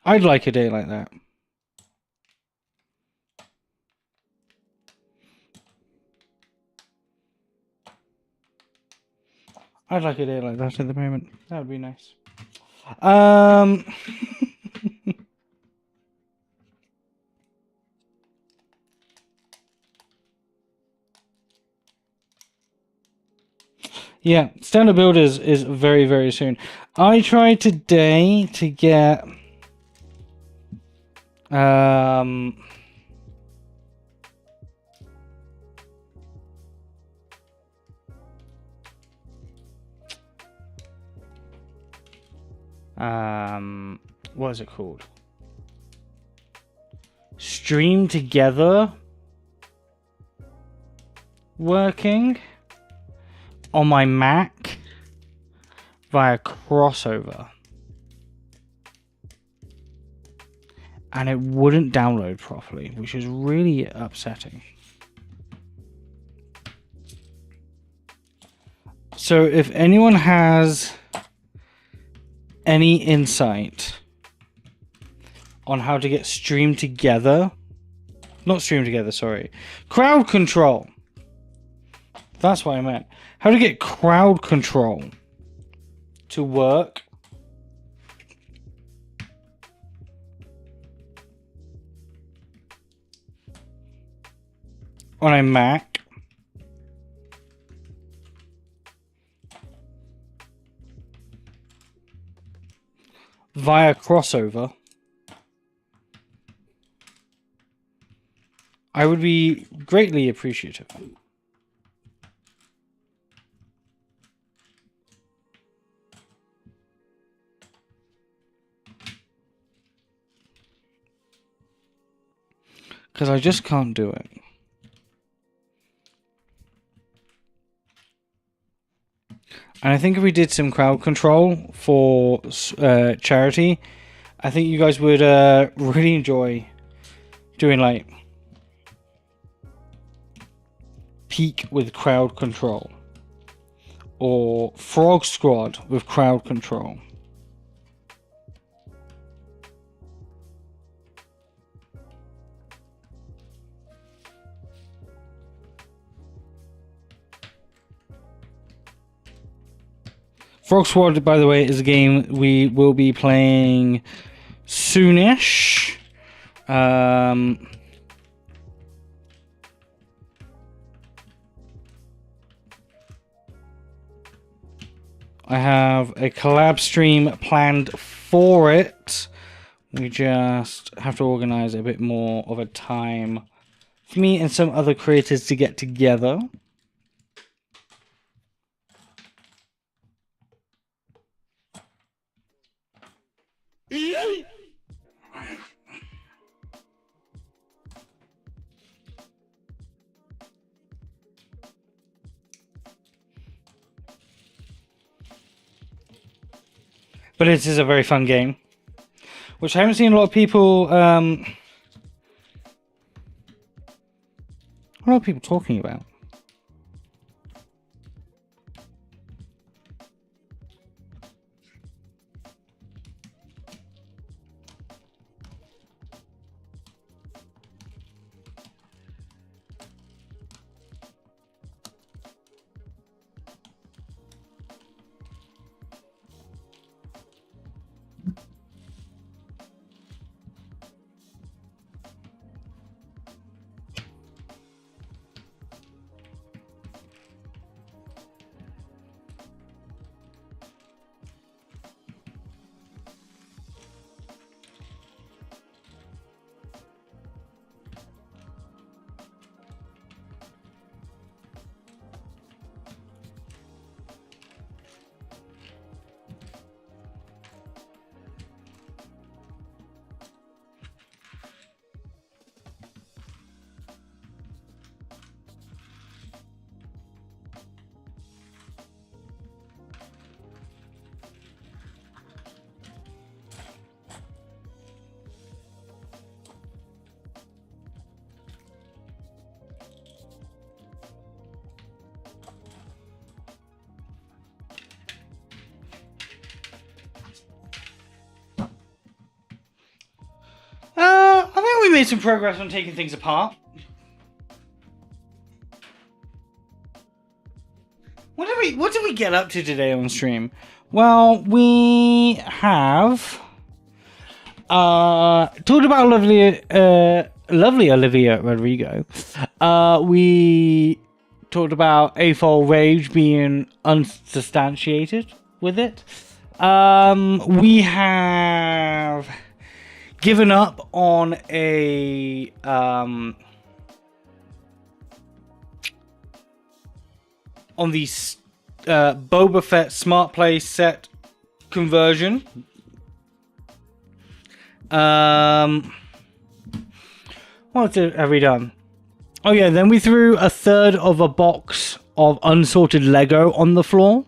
I'd like a day like that. I'd like a day like that at the moment. That would be nice. Yeah, stand-up builders is very, very soon. I tried today to get what is it called? Stream Together working on my Mac via crossover, and it wouldn't download properly, which is really upsetting. So if anyone has any insight on how to get Stream Together, not Stream Together, sorry, crowd control. That's what I meant. How to get crowd control to work on a Mac via crossover, I would be greatly appreciative. Because I just can't do it. And I think if we did some crowd control for charity, I think you guys would really enjoy doing like Peak with crowd control or Frog Squad with crowd control. Frog Squad, by the way, is a game we will be playing soonish. I have a collab stream planned for it. We just have to organize a bit more of a time for me and some other creators to get together. But it is a very fun game, which I haven't seen a lot of people talking about. I think we made some progress on taking things apart. What did we get up to today on stream? Well, we have talked about lovely Olivia Rodrigo. We talked about AFOL Rage being unsubstantiated with it. We have given up on a on the Boba Fett Smart Play set conversion. What have we done? Oh yeah, then we threw a third of a box of unsorted Lego on the floor.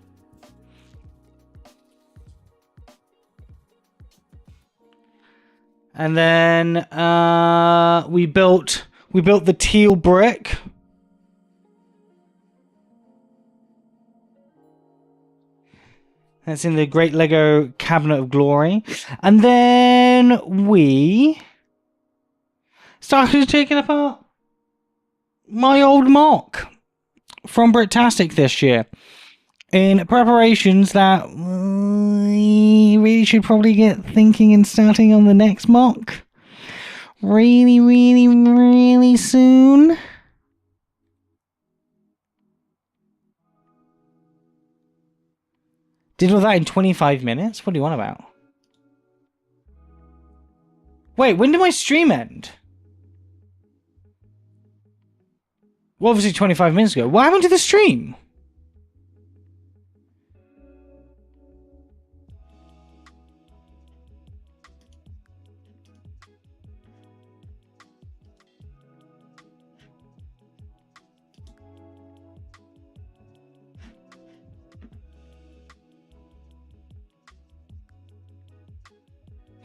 And then we built the teal brick. That's in the Great Lego Cabinet of Glory. And then we started taking apart my old mock from Bricktastic this year, in preparations that we really should probably get thinking and starting on the next mock really, really, really soon. Did all that in 25 minutes? What do you want about? Wait, when did my stream end? Well, obviously 25 minutes ago. What happened to the stream?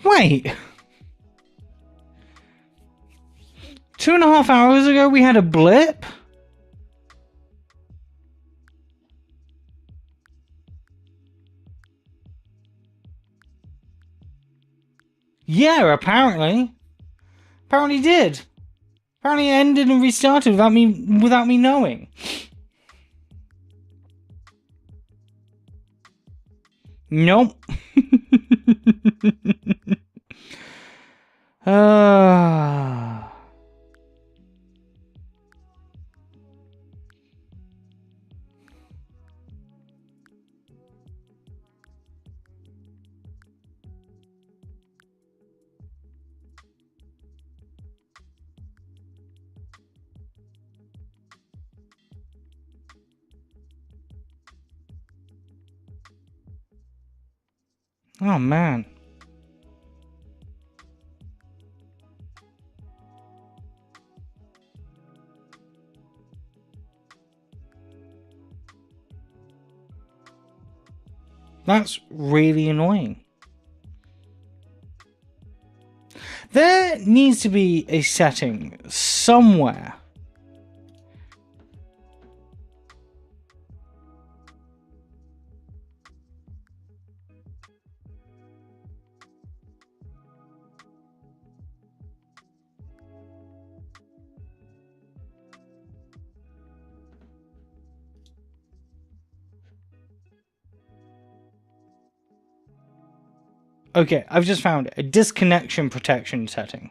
Wait. 2.5 hours ago we had a blip? Yeah, apparently. Apparently did. Apparently it ended and restarted without me knowing. Nope. Oh man. That's really annoying. There needs to be a setting somewhere Okay, I've just found a disconnection protection setting.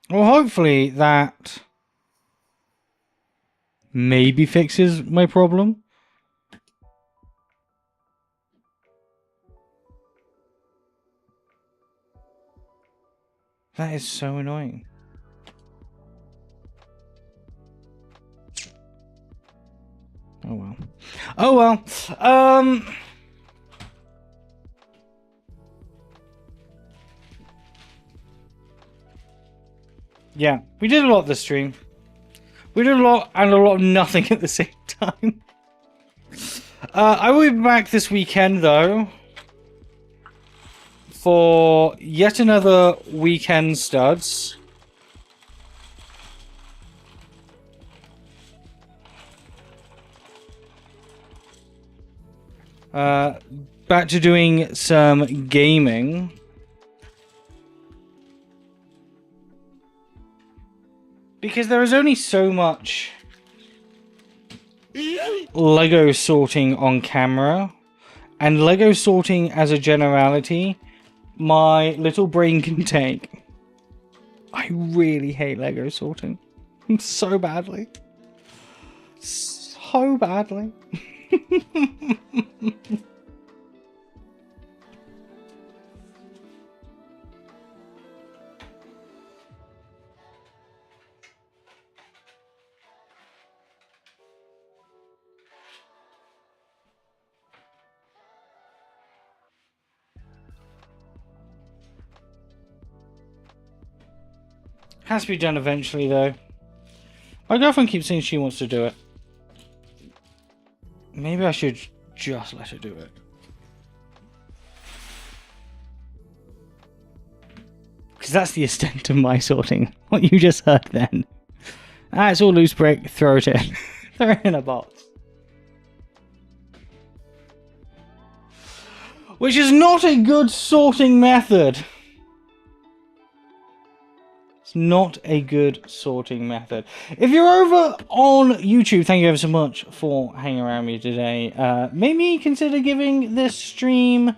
Well, hopefully that maybe fixes my problem. That is so annoying. Oh well. Oh well. Yeah, we did a lot this stream. We did a lot and a lot of nothing at the same time. I will be back this weekend though for yet another weekend studs. Back to doing some gaming. Because there is only so much Lego sorting on camera, and Lego sorting as a generality, my little brain can take. I really hate Lego sorting. So badly. So badly. Has to be done eventually, though. My girlfriend keeps saying she wants to do it. Maybe I should just let her do it. Because that's the extent of my sorting. What you just heard then. Ah, it's all loose brick. Throw it in. Throw it in a box. Which is not a good sorting method. Not a good sorting method. If you're over on YouTube, thank you ever so much for hanging around me today. Maybe consider giving this stream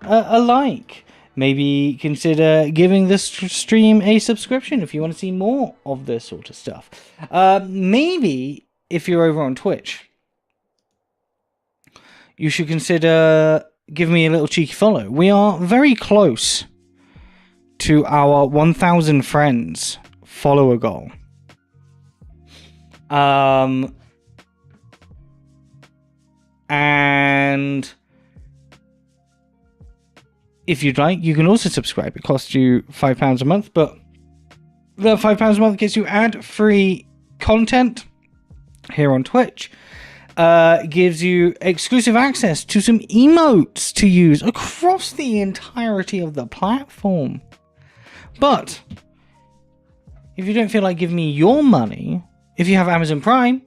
a like. Maybe consider giving this stream a subscription if you want to see more of this sort of stuff. Maybe if you're over on Twitch, you should consider giving me a little cheeky follow. We are very close to our 1,000 friends follower goal. And if you'd like, you can also subscribe. It costs you £5 a month, but the £5 a month gets you ad-free content here on Twitch. Gives you exclusive access to some emotes to use across the entirety of the platform. But if you don't feel like giving me your money, if you have Amazon Prime,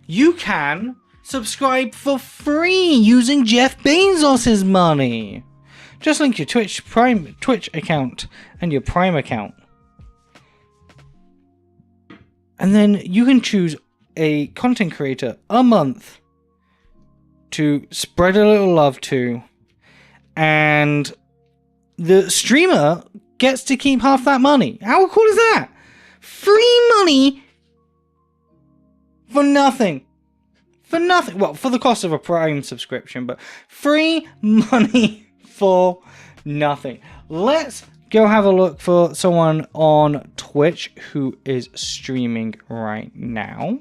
you can subscribe for free using Jeff Bezos' money. Just link your Twitch account and your Prime account. And then you can choose a content creator a month to spread a little love to, and the streamer gets to keep half that money. How cool is that? Free money for nothing. For nothing. Well, for the cost of a Prime subscription, but free money for nothing. Let's go have a look for someone on Twitch who is streaming right now.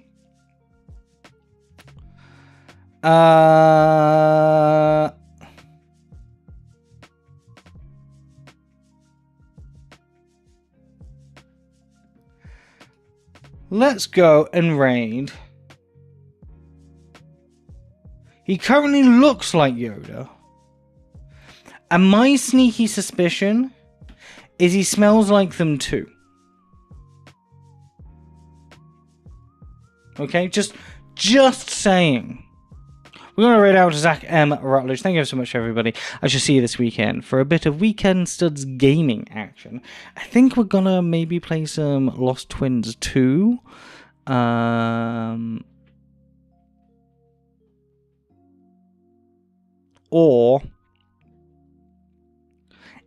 Let's go and raid. He currently looks like Yoda. And my sneaky suspicion is he smells like them too. Okay, just saying. We're going to raid out to Zach M. Rutledge. Thank you so much, everybody. I shall see you this weekend for a bit of Weekend Studs gaming action. I think we're going to maybe play some Lost Twins 2. Or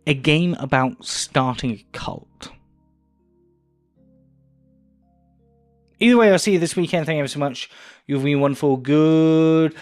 a game about starting a cult. Either way, I'll see you this weekend. Thank you so much. You've been wonderful. Goodbye.